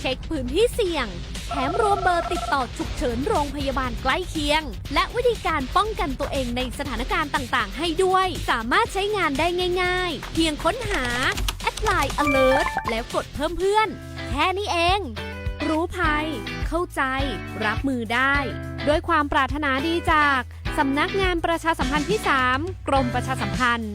ช็คพื้นที่เสี่ยงแถมรวมเบอร์ติดต่อฉุกเฉินโรงพยาบาลใกล้เคียงและวิธีการป้องกันตัวเองในสถานการณ์ต่างๆให้ด้วยสามารถใช้งานได้ง่ายๆเพียงค้นหาแอดไลน์ alert แล้วกดเพิ่มเพื่อนแค่นี้เองรู้ภัยเข้าใจรับมือได้ด้วยความปรารถนาดีจากสำนักงานประชาสัมพันธ์ที่ 3 กรมประชาสัมพันธ์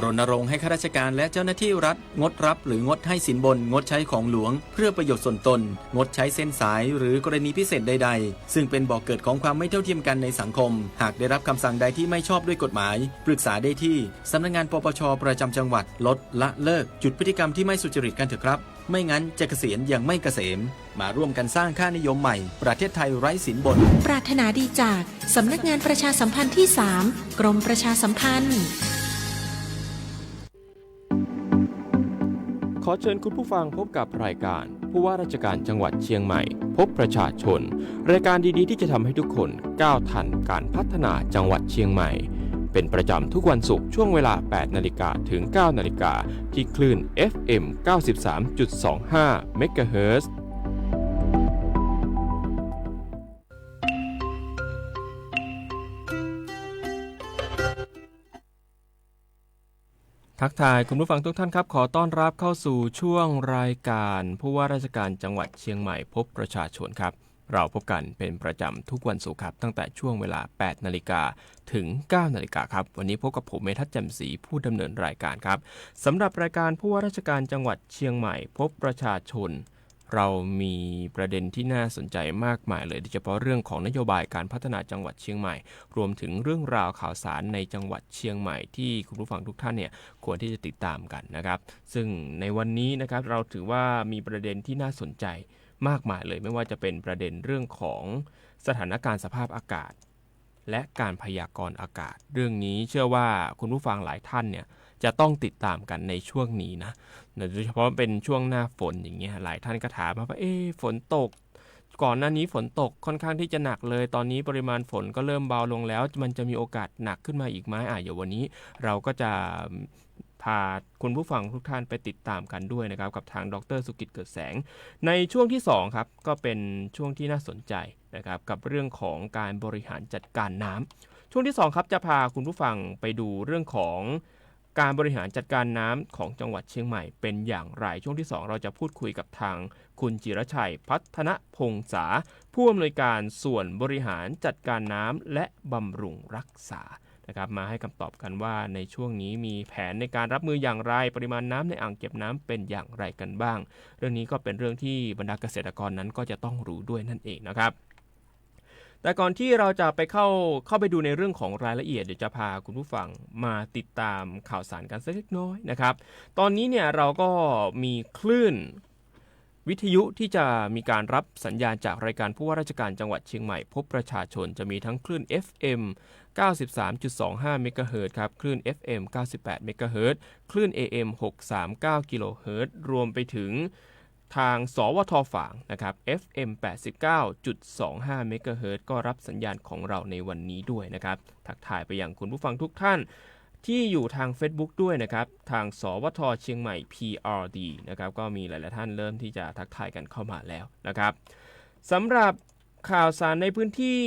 รณรงค์ให้ข้าราชการและเจ้าหน้าที่รัฐงดรับหรืองดให้สินบนงดใช้ของหลวงเพื่อประโยชน์ส่วนตนงดใช้เส้นสายหรือกรณีพิเศษใดๆซึ่งเป็นบ่อกเกิดของความไม่เท่าเทียมกันในสังคมหากได้รับคำสั่งใดที่ไม่ชอบด้วยกฎหมายปรึกษาได้ที่สำนักงานปปช.ประจำจังหวัดลดละเลิกจุดพฤติกรรมที่ไม่สุจริตกันเถอะครับไม่งั้นจะเกษียณอย่างไม่เกษมมาร่วมกันสร้างค่านิยมใหม่ประเทศไทยไร้สินบนปรารถนาดีจากสำนักงานประชาสัมพันธ์ที่ 3 กรมประชาสัมพันธ์ขอเชิญคุณผู้ฟังพบกับรายการผู้ว่าราชการจังหวัดเชียงใหม่พบประชาชนรายการดีๆที่จะทำให้ทุกคนก้าวทันการพัฒนาจังหวัดเชียงใหม่เป็นประจำทุกวันศุกร์ช่วงเวลา 8 นาฬิกาถึง 9 นาฬิกาที่คลื่น FM 93.25 เมกะเฮิรตซ์ทักทายคุณผู้ฟังทุกท่านครับขอต้อนรับเข้าสู่ช่วงรายการผู้ว่าราชการจังหวัดเชียงใหม่พบประชาชนครับเราพบกันเป็นประจำทุกวันศุกร์ครับตั้งแต่ช่วงเวลา 8 นาฬิกาถึง 9 นาฬิกาครับวันนี้พบกับผมเมทัศน์แจ่มศรีผู้ดำเนินรายการครับสำหรับรายการผู้ว่าราชการจังหวัดเชียงใหม่พบประชาชนเรามีประเด็นที่น่าสนใจมากมายเลยโดยเฉพาะเรื่องของนโยบายการพัฒนาจังหวัดเชียงใหม่รวมถึงเรื่องราวข่าวสารในจังหวัดเชียงใหม่ที่คุณผู้ฟังทุกท่านเนี่ยควรที่จะติดตามกันนะครับซึ่งในวันนี้นะครับเราถือว่ามีประเด็นที่น่าสนใจมากมายเลยไม่ว่าจะเป็นประเด็นเรื่องของสถานการณ์สภาพอากาศและการพยากรณ์อากาศเรื่องนี้เชื่อว่าคุณผู้ฟังหลายท่านเนี่ยจะต้องติดตามกันในช่วงนี้นะโดยเฉพาะเป็นช่วงหน้าฝนอย่างเงี้ยหลายท่านก็ถามมาว่าฝนตกก่อนหน้านี้ฝนตกค่อนข้างที่จะหนักเลยตอนนี้ปริมาณฝนก็เริ่มเบาลงแล้วมันจะมีโอกาสหนักขึ้นมาอีกไหมเดี๋ยววันนี้เราก็จะพาคุณผู้ฟังทุกท่านไปติดตามกันด้วยนะครับกับทางดร.สุกิจเกิดแสงในช่วงที่2ครับก็เป็นช่วงที่น่าสนใจนะครับกับเรื่องของการบริหารจัดการน้ำช่วงที่2ครับจะพาคุณผู้ฟังไปดูเรื่องของการบริหารจัดการน้ำของจังหวัดเชียงใหม่เป็นอย่างไรช่วงที่2เราจะพูดคุยกับทางคุณจิรชัยพัฒนพงษาผู้อำนวยการส่วนบริหารจัดการน้ำและบำรุงรักษานะครับมาให้คำตอบกันว่าในช่วงนี้มีแผนในการรับมืออย่างไรปริมาณน้ำในอ่างเก็บน้ำเป็นอย่างไรกันบ้างเรื่องนี้ก็เป็นเรื่องที่บรรดาเกษตรกรนั้นก็จะต้องรู้ด้วยนั่นเองนะครับแต่ก่อนที่เราจะไปเข้าไปดูในเรื่องของรายละเอียดเดี๋ยวจะพาคุณผู้ฟังมาติดตามข่าวสารกันสักเล็กน้อยนะครับตอนนี้เนี่ยเราก็มีคลื่นวิทยุที่จะมีการรับสัญญาณจากรายการผู้ว่าราชการจังหวัดเชียงใหม่พบประชาชนจะมีทั้งคลื่น FM 93.25 เมกะเฮิรตซ์ครับคลื่น FM 98 เมกะเฮิรตซ์คลื่น AM 639 กิโลเฮิรตซ์รวมไปถึงทางสวท.ฝางนะครับ FM 89.25 เมกะเฮิรตซ์ก็รับสัญญาณของเราในวันนี้ด้วยนะครับทักทายไปยังคุณผู้ฟังทุกท่านที่อยู่ทาง Facebook ด้วยนะครับทางสวท.เชียงใหม่ PRD นะครับก็มีหลายๆท่านเริ่มที่จะทักทายกันเข้ามาแล้วนะครับสำหรับข่าวสารในพื้นที่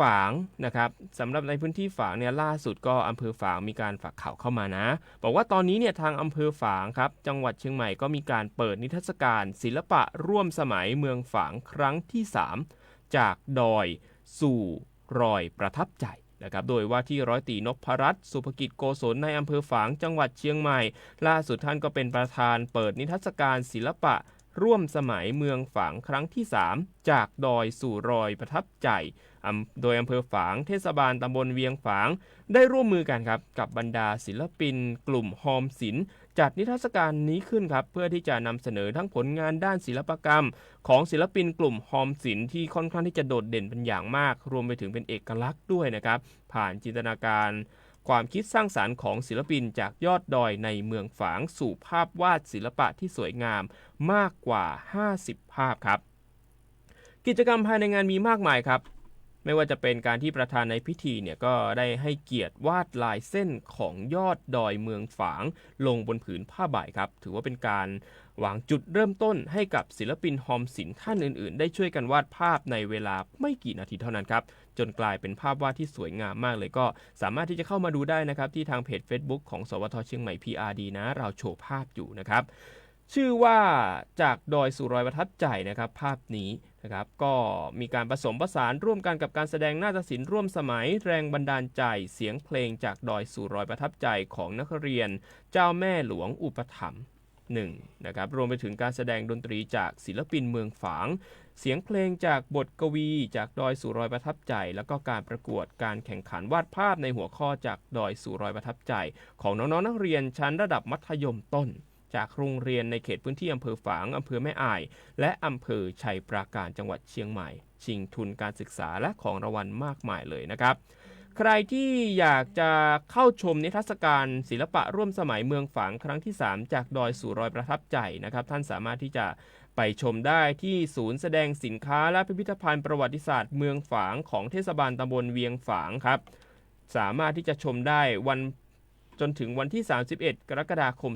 ฝางนะครับสำหรับในพื้นที่ฝางเนี่ยล่าสุดก็อำเภอฝางมีการฝากข่าวเข้ามานะบอกว่าตอนนี้เนี่ยทางอำเภอฝางครับจังหวัดเชียงใหม่ก็มีการเปิดนิทรรศการศิลปะร่วมสมัยเมืองฝางครั้งที่3จากดอยสู่รอยประทับใจนะครับโดยว่าที่ร้อยตรีนพรัตน์สุภกิจโกศลในอำเภอฝางจังหวัดเชียงใหม่ล่าสุดท่านก็เป็นประธานเปิดนิทรรศการศิลปะร่วมสมัยเมืองฝางครั้งที่3จากดอยสู่รอยประทับใจโดยอำเภอฝางเทศบาลตำบลเวียงฝางได้ร่วมมือกันครับกับบรรดาศิลปินกลุ่มฮอมศิลป์จัดนิทรรศการนี้ขึ้นครับเพื่อที่จะนำเสนอทั้งผลงานด้านศิลปกรรมของศิลปินกลุ่มฮอมศิลป์ที่ค่อนข้างที่จะโดดเด่นเป็นอย่างมากรวมไปถึงเป็นเอกลักษณ์ด้วยนะครับผ่านจินตนาการความคิดสร้างสรรค์ของศิลปินจากยอดดอยในเมืองฝางสู่ภาพวาดศิลปะที่สวยงามมากกว่า50ภาพครับกิจกรรมภายในงานมีมากมายครับ ไม่ว่าจะเป็นการที่ประธานในพิธีเนี่ยก็ได้ให้เกียรติวาดลายเส้นของยอดดอยเมืองฝางลงบนผืนผ้าใบครับถือว่าเป็นการวางจุดเริ่มต้นให้กับศิลปินฮอมศิลป์ท่านอื่นๆได้ช่วยกันวาดภาพในเวลาไม่กี่นาทีเท่านั้นครับจนกลายเป็นภาพวาดที่สวยงามมากเลยก็สามารถที่จะเข้ามาดูได้นะครับที่ทางเพจ Facebook ของสวท.เชียงใหม่ PRD นะเราโชว์ภาพอยู่นะครับชื่อว่าจากดอยสู่รอยประทับใจนะครับภาพนี้นะครับก็มีการผสมผสานร่วมกันกับการแสดงนาฏศิลป์ร่วมสมัยแรงบันดาลใจเสียงเพลงจากดอยสู่รอยประทับใจของนักเรียนเจ้าแม่หลวงอุปถัมภ์1นะครับรวมไปถึงการแสดงดนตรีจากศิลปินเมืองฝางเสียงเพลงจากบทกวีจากดอยสู่รอยประทับใจแล้วก็การประกวดการแข่งขันวาดภาพในหัวข้อจากดอยสู่รอยประทับใจของน้องๆนักเรียนชั้นระดับมัธยมต้นจากโรงเรียนในเขตพื้นที่อำเภอฝางอำเภอแม่อ่ายและอำเภอชัยปราการจังหวัดเชียงใหม่ชิงทุนการศึกษาและของรางวัลมากมายเลยนะครับใครที่อยากจะเข้าชมนิทรรศการศิลปะร่วมสมัยเมืองฝางครั้งที่3จากดอยสู่รอยประทับใจนะครับท่านสามารถที่จะไปชมได้ที่ศูนย์แสดงสินค้าและพิพิธภัณฑ์ประวัติศาสตร์เมืองฝางของเทศบาลตำบลเวียงฝางครับสามารถที่จะชมได้จนถึงวันที่31กรกฎาคม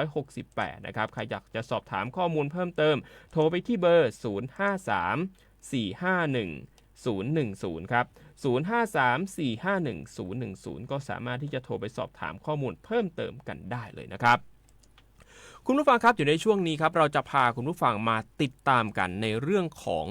2568นะครับใครอยากจะสอบถามข้อมูลเพิ่มเติมโทรไปที่เบอร์053-451-010ครับ053-451-010ก็สามารถที่จะโทรไปสอบถามข้อมูลเพิ่มเติมกันได้เลยนะครับคุณผู้ฟังครับอยู่ในช่วงนี้ครับเราจะพาคุณผู้ฟังมาติดตามกันในเรื่องของ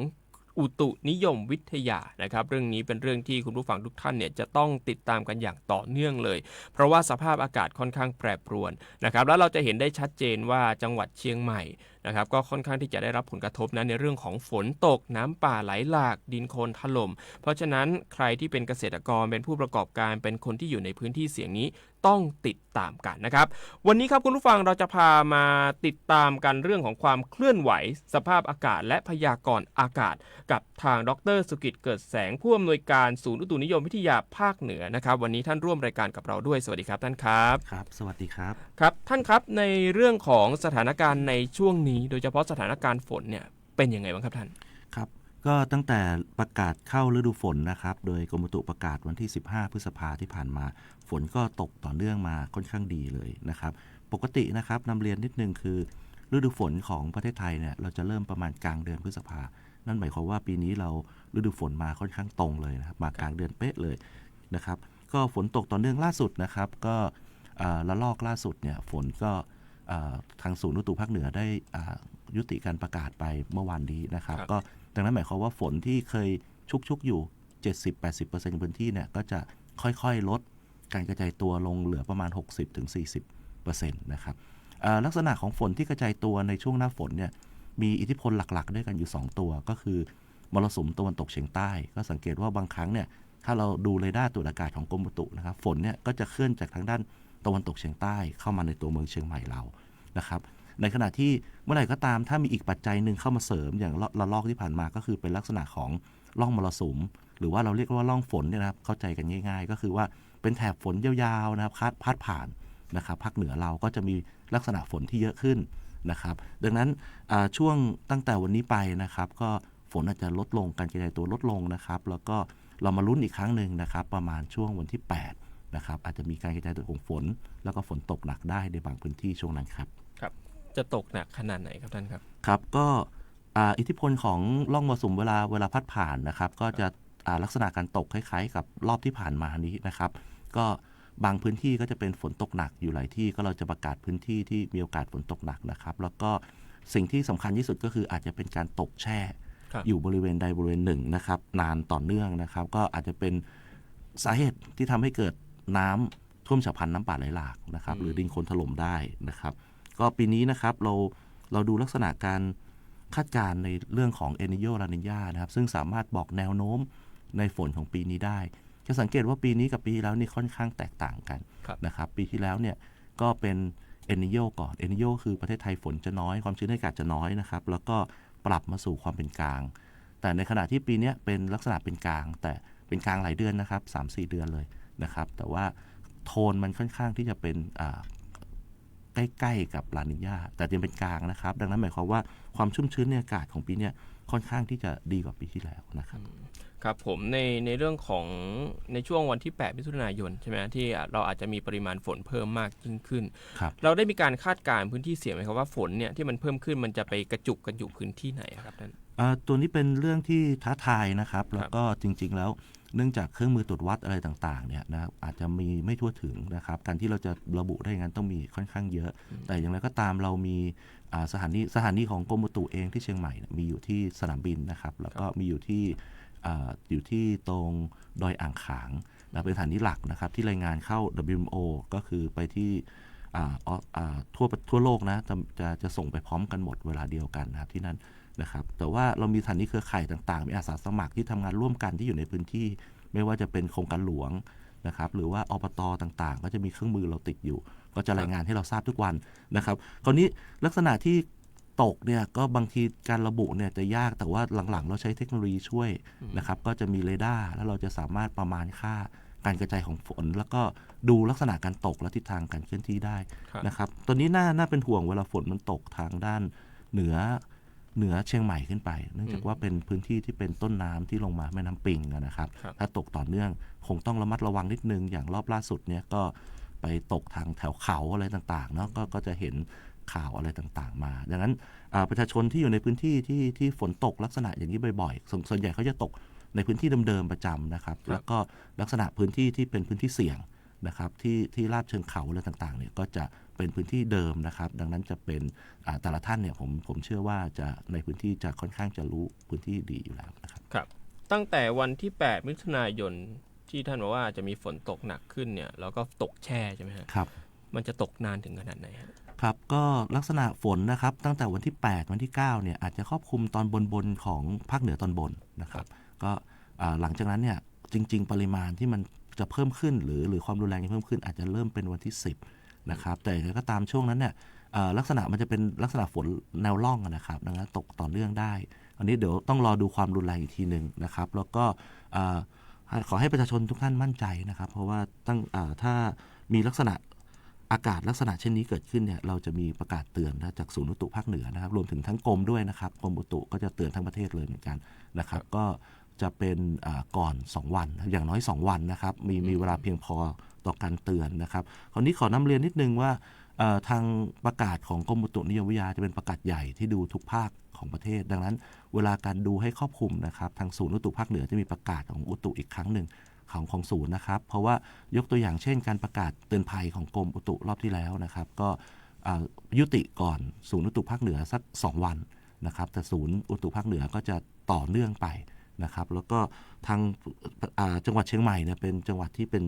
อุตุนิยมวิทยานะครับเรื่องนี้เป็นเรื่องที่คุณผู้ฟังทุกท่านเนี่ยจะต้องติดตามกันอย่างต่อเนื่องเลยเพราะว่าสภาพอากาศค่อนข้างแปรปรวนนะครับแล้วเราจะเห็นได้ชัดเจนว่าจังหวัดเชียงใหม่นะครับก็ค่อนข้างที่จะได้รับผลกระทบนะในเรื่องของฝนตกน้ำป่าไหลหลากดินโคลนถล่มเพราะฉะนั้นใครที่เป็นเกษตรกรเป็นผู้ประกอบการเป็นคนที่อยู่ในพื้นที่เสี่ยงนี้ต้องติดตามกันนะครับวันนี้ครับคุณผู้ฟังเราจะพามาติดตามกันเรื่องของความเคลื่อนไหวสภาพอากาศและพยากรณ์อากาศกับทางดร.สุกิจเกิดแสงผู้อำนวยการศูนย์อุตุนิยมวิทยาภาคเหนือนะครับวันนี้ท่านร่วมรายการกับเราด้วยสวัสดีครับท่านครับครับสวัสดีครับครับท่านครับในเรื่องของสถานการณ์ในช่วงนี้โดยเฉพาะสถานการณ์ฝนเนี่ยเป็นยังไงบ้างครับท่านครับก็ตั้งแต่ประกาศเข้าฤดูฝนนะครับโดยกรมอุตุประกาศวันที่15พฤษภาที่ผ่านมาฝนก็ตกต่อเนื่องมาค่อนข้างดีเลยนะครับปกตินะครับนำเรียนนิดนึงคือฤดูฝนของประเทศไทยเนี่ยเราจะเริ่มประมาณกลางเดือนพฤษภานั่นหมายความว่าปีนี้เราฤดูฝนมาค่อนข้างตรงเลยนะครับมากลางเดือนเป๊ะเลยนะครับก็ฝนตกต่อเนื่องล่าสุดนะครับก็ระลอกล่าสุดเนี่ยฝนก็ทางศูนย์อุตุภาคเหนือได้ยุติการประกาศไปเมื่อวานนี้นะครับก็ดังนั้นหมายความว่าฝนที่เคยชุกอยู่ 70-80% พื้นที่เนี่ยก็จะค่อยๆลดการกระจายตัวลงเหลือประมาณ 60-40% นะครับลักษณะของฝนที่กระจายตัวในช่วงหน้าฝนเนี่ยมีอิทธิพลหลักๆด้วยกันอยู่2ตัวก็คือมรสุมตะวันตกเฉียงใต้ก็สังเกตว่าบางครั้งเนี่ยถ้าเราดูเรดาร์ตรวจอากาศของกรมอุตุนะครับฝนเนี่ยก็จะเคลื่อนจากทางด้านตะวันตกเฉียงใต้เข้ามาในตัวเมืองเชียงใหม่เรานะครับในขณะที่เมื่อไหร่ก็ตามถ้ามีอีกปัจจัยหนึ่งเข้ามาเสริมอย่างระลอกที่ผ่านมาก็คือเป็นลักษณะของร่องมรสุมหรือว่าเราเรียกว่าร่องฝนเนี่ยนะครับเข้าใจกันง่ายๆก็คือว่าเป็นแถบฝนยาวๆนะครับพาดผ่านนะครับภาคเหนือเราก็จะมีลักษณะฝนที่เยอะขึ้นนะครับดังนั้นช่วงตั้งแต่วันนี้ไปนะครับก็ฝนอาจจะลดลงการกระจายตัวลดลงนะครับแล้วก็เรามาลุ้นอีกครั้งหนึ่งนะครับประมาณช่วงวันที่8นะครับอาจจะมีการกระจายตัวของฝนแล้วก็ฝนตกหนักได้ในบางพื้นที่ช่วงนั้นครับครับจะตกหนักขนาดไหนครับท่านครับครับก็อิทธิพลของร่องมรสุมเวลาพัดผ่านนะครับก็จะลักษณะการตกคล้ายๆกับรอบที่ผ่านมานี้นะครับก็บางพื้นที่ก็จะเป็นฝนตกหนักอยู่หลายที่ก็เราจะประกาศพื้นที่ที่มีโอกาสฝนตกหนักนะครับแล้วก็สิ่งที่สำคัญที่สุดก็คืออาจจะเป็นการตกแช่อยู่บริเวณใดบริเวณหนึ่งนะครับนานต่อเนื่องนะครับก็อาจจะเป็นสาเหตุที่ทำให้เกิดน้ำท่วมฉับพลันน้ำป่าไหลหลากนะครับหรือดินโคลนถล่มได้นะครับก็ปีนี้นะครับเราดูลักษณะการคาดการณ์ในเรื่องของเอลนิโญลานิญานะครับซึ่งสามารถบอกแนวโน้มในฝนของปีนี้ได้จะสังเกตว่าปีนี้กับปีที่แล้วนี่ค่อนข้างแตกต่างกันนะครับปีที่แล้วเนี่ยก็เป็นเอลนิโญก่อนเอลนิโญคือประเทศไทยฝนจะน้อยความชื้นในอากาศจะน้อยนะครับแล้วก็ปรับมาสู่ความเป็นกลางแต่ในขณะที่ปีนี้เป็นลักษณะเป็นกลางแต่เป็นกลางหลายเดือนนะครับ 3-4 เดือนเลยนะครับแต่ว่าโทนมันค่อนข้างที่จะเป็น ใกล้ๆกับลานิญาแต่ยังเป็นกลางนะครับดังนั้นหมายความว่าความชุ่มชื้นในอากาศของปีนี้ค่อนข้างที่จะดีกว่าปีที่แล้วนะครับครับผมในเรื่องของในช่วงวันที่8มิถุนายนใช่ไหมที่เราอาจจะมีปริมาณฝนเพิ่มมากยิ่งขึ้นเราได้มีการคาดการณ์พื้นที่เสี่ยงไหมครับว่าฝนเนี่ยที่มันเพิ่มขึ้นมันจะไปกระจุกกันอยู่พื้นที่ไหนครับท่านตัวนี้เป็นเรื่องที่ท้าทายนะครับแล้วก็จริงๆแล้วเนื่องจากเครื่องมือตรวจวัดอะไรต่างๆเนี่ยนะอาจจะมีไม่ทั่วถึงนะครับการที่เราจะระบุได้งั้นต้องมีค่อนข้างเยอะแต่อย่างไรก็ตามเรามีสถานีของกรมอุตุเองที่เชียงใหม่มีอยู่ที่สนามบินนะครับแล้วก็มีอยู่ที่ตรงดอยอ่างขางนะเป็นสถานีหลักนะครับที่รายงานเข้า WMO ก็คือไปที่ทั่วโลกนะจะส่งไปพร้อมกันหมดเวลาเดียวกันนะครับที่นั่นนะครับแต่ว่าเรามีสถานีเครือข่ายต่างๆมีอาสาสมัครที่ทำงานร่วมกันที่อยู่ในพื้นที่ไม่ว่าจะเป็นโครงการหลวงนะครับหรือว่าอบต.ต่างๆก็จะมีเครื่องมือเราติดอยู่ก็จะรายงานให้เราทราบทุกวันนะครับคราวนี้ลักษณะที่ตกเนี่ยก็บางทีการระบุเนี่ยจะยากแต่ว่าหลังๆเราใช้เทคโนโลยีช่วยนะครับก็จะมีเรดาร์แล้วเราจะสามารถประมาณค่าการกระจายของฝนแล้วก็ดูลักษณะการตกและทิศทางการเคลื่อนที่ได้นะครับตอนนี้น่าเป็นห่วงเวลาฝนมันตกทางด้านเหนือเชียงใหม่ขึ้นไปเนื่องจากว่าเป็นพื้นที่ที่เป็นต้นน้ำที่ลงมาแม่น้ำปิงนะครับถ้าตกต่อเนื่องคงต้องระมัดระวังนิดนึงอย่างรอบล่าสุดเนี่ยก็ไปตกทางแถวเขาอะไรต่างๆเนาะก็จะเห็นข่าวอะไรต่างๆมาดังนั้นประชาชนที่อยู่ในพื้นที่ที่ฝนตกลักษณะอย่างนี้บ่อยๆส่วนใหญ่เขาจะตกในพื้นที่เดิมๆประจำนะครับแล้วก็ลักษณะพื้นที่ที่เป็นพื้นที่เสี่ยงนะครับที่ลาดเชิงเขาอะไรต่างๆเนี่ยก็จะเป็นพื้นที่เดิมนะครับดังนั้นจะเป็นแต่ละท่านเนี่ยผมเชื่อว่าจะในพื้นที่จะค่อนข้างจะรู้พื้นที่ดีอยู่แล้วนะครับครับตั้งแต่วันที่8มิถุนายนที่ท่านบอกว่าจะมีฝนตกหนักขึ้นเนี่ยแล้วก็ตกแช่ใช่ไหมครับมันจะตกนานถึงขนาดไหนครับก็ลักษณะฝนนะครับตั้งแต่วันที่8วันที่9เนี่ยอาจจะครอบคลุมตอนบนของภาคเหนือตอนบนนะครับก็หลังจากนั้นเนี่ยจริงๆปริมาณที่มันจะเพิ่มขึ้นหรือความรุนแรงจะเพิ่มขึ้นอาจจะเริ่มเป็นวันที่10นะครับแต่ก็ตามช่วงนั้นเนี่ยลักษณะมันจะเป็นลักษณะฝนแนวร่องนะครับดังนั้นตกต่อเนื่องได้อันนี้เดี๋ยวต้องรอดูความรุนแรงอีกทีหนึ่งนะครับแล้วก็ขอให้ประชาชนทุกท่านมั่นใจนะครับเพราะว่าถ้ามีลักษณะอากาศลักษณะเช่นนี้เกิดขึ้นเนี่ยเราจะมีประกาศเตือนจากศูนย์อุตุภาคเหนือนะครับรวมถึงทั้งกรมด้วยนะครับกรมอุตุก็จะเตือนทั้งประเทศเลยเหมือนกันนะครับก็จะเป็นก่อน2วันอย่างน้อย2วันนะครับมีเวลาเพียงพอต่อการเตือนนะครับคราวนี้ขอนำเรียนนิดนึงว่าทางประกาศของกรมอุตุนิยมวิทยาจะเป็นประกาศใหญ่ที่ดูทุกภาคของประเทศดังนั้นเวลาการดูให้ครอบคลุมนะครับทางศูนย์อุตุภาคเหนือจะมีประกาศของอุตุอีกครั้งหนึ่งของศูนย์นะครับเพราะว่ายกตัวอย่างเช่นการประกาศเตือนภัยของกรมอุตุรอบที่แล้วนะครับก็ยุติก่อนศูนย์อุตุภาคเหนือสัก2วันนะครับแต่ศูนย์อุตุภาคเหนือก็จะต่อเนื่องไปนะครับแล้วก็ทางจังหวัดเชียงใหม่เนี่ยเป็นจังหวัดที่เป็น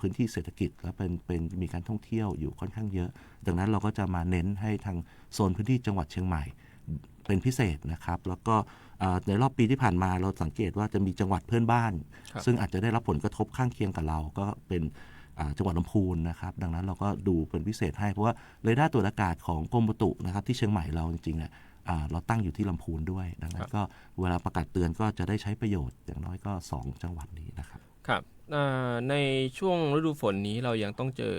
พื้นที่เศรษฐกิจและเป็นมีการท่องเที่ยวอยู่ค่อนข้างเยอะดังนั้นเราก็จะมาเน้นให้ทางโซนพื้นที่จังหวัดเชียงใหม่เป็นพิเศษนะครับแล้วก็ในรอบปีที่ผ่านมาเราสังเกตว่าจะมีจังหวัดเพื่อนบ้านซึ่งอาจจะได้รับผลกระทบข้างเคียงกับเราก็เป็นจังหวัดลำพูนนะครับดังนั้นเราก็ดูเป็นพิเศษให้เพราะว่าเรดาร์ตรวจอากาศของกรมอุตุนะครับที่เชียงใหม่เราจริงๆเราตั้งอยู่ที่ลำพูนด้วยดังนั้นก็เวลาประกาศเตือนก็จะได้ใช้ประโยชน์อย่างน้อยก็2จังหวัดนี้นะครับครับในช่วงฤดูฝนนี้เรายังต้องเจอ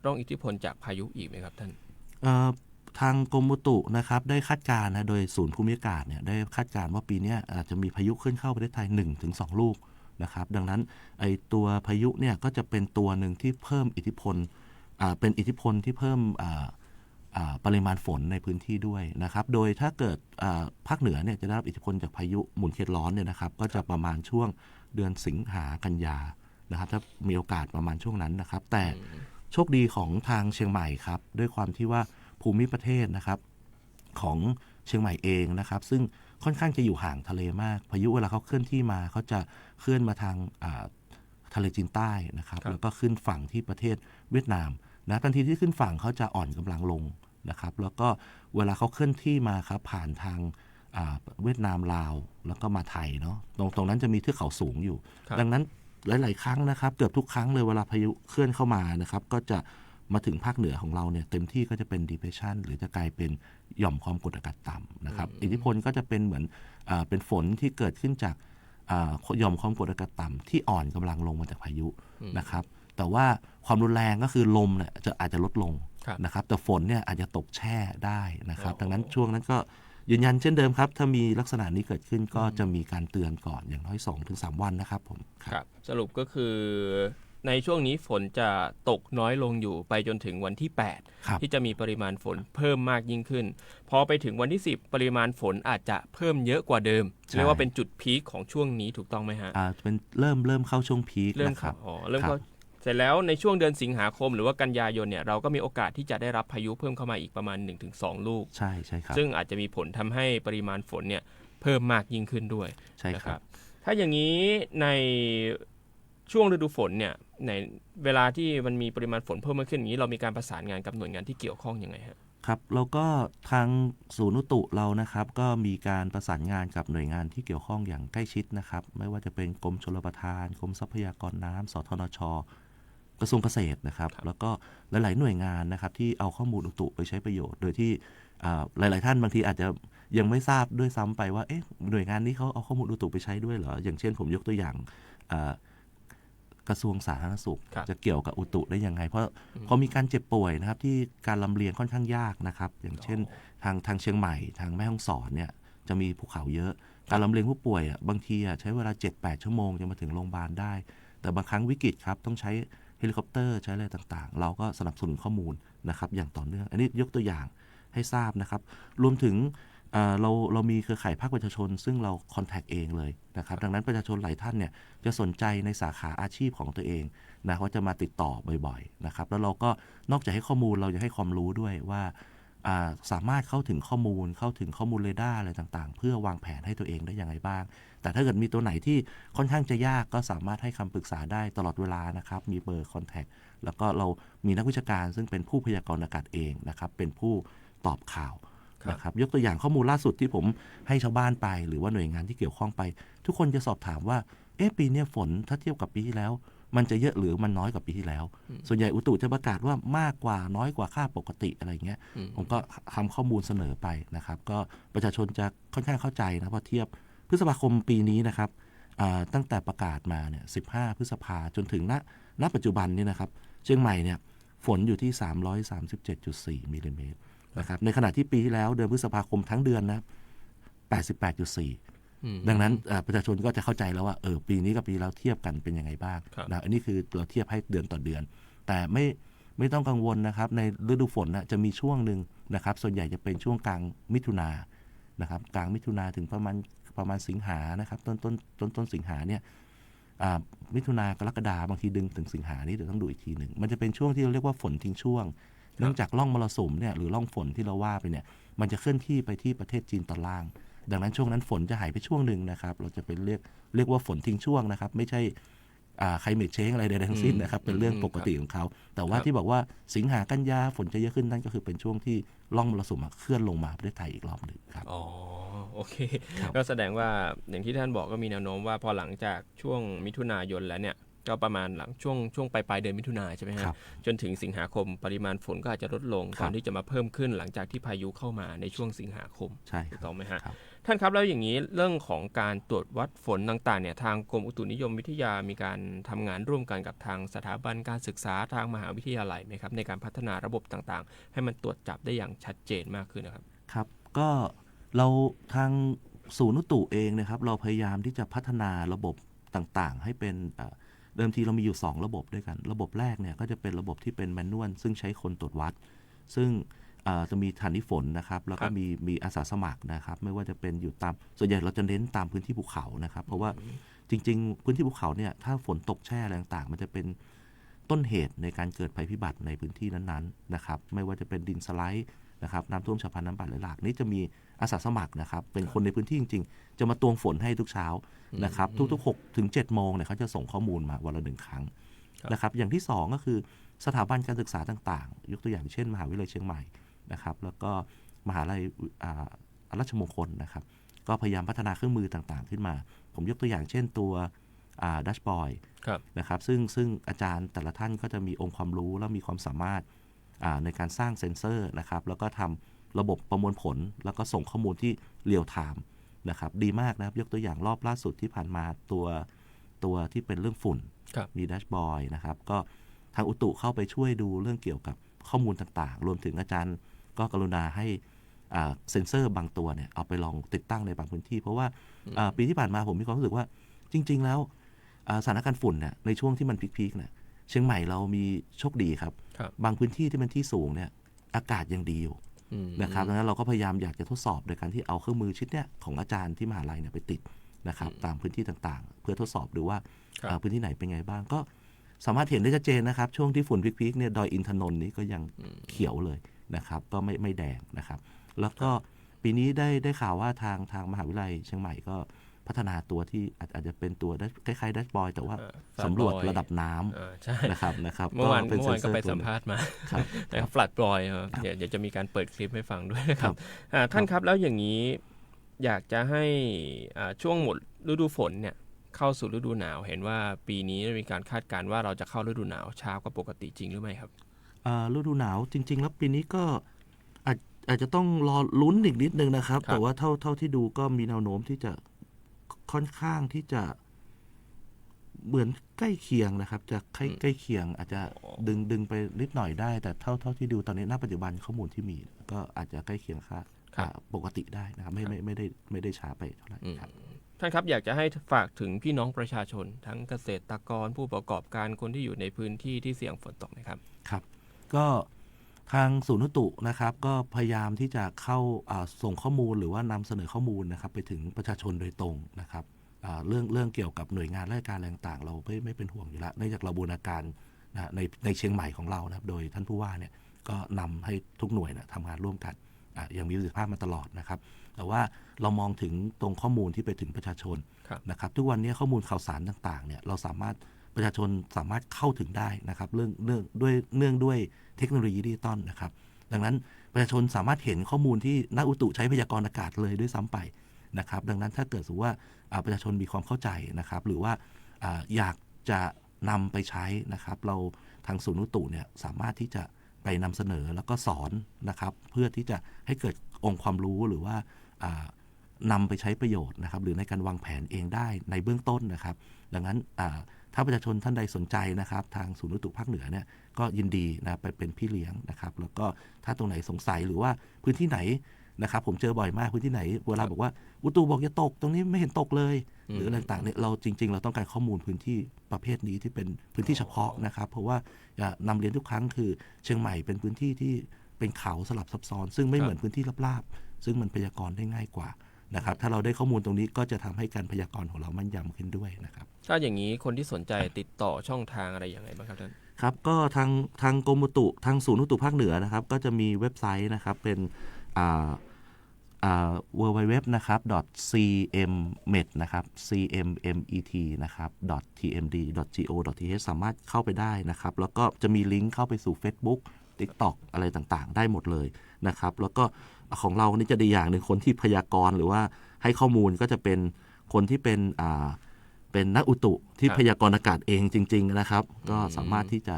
ร่องอิทธิพลจากพายุอีกไหมครับท่านทางกรมอุตุนะครับได้คาดการณ์นะโดยศูนย์ภูมิอากาศเนี่ยได้คาดการณ์ว่าปีนี้อาจจะมีพายุขึ้นเข้าประเทศไทย 1-2 ลูกนะครับดังนั้นไอตัวพายุเนี่ยก็จะเป็นตัวหนึ่งที่เพิ่มอิทธิพลเป็นอิทธิพลที่เพิ่มปริมาณฝนในพื้นที่ด้วยนะครับโดยถ้าเกิดภาคเหนือเนี่ยจะได้รับอิทธิพลจากพายุหมุนเขตร้อนเนี่ยนะครับก็จะประมาณช่วงเดือนสิงหากันยานะครับถ้ามีโอกาสประมาณช่วงนั้นนะครับแต่โชคดีของทางเชียงใหม่ครับด้วยความที่ว่าภูมิประเทศนะครับของเชียงใหม่เองนะครับซึ่งค่อนข้างจะอยู่ห่างทะเลมากพายุเวลาเขาเคลื่อนที่มาเขาจะเคลื่อนมาทางทะเลจีนใต้นะครับแล้วก็ขึ้นฝั่งที่ประเทศเวียดนามนะทันทีที่ขึ้นฝั่งเขาจะอ่อนกำลังลงนะครับแล้วก็เวลาเขาเคลื่อนที่มาครับผ่านทางเวียดนามลาวแล้วก็มาไทยเนาะตรงนั้นจะมีเทือกเขาสูงอยู่ดังนั้นหลายๆครั้งนะครับเกือบทุกครั้งเลยเวลาพายุเคลื่อนเข้ามานะครับก็จะมาถึงภาคเหนือของเราเนี่ยเต็มที่ก็จะเป็น depression หรือจะกลายเป็นหย่อมความกดอากาศต่ำนะครับอิทธิพลก็จะเป็นเหมือนเป็นฝนที่เกิดขึ้นจากหย่อมความกดอากาศต่ำที่อ่อนกำลังลงมาจากพายุนะครับแต่ว่าความรุนแรงก็คือลมเนี่ยอาจจะลดลง ครับ นะครับแต่ฝนเนี่ยอาจจะตกแช่ได้นะครับ อ๋อ ดังนั้นช่วงนั้นก็ยืนยันเช่นเดิมครับถ้ามีลักษณะนี้เกิดขึ้นก็จะมีการเตือนก่อนอย่างน้อย 2-3 วันนะครับผม ครับสรุปก็คือในช่วงนี้ฝนจะตกน้อยลงอยู่ไปจนถึงวันที่ ครับ 8 ที่จะมีปริมาณฝนเพิ่มมากยิ่งขึ้น พอไปถึงวันที่ 10 ปริมาณฝนอาจจะเพิ่มเยอะกว่าเดิม ใช่ เรียกว่าเป็นจุดพีคของช่วงนี้ถูกต้องไหมฮะ เป็นเริ่มเข้าช่วงพีค เริ่ม นะครับ เริ่มเข้าเสร็จแล้วในช่วงเดือนสิงหาคมหรือว่ากันยายนเนี่ยเราก็มีโอกาสที่จะได้รับพายุเพิ่มเข้ามาอีกประมาณ 1-2 ลูก ใช่ครับ ซึ่งอาจจะมีผลทำให้ปริมาณฝนเนี่ยเพิ่มมากยิ่งขึ้นด้วย ใช่ นะ ค ค รั รับ บถ้าอย่างนี้ในช่วงฤดูฝนเนี่ยในเวลาที่มันมีปริมาณฝนเพิ่มมากขึ้นอย่างนี้เรามีการประสานงานกับหน่วยงานที่เกี่ยวข้องยังไงฮะ ครับแล้วก็ทางศูนย์อุตุเรานะครับก็มีการประสานงานกับหน่วยงานที่เกี่ยวข้องอย่างใกล้ชิดนะครับไม่ว่าจะเป็นกรมชลประทานกรมทรัพยากรน้ำสทนช.กระทรวงเกษตรนะครับแล้วก็หลายๆหน่วยงานนะครับที่เอาข้อมูลอุตุไปใช้ประโยชน์โดยที่หลายๆท่านบางทีอาจจะยังไม่ทราบด้วยซ้ำไปว่าเอ๊ะหน่วยงานนี้เขาเอาข้อมูลอุตุไปใช้ด้วยเหรออย่างเช่นผมยกตัวอย่างกระทรวงสาธารณสุข ครับ จะเกี่ยวกับอุตุได้ยังไงเพราะพอมีการเจ็บป่วยนะครับที่การลำเลียงค่อนข้างยากนะครับอย่างเช่นทางเชียงใหม่ทางแม่ฮ่องสอนเนี่ยจะมีภูเขาเยอะการลำเลียงผู้ป่วยบางทีใช้เวลา 7-8 ชั่วโมงจะมาถึงโรงพยาบาลได้ แต่บางครั้งวิกฤตครับต้องใช้เฮลิคอปเตอร์ใช้อะไรต่างๆ เราก็สนับสนุนข้อมูลนะครับอย่างต่อเนื่องอันนี้ยกตัวอย่างให้ทราบนะครับรวมถึงเรามีเครือข่ายภาคประชาชนซึ่งเราคอนแทคเองเลยนะครับดังนั้นประชาชนหลายท่านเนี่ยจะสนใจในสาขาอาชีพของตัวเองนะว่าจะมาติดต่อบ่อยๆนะครับแล้วเราก็นอกจากให้ข้อมูลเราจะให้ความรู้ด้วยว่าสามารถเข้าถึงข้อมูลเรดาร์อะไรต่างๆเพื่อวางแผนให้ตัวเองได้อย่างไรบ้างแต่ถ้าเกิดมีตัวไหนที่ค่อนข้างจะยากก็สามารถให้คำปรึกษาได้ตลอดเวลานะครับมีเบอร์คอนแทคแล้วก็เรามีนักวิชาการซึ่งเป็นผู้พยากรณ์อากาศเองนะครับเป็นผู้ตอบข่าวนะครับยกตัวอย่างข้อมูลล่าสุดที่ผมให้ชาวบ้านไปหรือว่าหน่วยงานที่เกี่ยวข้องไปทุกคนจะสอบถามว่าปีนี้ฝนถ้าเทียบกับปีที่แล้วมันจะเยอะหรือมันน้อยกว่าปีที่แล้วส่วนใหญ่อุตุจะประกาศว่ามากกว่าน้อยกว่าค่าปกติอะไรเงี้ยผมก็ทำข้อมูลเสนอไปนะครับก็ประชาชนจะค่อนข้างเข้าใจนะพอเทียบพฤษภาคมปีนี้นะครับตั้งแต่ประกาศมาเนี่ย15 พฤษภาจนถึงณปัจจุบันนี้นะครับเชียงใหม่เนี่ยฝนอยู่ที่ 337.4 มิลลิเมตรนะครับในขณะที่ปีที่แล้วเดือนพฤษภาคมทั้งเดือนนะ 88.4 ดังนั้นประชาชนก็จะเข้าใจแล้วว่าปีนี้กับปีแล้วเทียบกันเป็นยังไงบ้างนะอันนี้คือเราเทียบให้เดือนต่อเดือนแต่ไม่ต้องกังวลนะครับในฤดูฝนจะมีช่วงหนึ่งนะครับส่วนใหญ่จะเป็นช่วงกลางมิถุนายนนะครับกลางมิถุนาถึงประมาณสิงหานะครับต้นสิงหาเนี่ยมิถุนากรกฎาบางทีดึงถึงสิงหานี่เดี๋ยวต้องดูอีกทีหนึ่งมันจะเป็นช่วงที่เราเรียกว่าฝนทิ้งช่วงเนื่องจากร่องมรสุมเนี่ยหรือร่องฝนที่เราว่าไปเนี่ยมันจะเคลื่อนที่ไปที่ประเทศจีนตอนล่างดังนั้นช่วงนั้นฝนจะหายไปช่วงหนึ่งนะครับเราจะเป็นเรียกว่าฝนทิ้งช่วงนะครับไม่ใช่ใครเมดเชงอะไรใดๆทั้งสิ้นนะครับเป็นเรื่องปกติของเขาแต่ว่าที่บอกว่าสิงหากันยาฝนจะเยอะขึ้นนั่นก็คือเป็นช่วงที่ร่องมรสุมเคลื่อนลงมาประเทศไทยอีกรอบหนึ่งครับอ๋อโอเคก็แสดงว่าอย่างที่ท่านบอกก็มีแนวโน้มว่าพอหลังจากช่วงมิถุนายนแล้วเนี่ยก็ประมาณหลังช่วงปลายเดือนมิถุนายนใช่ไหมฮะจนถึงสิงหาคมปริมาณฝนก็อาจจะลดลงก่อนที่จะมาเพิ่มขึ้นหลังจากที่พายุเข้ามาในช่วงสิงหาคมใช่ถูกต้องไหมฮะท่านครับแล้วอย่างนี้เรื่องของการตรวจวัดฝนต่างๆเนี่ยทางกรมอุตุนิยมวิทยามีการทำงานร่วมกันกับทางสถาบันการศึกษาทางมหาวิทยาลัยไหมครับในการพัฒนาระบบต่างๆให้มันตรวจจับได้อย่างชัดเจนมากขึ้นนะครับครับก็เราทางศูนย์อุตุเองนะครับเราพยายามที่จะพัฒนาระบบต่างๆให้เป็นเดิมทีเรามีอยู่2ระบบด้วยกันระบบแรกเนี่ยก็จะเป็นระบบที่เป็นแมนนวลซึ่งใช้คนตรวจวัดซึ่งจะมีฐานิฝนนะครับแล้วก็มีอาสาสมัครนะครับไม่ว่าจะเป็นอยู่ตามส่วนใหญ่เราจะเน้นตามพื้นที่ภูเขานะครับเพราะว่าจริงๆพื้นที่ภูเขาเนี่ยถ้าฝนตกแช่อะไรต่างๆมันจะเป็นต้นเหตุในการเกิดภัยพิบัติในพื้นที่นั้นๆนะครับไม่ว่าจะเป็นดินสไลด์นะครับน้ำท่วมฉับพลันน้ำป่าไหลหลากนี่จะมีอาสาสมัครนะครับเป็นคนในพื้นที่จริงๆจะมาตวงฝนให้ทุกเช้านะครับทุกๆ 6-7 โมงเนี่ยเขาจะส่งข้อมูลมาวันละ1 ครั้งนะครับอย่างที่2ก็คือสถาบันการศึกษาต่างๆยกตัวอย่างเช่นมหาวิทยาลัยเชียงใหม่นะครับแล้วก็มหาวิทยาลัยราชมงคลนะครับก็พยายามพัฒนาเครื่องมือต่างๆขึ้นมาผมยกตัวอย่างเช่นตัวดัชบอยนะครับซึ่งอาจารย์แต่ละท่านก็จะมีองค์ความรู้และมีความสามารถในการสร้างเซ็นเซอร์นะครับแล้วก็ทำระบบประมวลผลแล้วก็ส่งข้อมูลที่เรียลไทม์นะครับดีมากนะครับยกตัวอย่างรอบล่าสุดที่ผ่านมาตัวที่เป็นเรื่องฝุ่นมีดัชบอยนะครับก็ทางอุตุเข้าไปช่วยดูเรื่องเกี่ยวกับ ข้อมูลต่างๆรวมถึงอาจารย์ก็กรุณาให้เซ็นเซอร์บางตัวเนี่ยเอาไปลองติดตั้งในบางพื้นที่เพราะว่าปีที่ผ่านมาผมมีความรู้สึกว่าจริงๆแล้วสถานการณ์ฝุ่นเนี่ยในช่วงที่มันพีคๆเนี่ยเชียงใหม่เรามีโชคดีครับบางพื้นที่ที่มันที่สูงเนี่ยอากาศยังดีอยู่นะครับดังนั้นเราก็พยายามอยากจะทดสอบโดยการที่เอาเครื่องมือชิ้นเนี้ยของอาจารย์ที่มหาลัยเนี่ยไปติดนะครับตามพื้นที่ต่างๆเพื่อทดสอบดูว่าพื้นที่ไหนเป็นไงบ้างก็สามารถเห็นได้ชัดเจนนะครับช่วงที่ฝุ่นพีคๆเนี่ยดอยอินทนนท์นี้ก็ยังเขียวเลยนะครับก็ไม่แดงนะครับแล้วก็ปีนี้ได้ข่าวว่าทางมหาวิทยาลัยเชียงใหม่ก็พัฒนาตัวที่อาจจะเป็นตัวคล้ายๆแดชบอร์ดแต่ว่าสำรวจระดับน้ำนะครับเมื่อวานก็ไปสัมภาษณ์มานะครับฟลัดบอยเดี๋ยวจะมีการเปิดคลิปให้ฟังด้วยนะครับท่านครับแล้วอย่างนี้อยากจะให้ช่วงหมดฤดูฝนเนี่ยเข้าสู่ฤดูหนาวเห็นว่าปีนี้มีการคาดการณ์ว่าเราจะเข้าฤดูหนาวช้ากว่าปกติจริงหรือไม่ครับฤดูหนาวจริงๆแล้วปีนี้ก็อาจจะต้องรอลุ้นอีกนิดนึงนะครับแต่ว่าเท่าที่ดูก็มีแนวโน้มที่จะค่อนข้างที่จะเหมือนใกล้เคียงนะครับจะใกล้เคียงอาจจะดึงไปนิดหน่อยได้แต่เท่าที่ดูตอนนี้ณปัจจุบันข้อมูลที่มีก็อาจจะใกล้เคียงค่าปกติได้นะครับไม่ได้ช้าไปเท่าไหร่ครับท่านครับอยากจะให้ฝากถึงพี่น้องประชาชนทั้งเกษตรกรผู้ประกอบการคนที่อยู่ในพื้นที่ที่เสี่ยงฝนตกนะครับครับก็ทางศูนย์อุตุนะครับก็พยายามที่จะเข้าส่งข้อมูลหรือว่านำเสนอข้อมูลนะครับไปถึงประชาชนโดยตรงนะครับเรื่องเกี่ยวกับหน่วยงานราชการต่างๆเราไม่เป็นห่วงอยู่แล้วเนื่องจากเราบูรณาการในเชียงใหม่ของเรานะครับโดยท่านผู้ว่าเนี่ยก็นำให้ทุกหน่วยทำงานร่วมกันอย่างมีประสิทธิภาพมาตลอดนะครับแต่ว่าเรามองถึงตรงข้อมูลที่ไปถึงประชาชนนะครับทุกวันนี้ข้อมูลข่าวสารต่างๆเนี่ยเราประชาชนสามารถเข้าถึงได้นะครับเรื่องด้วยเทคโนโลยีดิจิตอลนะครับดังนั้นประชาชนสามารถเห็นข้อมูลที่นักอุตุใช้พยากรณ์อากาศเลยด้วยซ้ำไปนะครับดังนั้นถ้าเกิดสมมติว่าประชาชนมีความเข้าใจนะครับหรือว่าอยากจะนำไปใช้นะครับเราทางศูนย์อุตุเนี่ยสามารถที่จะไปนำเสนอแล้วก็สอนนะครับเพื่อที่จะให้เกิดองค์ความรู้หรือว่านำไปใช้ประโยชน์นะครับหรือในการวางแผนเองได้ในเบื้องต้นนะครับดังนั้นถ้าประชาชนท่านใดสนใจนะครับทางศูนย์อุตุภาคเหนือเนี่ยก็ยินดีนะไปเป็นพี่เลี้ยงนะครับแล้วก็ถ้าตรงไหนสงสัยหรือว่าพื้นที่ไหนนะครับผมเจอบ่อยมากพื้นที่ไหนเวลาบอกว่าอุตุบอกจะตกตรงนี้ไม่เห็นตกเลยหรืออะไรต่างๆเนี่ยเราจริงๆเราต้องการข้อมูลพื้นที่ประเภทนี้ที่เป็นพื้นที่เฉพาะนะครับเพราะว่านำเรียนทุกครั้งคือเชียงใหม่เป็นพื้นที่ที่เป็นเขาสลับซับซ้อนซึ่งไม่เหมือนพื้นที่ราบๆซึ่งมันพยากรณ์ได้ง่ายกว่านะครับถ้าเราได้ข้อมูลตรงนี้ก็จะทำให้การพยากรณ์ของเรามั่นยำขึ้นด้วยนะครับถ้าอย่างนี้คนที่สนใจติดต่อช่องทางอะไรอย่างไรบ้างครับท่านครับก็ทางกรมอุตุทางศูนย์อุตุภาคเหนือนะครับก็จะมีเว็บไซต์นะครับเป็นwww นะครับ cmmet นะครับ cmmet นะครับ tmd.go.th สามารถเข้าไปได้นะครับแล้วก็จะมีลิงก์เข้าไปสู่ Facebook TikTok อะไรต่างๆได้หมดเลยนะครับแล้วก็ของเรานี่จะดีอย่างหนึ่งคนที่พยากรณ์หรือว่าให้ข้อมูลก็จะเป็นคนที่เป็นนักอุตุที่พยากรณ์อากาศเองจริงๆนะครับก็สามารถที่จะ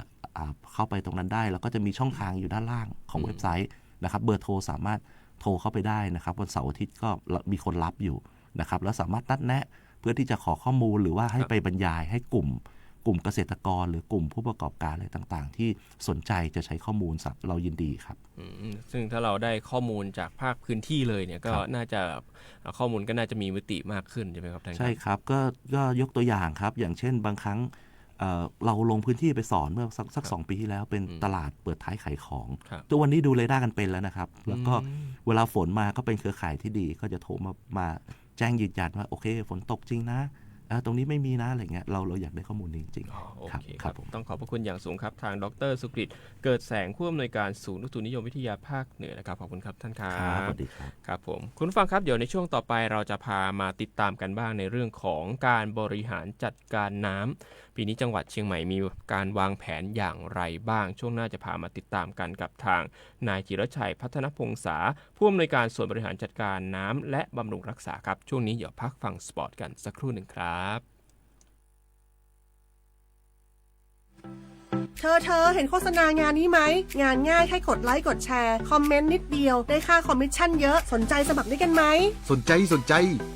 เข้าไปตรงนั้นได้แล้วก็จะมีช่องทางอยู่ด้านล่างของเว็บไซต์นะครับเบอร์โทรสามารถโทรเข้าไปได้นะครับวันเสาร์อาทิตย์ก็มีคนรับอยู่นะครับแล้วสามารถนัดแนะเพื่อที่จะขอข้อมูลหรือว่าให้ไปบรรยายให้กลุ่มเกษตรกรหรือกลุ่มผู้ประกอบการอะไรต่างๆที่สนใจจะใช้ข้อมูลเรายินดีครับซึ่งถ้าเราได้ข้อมูลจากภาคพื้นที่เลยเนี่ยก็น่าจะข้อมูลก็น่าจะมีมิติมากขึ้นใช่ไหมครับท่านใช่ครับก็ยกตัวอย่างครับอย่างเช่นบางครั้งเราลงพื้นที่ไปสอนเมื่อสัก2 ปีที่แล้วเป็นตลาดเปิดท้ายขายของตัววันนี้ดูเรดาร์กันเป็นแล้วนะครับแล้วก็เวลาฝนมาก็เป็นเครือข่ายที่ดีก็จะโทรมาแจ้งยืนยันว่าโอเคฝนตกจริงนะตรงนี้ไม่มีนะอะไรเงี้ยเราอยากได้ข้อมูลจริงๆครับต้องขอบพระคุณอย่างสูงครับทางดร.สุกฤตเกิดแสงผู้อำนวยการศูนย์อุตุนิยมวิทยาภาคเหนือนะครับขอบคุณครับท่านครับสวัสดีครับครับผมคุณฟังครับเดี๋ยวในช่วงต่อไปเราจะพามาติดตามกันบ้างในเรื่องของการบริหารจัดการน้ำปีนี้จังหวัดเชียงใหม่มีการวางแผนอย่างไรบ้างช่วงหน้าจะพามาติดตามกันกับทางนายจิรชัยพัฒนพงษาผู้อำนวยการส่วนบริหารจัดการน้ำและบำรุงรักษาครับช่วงนี้เดี๋ยวพักฟังสปอร์ตกันสักครู่หนึ่งครับ เธอเห็นโฆษณางานนี้ไหมงานง่ายแค่กดไลค์กดแชร์คอมเมนต์นิดเดียวได้ค่าคอมมิชชั่นเยอะสนใจสมัครด้วยกันไหมสนใจ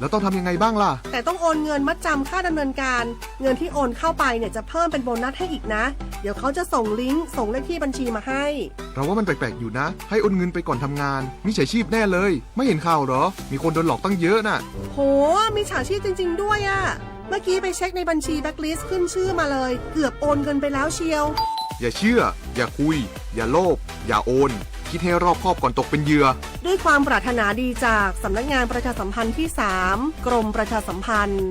แล้วต้องทำยังไงบ้างล่ะแต่ต้องโอนเงินมัดจำค่าดำเนินการเงินที่โอนเข้าไปเนี่ยจะเพิ่มเป็นโบนัสให้อีกนะเดี๋ยวเขาจะส่งลิงก์ส่งเลขที่บัญชีมาให้เราว่ามันแปลกๆอยู่นะให้โอนเงินไปก่อนทำงานมิจฉาชีพแน่เลยไม่เห็นข่าวเหรอมีคนโดนหลอกตั้งเยอะน่ะโหมิจฉาชีพจริงๆด้วยอะเมื่อกี้ไปเช็คในบัญชีแบ็คลิสต์ขึ้นชื่อมาเลยเกือบโอนเงินไปแล้วเชียวอย่าเชื่ออย่าคุยอย่าโลภอย่าโอนคิดให้รอบคอบก่อนตกเป็นเหยื่อด้วยความปรารถนาดีจากสำนักงานประชาสัมพันธ์ที่3กรมประชาสัมพันธ์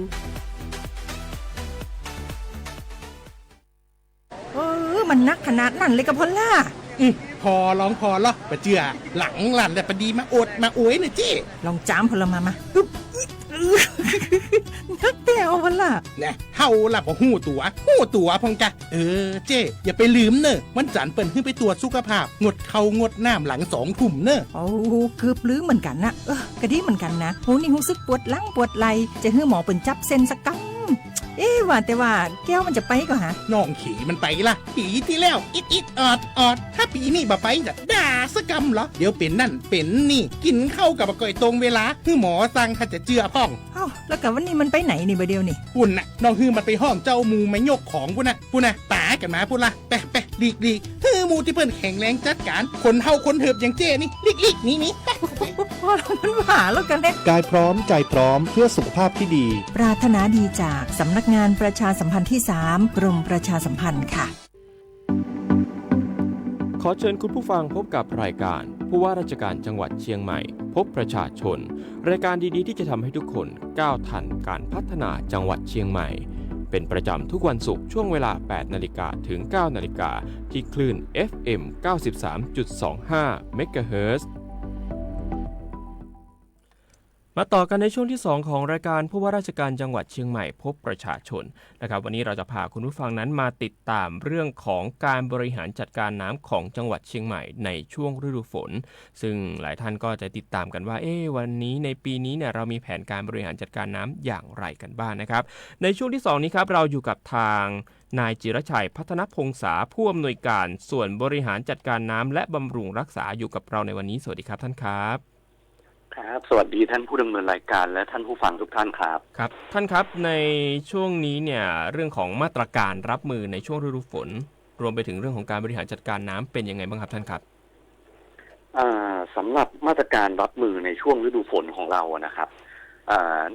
มันนักขนาดนั้นเลยกับพอลล่าพอร้องพอหรอปะเจือหลังหลันแต่ปะดีมาอดมาอวยหน่อยจี้ลองจ้ามพลมานักเตียวพอลล่าเนี่ยเฮาล่ะบ่หู้ตัวพงกะเจ้อย่าไปลืมเนอะวันจันทร์เปิ้นขึ้นไปตรวจสุขภาพงดเข้างดน้ำหลัง2 ทุ่มเนอะโอ้เกือบลืมเหมือนกันนะกะดีเหมือนกันนะหูนี่รู้สึกปวดหลังปวดไหล่จะให้หมอเปิ้นจับเส้นสักกังว่าแต่ว่าแก้วมันจะไปก็ฮะน้องขี่มันไปล่ะปีที่แล้วอิดออดถ้าปีนี้บ่ไปจะด่าสกำเหรอเดี๋ยวเป็นนั่นเป็นนี่กินเข้ากับก่อยตรงเวลาคือหมอสั่งถ้าจะเจือพ่องแล้วกับวันนี้มันไปไหนนี่บ่เดียวนี่ปุ่นน่ะน้องฮือมันไปห้องเจ้ามูไม่ยกของปุ่นน่ะตากันมาปุ่นล่ะไปลีกฮือมูที่เพิ่นแข็งแรงจัดการคนเฮาคนเถิบอย่างเจ้นี่ลีกนี่มันหาแล้วกันเด้กายพร้อมใจพร้อมเพื่อสุขภาพที่ดีปรารถนาดีจากสำนักงานประชาสัมพันธ์ที่3กรมประชาสัมพันธ์ค่ะขอเชิญคุณผู้ฟังพบกับรายการผู้ว่าราชการจังหวัดเชียงใหม่พบประชาชนรายการดีๆที่จะทำให้ทุกคนก้าวทันการพัฒนาจังหวัดเชียงใหม่เป็นประจำทุกวันศุกร์ช่วงเวลา 8 นาฬิกาถึง 9 นาฬิกาที่คลื่น FM 93.25 เมกะเฮิรตซ์มาต่อกันในช่วงที่2ของรายการผู้ว่าราชการจังหวัดเชียงใหม่พบประชาชนนะครับวันนี้เราจะพาคุณผู้ฟังนั้นมาติดตามเรื่องของการบริหารจัดการน้ำของจังหวัดเชียงใหม่ในช่วงฤดูฝนซึ่งหลายท่านก็จะติดตามกันว่าวันนี้ในปีนี้เนี่ยเรามีแผนการบริหารจัดการน้ำอย่างไรกันบ้างนะครับในช่วงที่2นี้ครับเราอยู่กับทางนายจิรชัยพัฒนพงษาผู้อำนวยการส่วนบริหารจัดการน้ำและบำรุงรักษาอยู่กับเราในวันนี้สวัสดีครับท่านครับครับสวัสดีท่านผู้ดำเนินรายการและท่านผู้ฟังทุกท่านครับครับท่านครับในช่วงนี้เนี่ยเรื่องของมาตรการรับมือในช่วงฤดูฝนรวมไปถึงเรื่องของการบริหารจัดการน้ำเป็นยังไงบ้างครับท่านครับสำหรับมาตรการรับมือในช่วงฤดูฝนของเรานะครับ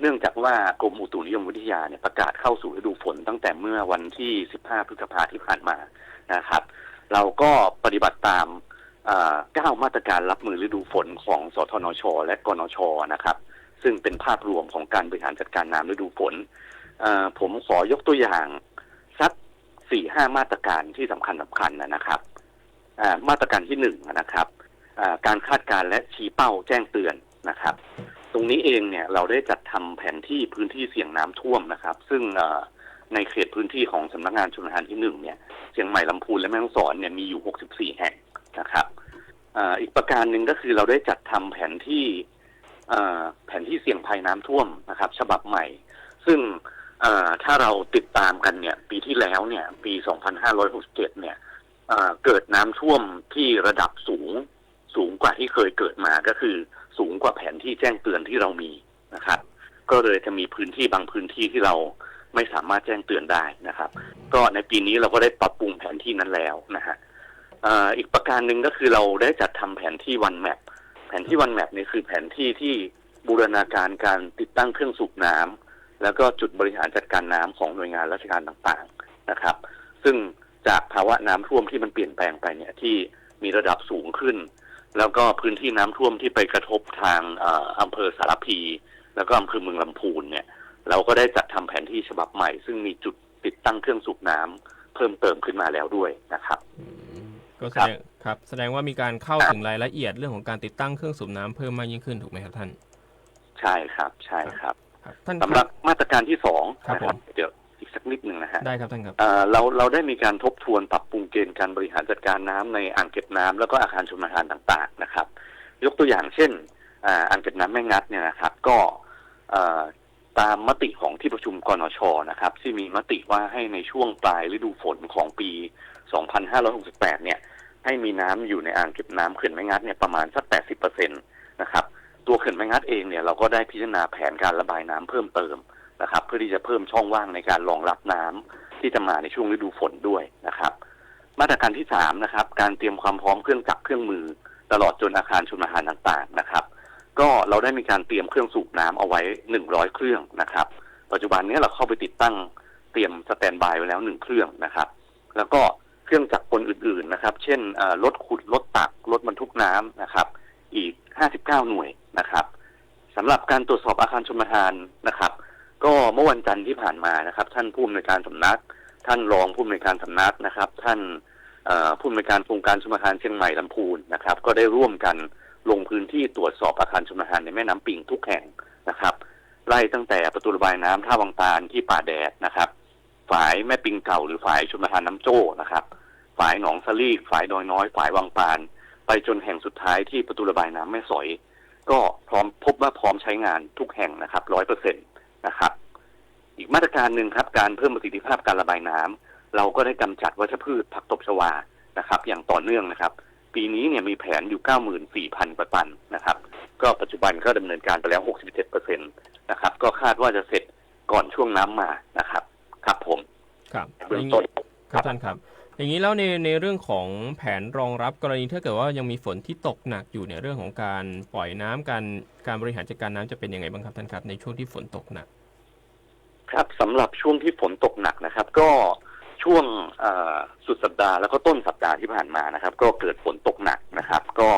เนื่องจากว่ากรมอุตุนิยมวิทยาเนี่ยประกาศเข้าสู่ฤดูฝนตั้งแต่เมื่อวันที่15 พฤษภาคมที่ผ่านมานะครับเราก็ปฏิบัติตาม9 มาตรการรับมือฤดูฝนของสทนช.และกนช.นะครับซึ่งเป็นภาพรวมของการบริหารจัดการน้ำฤดูฝนผมขอยกตัวอย่างสัก 4-5 มาตรการที่สำคัญนะครับมาตรการที่1นะครับการคาดการณ์และชี้เป้าแจ้งเตือนนะครับตรงนี้เองเนี่ยเราได้จัดทำแผนที่พื้นที่เสี่ยงน้ำท่วมนะครับซึ่งในเขตพื้นที่ของสำนักงานชลประทานที่1เนี่ยเชียงใหม่ลำพูนและแม่ฮ่องสอนเนี่ยมีอยู่64 แห่งนะครับอีกประการหนึ่งก็คือเราได้จัดทำแผนที่เสี่ยงภัยน้ำท่วมนะครับฉบับใหม่ซึ่งถ้าเราติดตามกันเนี่ยปีที่แล้วเนี่ยปี 2567 เนี่ยเกิดน้ำท่วมที่ระดับสูงกว่าที่เคยเกิดมาก็คือสูงกว่าแผนที่แจ้งเตือนที่เรามีนะครับก็เลยจะมีพื้นที่บางพื้นที่ที่เราไม่สามารถแจ้งเตือนได้นะครับก็ในปีนี้เราก็ได้ปรับปรุงแผนที่นั้นแล้วนะฮะอีกประการหนึ่งก็คือเราได้จัดทำแผนที่วันแมปแผนที่วันแมปนี่คือแผนที่ที่บูรณาการการติดตั้งเครื่องสูบน้ำแล้วก็จุดบริหารจัดการน้ำของหน่วยงานราชการต่างๆนะครับซึ่งจากภาวะน้ำท่วมที่มันเปลี่ยนแปลงไปเนี่ยที่มีระดับสูงขึ้นแล้วก็พื้นที่น้ำท่วมที่ไปกระทบทางอำเภอสารพีแล้วก็อำเภอเมืองลำพูนเนี่ยเราก็ได้จัดทำแผนที่ฉบับใหม่ซึ่งมีจุดติดตั้งเครื่องสูบน้ำเพิ่มเติมขึ้นมาแล้วด้วยนะครับก็แสดงว่ามีการเข้าถึงรายละเอียดเรื่องของการติดตั้งเครื่องสูบน้ำเพิ่มมากยิ่งขึ้นถูกไหมครับท่านใช่ครับสำหรับมาตรการที่2นะครับเดี๋ยวอีกสักนิดนึงนะฮะได้ครับท่านครับเราได้มีการทบทวนปรับปรุงเกณฑ์การบริหารจัดการน้ำในอ่างเก็บน้ำแล้วก็อาคารชลประทานต่างๆนะครับยกตัวอย่างเช่นอ่างเก็บน้ำแม่งัดเนี่ยนะครับก็ตามมติของที่ประชุมกนช.นะครับที่มีมติว่าให้ในช่วงปลายฤดูฝนของปี 2568 เนี่ยให้มีน้ำอยู่ในอ่างเก็บน้ำเขื่อนแม่งัดเนี่ยประมาณสัก 80% นะครับตัวเขื่อนแม่งัดเองเนี่ยเราก็ได้พิจารณาแผนการระบายน้ำเพิ่มเติมนะครับเพื่อที่จะเพิ่มช่องว่างในการรองรับน้ำที่จะมาในช่วงฤดูฝนด้วยนะครับมาตรการที่3นะครับการเตรียมความพร้อมเครื่องจักรเครื่องมือตลอดจนอาคารชลประทานต่างๆนะครับก็เราได้มีการเตรียมเครื่องสูบน้ำเอาไว้100เครื่องนะครับปัจจุบันนี้เราเข้าไปติดตั้งเตรียมสแตนด์บายไว้แล้ว1เครื่องนะครับแล้วก็เครื่องจักรกลอื่นๆนะครับเช่นรถขุดรถตักรถบรรทุกน้ำนะครับอีก59หน่วยนะครับสำหรับการตรวจสอบอาคารชลประทานนะครับก็เมื่อวันจันทร์ที่ผ่านมานะครับท่านผู้อำนวยการสำนักท่านรองผู้อำนวยการสำนักนะครับท่านผู้อำนวยการโครงการชลประทานเชียงใหม่ลำพูนนะครับก็ได้ร่วมกันลงพื้นที่ตรวจสอบอาคารชลประทานในแม่น้ำปิงทุกแห่งนะครับไล่ตั้งแต่ประตูระบายน้ำท่าวังตาลที่ป่าแดดนะครับฝายแม่ปิงเก่าหรือฝายชลประทานน้ำโจ้นะครับฝายหนองสลีฝายดอยน้อยฝายวังปานไปจนแห่งสุดท้ายที่ประตูระบายน้ำแม่สอยก็พร้อมพบว่าพร้อมใช้งานทุกแห่งนะครับ 100% นะครับอีกมาตรการหนึ่งครับการเพิ่มประสิทธิภาพการระบายน้ำเราก็ได้กำจัดวัชพืชผักตบชวานะครับอย่างต่อเนื่องนะครับปีนี้เนี่ยมีแผนอยู่ 94,000 กว่าตันนะครับก็ปัจจุบันก็ดำเนินการไปแล้ว 67% นะครับก็คาดว่าจะเสร็จก่อนช่วงน้ำมานะครับครับผมครับเบื้องต้นครับท่านครับอย่างนี้แล้วในเรื่องของแผนรองรับกรณีถ้าเกิดว่ายังมีฝนที่ตกหนักอยู่ในเรื่องของการปล่อยน้ำการบริหารจัดการน้ำจะเป็นยังไงบ้างครับท่านครับในช่วงที่ฝนตกหนักครับสำหรับช่วงที่ฝนตกหนักนะครับก็ช่วงสุดสัปดาห์แล้วก็ต้นสัปดาห์ที่ผ่านมานะครับก็เกิดฝนตกหนักนะครับก็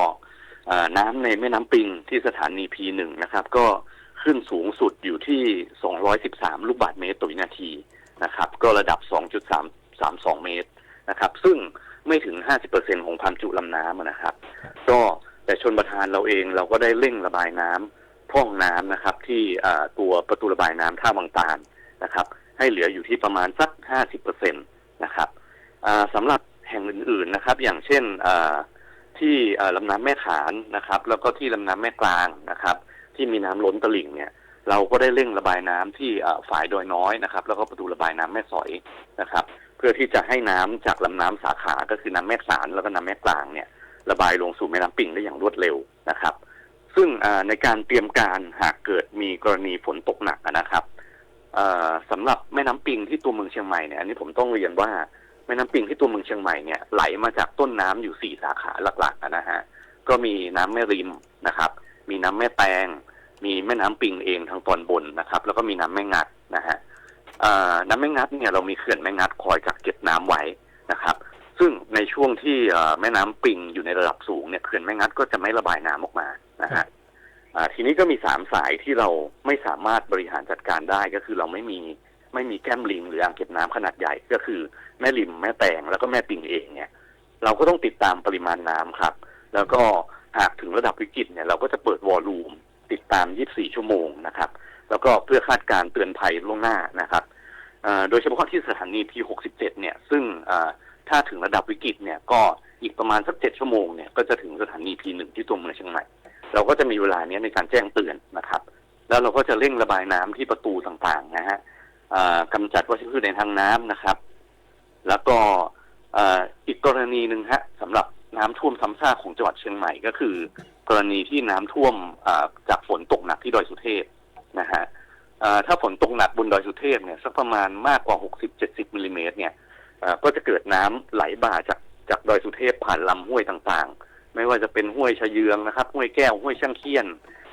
น้ำในแม่น้ำปิงที่สถานี P1 นะครับก็ขึ้นสูงสุดอยู่ที่213ลูกบาศก์เมตรต่อวินาทีนะครับก็ระดับ 2.32 เมตรนะครับซึ่งไม่ถึง 50% ของความจุลำน้ำนะครับก็แต่ชลประทานเราเองเราก็ได้เร่งระบายน้ำพร่องน้ำนะครับที่ตัวประตูระบายน้ำท่าวังตาลนะครับให้เหลืออยู่ที่ประมาณสัก 50% นะครับสำหรับแห่งอื่นๆนะครับอย่างเช่นที่ลำน้ำแม่ขานนะครับแล้วก็ที่ลำน้ำแม่กลางนะครับที่มีน้ำล้นตลิ่งเนี่ยเราก็ได้เร่งระบายน้ำที่ฝายดอยน้อยนะครับแล้วก็ประตูระบายน้ำแม่สอยนะครับเพื่อที่จะให้น้ำจากลำน้ำสาขาก็คือน้ำแม่ขานแล้วก็น้ำแม่กลางเนี่ยระบายลงสู่แม่น้ำปิงได้อย่างรวดเร็วนะครับซึ่งในการเตรียมการหากเกิดมีกรณีฝนตกหนักนะครับสำหรับแม่น้ำปิงที่ตัวเมืองเชียงใหม่เนี่ยอันนี้ผมต้องเรียนว่าแม่น้ำปิงที่ตัวเมืองเชียงใหม่เนี่ยไหลมาจากต้นน้ำอยู่4สาขาหลักๆนะฮะก็มีน้ำแม่ริมนะครับมีน้ำแม่แตงมีแม่น้ำปิงเองทางตอนบนนะครับแล้วก็มีน้ำแม่งัดนะฮะน้ำแม่งัดเนี่ยเรามีเขื่อนแม่งัดคอยกักเก็บน้ำไว้นะครับซึ่งในช่วงที่แม่น้ำปิงอยู่ในระดับสูงเนี่ยเขื่อนแม่งัดก็จะไม่ระบายน้ำออกมานะฮะทีนี้ก็มี3สายที่เราไม่สามารถบริหารจัดการได้ก็คือเราไม่มีแก้มลิงหรืออ่างเก็บน้ำขนาดใหญ่ก็คือแม่ริมแม่แตงแล้วก็แม่ปิงเองเนี่ยเราก็ต้องติดตามปริมาณน้ำครับแล้วก็หากถึงระดับวิกฤตเนี่ยเราก็จะเปิดวอลลุ่มติดตาม24ชั่วโมงนะครับแล้วก็เพื่อคาดการณ์เตือนภัยล่วงหน้านะครับโดยเฉพาะที่สถานี P67 เนี่ยซึ่งถ้าถึงระดับวิกฤตเนี่ยก็อีกประมาณสัก7ชั่วโมงเนี่ยก็จะถึงสถานี P1 ที่ตัวเมืองเชียงใหม่เราก็จะมีเวลานี้ในการแจ้งเตือนนะครับแล้วเราก็จะเร่งระบายน้ำที่ประตูต่างๆนะฮะกำจัดวัชพืชในทางน้ำนะครับแล้วก็อีกกรณีหนึ่งฮะสำหรับน้ำท่วมซ้ำซากของจังหวัดเชียงใหม่ก็คือกรณีที่น้ำท่วมจากฝนตกหนักที่ดอยสุเทพนะฮะถ้าฝนตกหนักบนดอยสุเทพเนี่ยสักประมาณมากกว่า 60-70 มิลลิเมตรเนี่ยก็จะเกิดน้ำไหลบ่าจากดอยสุเทพผ่านลำห้วยต่างๆไม่ว่าจะเป็นห้วยชะเยืองนะครับห้วยแก้วห้วยช่างเคียน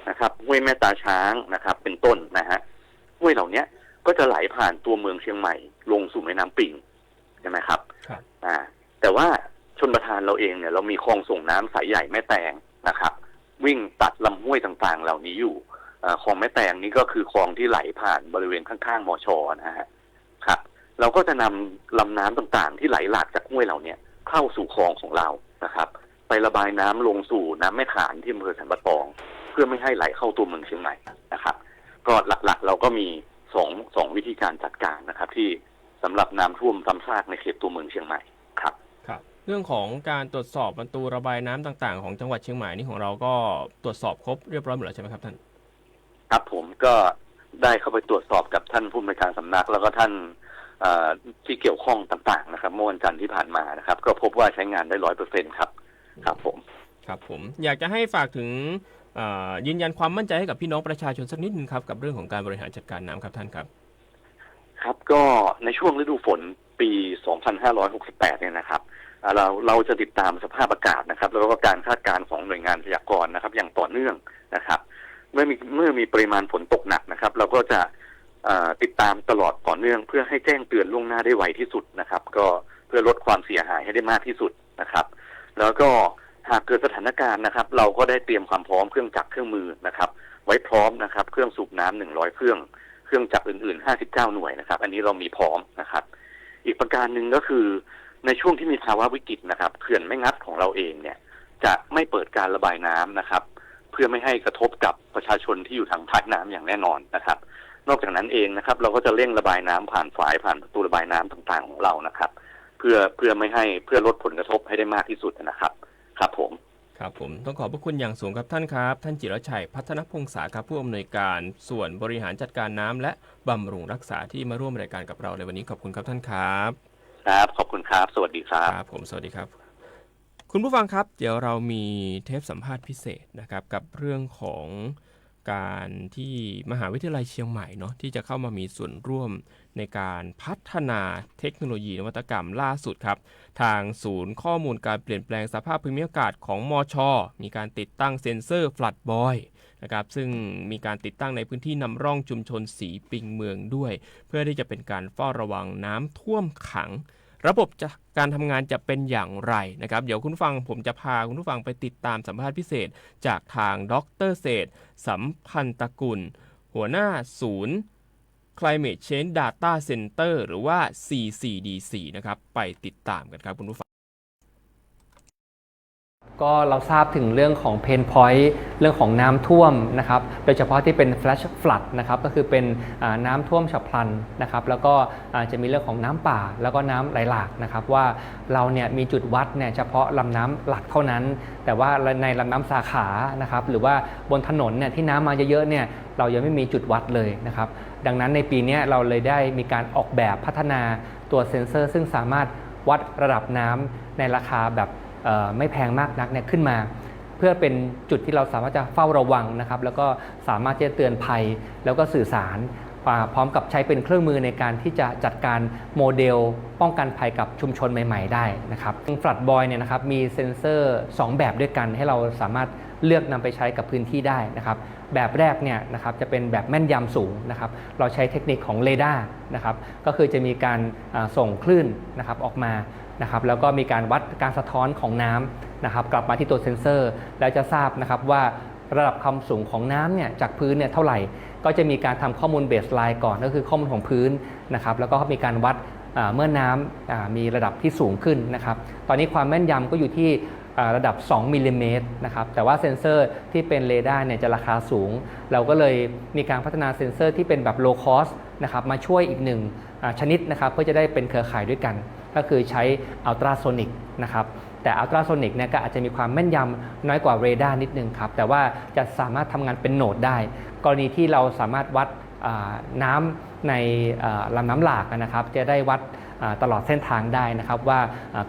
นะครับห้วยแม่ตาช้างนะครับเป็นต้นนะฮะห้วยเหล่านี้ก็จะไหลผ่านตัวเมืองเชียงใหม่ลงสู่แม่น้ำปิงใช่ไหมครับแต่ว่าชลประทานเราเองเนี่ยเรามีคลองส่งน้ำสายใหญ่แม่แตงนะครับวิ่งตัดลำห้วยต่างๆเหล่านี้อยู่คลองแม่แตงนี่ก็คือคลองที่ไหลผ่านบริเวณข้างๆมช.นะฮะครับเราก็จะนำลำน้ำต่างๆที่ไหลหลากจากห้วยเหล่านี้เข้าสู่คลองของเรานะครับไประบายน้ำลงสู่น้ำแม่ขานที่อำเภอสันปะตองเพื่อไม่ให้ไหลเข้าตัวเมืองเชียงใหม่นะครับก็หลักๆเราก็มีสองวิธีการจัดการนะครับที่สำหรับน้ำท่วมซ้ำซากในเขตตัวเมืองเชียงใหม่ครับเรื่องของการตรวจสอบประตูระบายน้ำต่างๆของจังหวัดเชียงใหม่นี่ของเราก็ตรวจสอบครบเรียบร้อยหมดแล้วใช่ไหมครับท่านครับผมก็ได้เข้าไปตรวจสอบกับท่านผู้อำนวยการสำนักแล้วก็ท่าน ที่เกี่ยวข้องต่างๆนะครับเมื่อวันจันทร์ที่ผ่านมานะครับก็พบว่าใช้งานได้ 100% ครับครับผมอยากจะให้ฝากถึงยืนยันความมั่นใจให้กับพี่น้องประชาชนสักนิดนึงครับกับเรื่องของการบริหารจัดการน้ำครับท่านครับครับก็ในช่วงฤดูฝนปี 2568 เนี่ยนะครับเราจะติดตามสภาพอากาศนะครับแล้วก็การคาดการณ์ของหน่วยงานพยากรณ์นะครับอย่างต่อเนื่องนะครับเมื่อมีปริมาณฝนตกหนักนะครับเราก็จะติดตามตลอดต่อเนื่องเพื่อให้แจ้งเตือนล่วงหน้าได้ไวที่สุดนะครับก็เพื่อลดความเสียหายให้ได้มากที่สุดนะครับแล้วก็หากเกิดสถานการณ์นะครับเราก็ได้เตรียมความพร้อมเครื่องจักรเครื่องมือนะครับไว้พร้อมนะครับเครื่องสูบน้ำ100 เครื่องจักรอื่นๆ59 หน่วยนะครับอันนี้เรามีพร้อมนะครับอีกประการหนึ่งก็คือในช่วงที่มีภาวะวิกฤตนะครับเขื่อนแม่งัดของเราเองเนี่ยจะไม่เปิดการระบายน้ำนะครับเพื่อไม่ให้กระทบกับประชาชนที่อยู่ทางภาคน้ำอย่างแน่นอนนะครับนอกจากนั้นเองนะครับเราก็จะเร่งระบายน้ำผ่านฝายผ่านประตูระบายน้ำต่างๆของเรานะครับเพื่อลดผลกระทบให้ได้มากที่สุดนะครับครับผมต้องขอบพระคุณอย่างสูงครับท่านครับท่านจิรชัยพัฒนพงษาครับผู้อำนวยการส่วนบริหารจัดการน้ำและบำรุงรักษาที่มาร่วมรายการกับเราในวันนี้ขอบคุณครับท่านครับขอบคุณครับสวัสดีครับผมสวัสดีครับคุณผู้ฟังครับเดี๋ยวเรามีเทปสัมภาษณ์พิเศษนะครับกับเรื่องของการที่มหาวิทยาลัยเชียงใหม่เนาะที่จะเข้ามามีส่วนร่วมในการพัฒนาเทคโนโลยีนวัตกรรมล่าสุดครับทางศูนย์ข้อมูลการเปลี่ยนแปลงสภาพภูมิอากาศของมช.มีการติดตั้งเซ็นเซอร์ฟลัดบอยนะครับซึ่งมีการติดตั้งในพื้นที่นำร่องชุมชนสีปิงเมืองด้วยเพื่อที่จะเป็นการเฝ้าระวังน้ำท่วมขังระบบการทำงานจะเป็นอย่างไรนะครับเดี๋ยวคุณผู้ฟังผมจะพาคุณผู้ฟังไปติดตามสัมภาษณ์พิเศษจากทางดร.เศรษฐ์สัมพันตกุลหัวหน้าศูนย์ Climate Change Data Center หรือว่า CCDC นะครับไปติดตามกันครับคุณผู้ฟัง ก็เราทราบถึงเรื่องของเพนพอยต์เรื่องของน้ำท่วมนะครับโดยเฉพาะที่เป็นแฟลชฟลัดนะครับก็คือเป็นน้ำท่วมฉับพลันนะครับแล้วก็จะมีเรื่องของน้ำป่าแล้วก็น้ำไหลหลากนะครับว่าเราเนี่ยมีจุดวัดเนี่ยเฉพาะลำน้ำหลักเท่านั้นแต่ว่าในลำน้ำสาขานะครับหรือว่าบนถนนเนี่ยที่น้ำมาเยอะๆเนี่ยเรายังไม่มีจุดวัดเลยนะครับดังนั้นในปีนี้เราเลยได้มีการออกแบบพัฒนาตัวเซ็นเซอร์ซึ่งสามารถวัดระดับน้ำในราคาแบบไม่แพงมากนักเนี่ยขึ้นมาเพื่อเป็นจุดที่เราสามารถจะเฝ้าระวังนะครับแล้วก็สามารถจะเตือนภัยแล้วก็สื่อสารพร้อมกับใช้เป็นเครื่องมือในการที่จะจัดการโมเดลป้องกันภัยกับชุมชนใหม่ๆได้นะครับฟลัดบอยเนี่ยนะครับมีเซ็นเซอร์2แบบด้วยกันให้เราสามารถเลือกนำไปใช้กับพื้นที่ได้นะครับแบบแรกเนี่ยนะครับจะเป็นแบบแม่นยำสูงนะครับเราใช้เทคนิคของเรดาร์นะครับก็คือจะมีการส่งคลื่นนะครับออกมานะครับแล้วก็มีการวัดการสะท้อนของน้ำนะครับกลับมาที่ตัวเซ็นเซอร์แล้วจะทราบนะครับว่าระดับความสูงของน้ำเนี่ยจากพื้นเนี่ยเท่าไหร่ก็จะมีการทำข้อมูลเบสไลน์ก่อนก็คือข้อมูลของพื้นนะครับแล้วก็มีการวัดเมื่อน้ำมีระดับที่สูงขึ้นนะครับตอนนี้ความแม่นยำก็อยู่ที่ระดับ2มิลลิเมตรนะครับแต่ว่าเซ็นเซอร์ที่เป็นเรดาร์เนี่ยจะราคาสูงเราก็เลยมีการพัฒนาเซ็นเซอร์ที่เป็นแบบ low cost นะครับมาช่วยอีกหนึ่งชนิดนะครับเพื่อจะได้เป็นเครือข่ายด้วยกันก็คือใช้อัลตราโซนิกนะครับแต่อัลตราโซนิกเนี่ยก็อาจจะมีความแม่นยำน้อยกว่าเรดาร์นิดนึงครับแต่ว่าจะสามารถทำงานเป็นโหนดได้กรณีที่เราสามารถวัดน้ำในลำน้ำหลากนะครับจะได้วัดตลอดเส้นทางได้นะครับว่า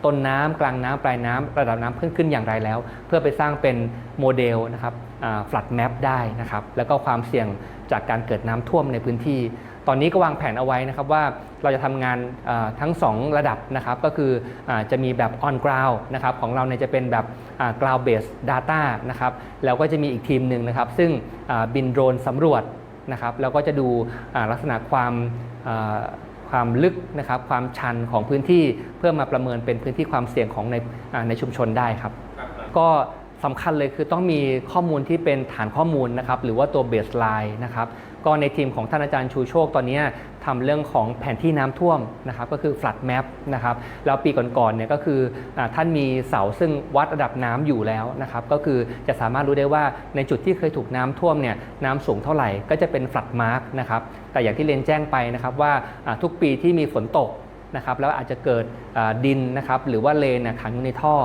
ต้นน้ำกลางน้ำปลายน้ำระดับน้ำขึ้นอย่างไรแล้วเพื่อไปสร้างเป็นโมเดลนะครับflat map ได้นะครับแล้วก็ความเสี่ยงจากการเกิดน้ำท่วมในพื้นที่ตอนนี้ก็วางแผนเอาไว้นะครับว่าเราจะทำงานทั้ง2ระดับนะครับก็คือจะมีแบบ on ground นะครับของเราเนี่ยจะเป็นแบบ ground based data นะครับแล้วก็จะมีอีกทีมหนึ่งนะครับซึ่งบินโดรนสำรวจนะครับแล้วก็จะดูลักษณะความลึกนะครับความชันของพื้นที่เพื่อมาประเมินเป็นพื้นที่ความเสี่ยงของในชุมชนได้ครับก็สำคัญเลยคือต้องมีข้อมูลที่เป็นฐานข้อมูลนะครับหรือว่าตัวเบสไลน์นะครับก็ในทีมของท่านอาจารย์ชูโชคตอนนี้ทำเรื่องของแผนที่น้ำท่วมนะครับก็คือ flood map นะครับแล้วปีก่อนๆเนี่ยก็คือท่านมีเสาซึ่งวัดระดับน้ำอยู่แล้วนะครับก็คือจะสามารถรู้ได้ว่าในจุดที่เคยถูกน้ำท่วมเนี่ยน้ำสูงเท่าไหร่ก็จะเป็น flood mark นะครับแต่อย่างที่เรียนแจ้งไปนะครับว่าทุกปีที่มีฝนตกนะครับแล้วอาจจะเกิดดินนะครับหรือว่าเลนขังอยู่ในท่อ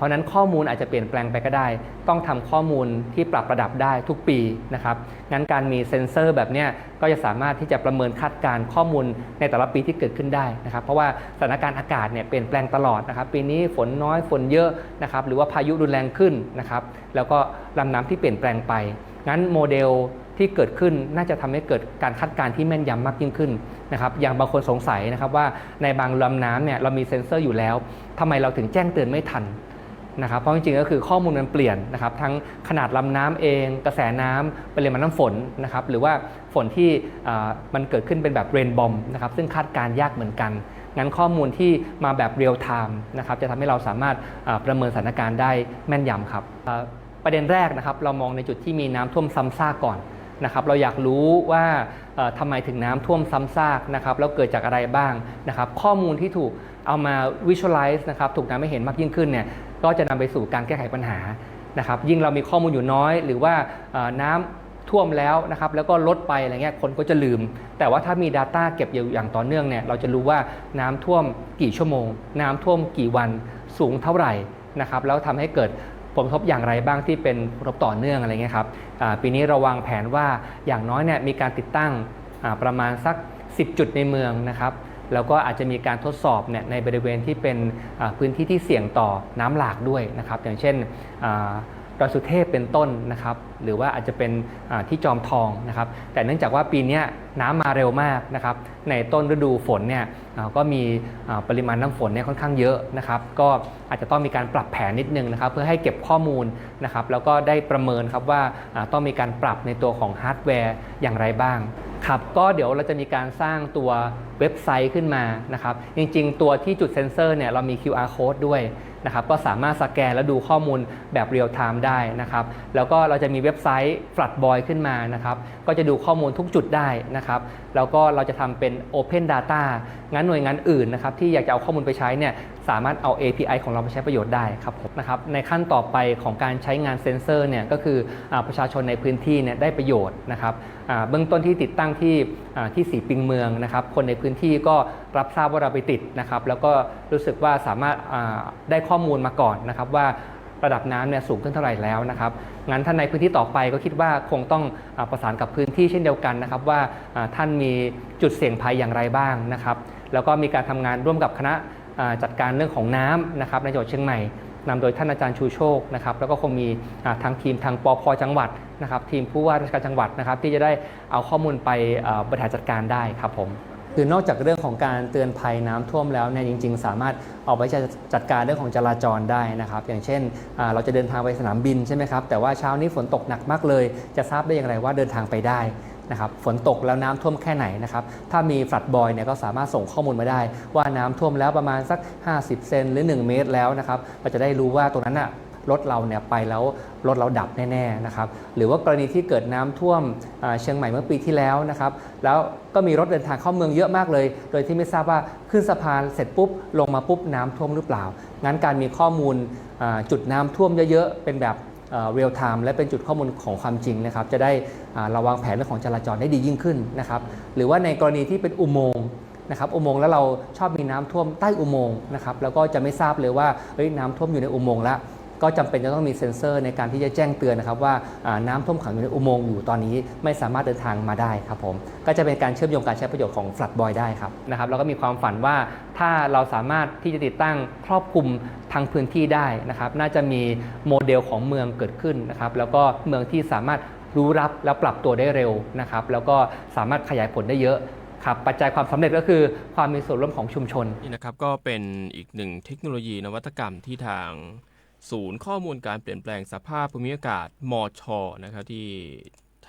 ราะฉะนั้นข้อมูลอาจจะเปลี่ยนแปลงไปก็ได้ต้องทำข้อมูลที่ปรับระดับได้ทุกปีนะครับงั้นการมีเซ็นเซอร์แบบนี้ก็จะสามารถที่จะประเมินคาดการณ์ข้อมูลในแต่ละปีที่เกิดขึ้นได้นะครับเพราะว่าสถานการณ์อากาศเนี่ยเปลี่ยนแปลงตลอดนะครับปีนี้ฝนน้อยฝนเยอะนะครับหรือว่าพายุรุนแรงขึ้นนะครับแล้วก็ลำน้ำที่เปลี่ยนแปลงไปงั้นโมเดลที่เกิดขึ้นน่าจะทำให้เกิดการคาดการณ์ที่แม่นยำมากยิ่งขึ้นนะครับอย่างบางคนสงสัยนะครับว่าในบางลำน้ำเนี่ยเรามีเซ็นเซอร์อยู่แล้วทำไมเราถึงแจ้งเตือนไม่ทันนะครับเพราะจริงๆก็คือข้อมูลมันเปลี่ยนนะครับทั้งขนาดลำน้ำเองกระแสน้ำปริมาณน้ำฝนนะครับหรือว่าฝนที่มันเกิดขึ้นเป็นแบบเรนบอมนะครับซึ่งคาดการณ์ยากเหมือนกันงั้นข้อมูลที่มาแบบเรียลไทม์นะครับจะทำให้เราสามารถประเมินสถานการณ์ได้แม่นยำครับประเด็นแรกนะครับเรามองในจุดที่มีน้ำท่วมซ้ำซากก่อนนะครับเราอยากรู้ว่าทำไมถึงน้ำท่วมซ้ำซากนะครับแล้วเกิดจากอะไรบ้างนะครับข้อมูลที่ถูกเอามา visualize นะครับถูกนำให้เห็นมากยิ่งขึ้นเนี่ยก็จะนำไปสู่การแก้ไขปัญหานะครับยิ่งเรามีข้อมูลอยู่น้อยหรือว่าน้ำท่วมแล้วนะครับแล้วก็ลดไปอะไรเงี้ยคนก็จะลืมแต่ว่าถ้ามี Data เก็บอย่างต่อเนื่องเนี่ยเราจะรู้ว่าน้ำท่วมกี่ชั่วโมงน้ำท่วมกี่วันสูงเท่าไหร่นะครับแล้วทำให้เกิดผลกระทบอย่างไรบ้างที่เป็นผลกระทบต่อเนื่องอะไรเงี้ยครับปีนี้เราวางแผนว่าอย่างน้อยเนี่ยมีการติดตั้งประมาณสัก10จุดในเมืองนะครับแล้วก็อาจจะมีการทดสอบเนี่ยในบริเวณที่เป็นพื้นที่ที่เสี่ยงต่อน้ำหลากด้วยนะครับอย่างเช่นดอยสุเทพเป็นต้นนะครับหรือว่าอาจจะเป็นที่จอมทองนะครับแต่เนื่องจากว่าปีนี้น้ำมาเร็วมากนะครับในต้นฤดูฝนเนี่ยก็มีปริมาณน้ำฝนเนี่ยค่อนข้างเยอะนะครับก็อาจจะต้องมีการปรับแผนนิดนึงนะครับเพื่อให้เก็บข้อมูลนะครับแล้วก็ได้ประเมินครับว่าต้องมีการปรับในตัวของฮาร์ดแวร์อย่างไรบ้างครับก็เดี๋ยวเราจะมีการสร้างตัวเว็บไซต์ขึ้นมานะครับจริงๆตัวที่จุดเซ็นเซอร์เนี่ยเรามี QR code ด้วยนะครับก็สามารถสแกนและดูข้อมูลแบบเรียลไทม์ได้นะครับแล้วก็เราจะมีเว็บไซต์ Floodboy ขึ้นมานะครับก็จะดูข้อมูลทุกจุดได้นะครับแล้วก็เราจะทำเป็น Open Data งั้นหน่วยงานอื่นนะครับที่อยากจะเอาข้อมูลไปใช้เนี่ยสามารถเอา API ของเราไปใช้ประโยชน์ได้ครับผมนะครับในขั้นต่อไปของการใช้งานเซ็นเซอร์เนี่ยก็คือประชาชนในพื้นที่เนี่ยได้ประโยชน์นะครับเบื้องต้นที่ติดตั้งที่สีปิงเมืองนะครับคนในพื้นที่ก็รับทราบว่าเราไปติดนะครับแล้วก็รู้สึกว่าสามารถได้ข้อมูลมาก่อนนะครับว่าระดับน้ำเนี่ยสูงขึ้นเท่าไหร่แล้วนะครับงั้นท่านในพื้นที่ต่อไปก็คิดว่าคงต้องประสานกับพื้นที่เช่นเดียวกันนะครับว่าท่านมีจุดเสี่ยงภัยอย่างไรบ้างนะครับแล้วก็มีการทำงานร่วมกับคณะจัดการเรื่องของน้ำนะครับในจังหวัดเชียงใหม่นำโดยท่านอาจารย์ชูโชคนะครับแล้วก็คงมีทางทีมทางปภ.จังหวัดนะครับทีมผู้ว่าราชการจังหวัดนะครับที่จะได้เอาข้อมูลไปบริหารจัดการได้ครับผมคือนอกจากเรื่องของการเตือนภัยน้ำท่วมแล้วเนี่ยจริงๆสามารถเอาไปจัดการเรื่องของจราจรได้นะครับอย่างเช่นเราจะเดินทางไปสนามบินใช่ไหมครับแต่ว่าเช้านี้ฝนตกหนักมากเลยจะทราบได้อย่างไรว่าเดินทางไปได้นะครับฝนตกแล้วน้ำท่วมแค่ไหนนะครับถ้ามีฟลัดบอยเนี่ยก็สามารถส่งข้อมูลมาได้ว่าน้ำท่วมแล้วประมาณสัก50เซนหรือ1เมตรแล้วนะครับเราจะได้รู้ว่าตรงนั้นรถเราเนี่ยไปแล้วรถเราดับแน่ๆนะครับหรือว่ากรณีที่เกิดน้ำท่วมเชียงใหม่เมื่อปีที่แล้วนะครับแล้วก็มีรถเดินทางเข้าเมืองเยอะมากเลยโดยที่ไม่ทราบว่าขึ้นสะพานเสร็จปุ๊บลงมาปุ๊บน้ำท่วมหรือเปล่างั้นการมีข้อมูลจุดน้ำท่วมเยอะๆเป็นแบบเรียลไทม์และเป็นจุดข้อมูลของความจริงนะครับจะได้ระวังแผนเรื่องของจราจรได้ดียิ่งขึ้นนะครับหรือว่าในกรณีที่เป็นอุโมงค์นะครับอุโมงค์แล้วเราชอบมีน้ำท่วมใต้อุโมงค์นะครับแล้วก็จะไม่ทราบเลยว่าน้ำท่วมอยู่ในอุโมงค์แล้วก็จำเป็นจะต้องมีเซ็นเซอร์ในการที่จะแจ้งเตือนนะครับว่าน้ำท่วมขังอยู่ในอุโมงค์อยู่ตอนนี้ไม่สามารถเดินทางมาได้ครับผมก็จะเป็นการเชื่อมโยงการใช้ประโยชน์ของ Floodboy ได้ครับนะครับเราก็มีความฝันว่าถ้าเราสามารถที่จะติดตั้งครอบคลุมทางพื้นที่ได้นะครับน่าจะมีโมเดลของเมืองเกิดขึ้นนะครับแล้วก็เมืองที่สามารถรู้รับและปรับตัวได้เร็วนะครับแล้วก็สามารถขยายผลได้เยอะครับปัจจัยความสำเร็จก็คือความมีส่วนร่วมของชุมชนนี่นะครับก็เป็นอีกหนึ่งเทคโนโลยีนวัตกรรมที่ทางศูนย์ข้อมูลการเปลี่ยนแปลงสภาพภูมิอากาศมช.นะครับที่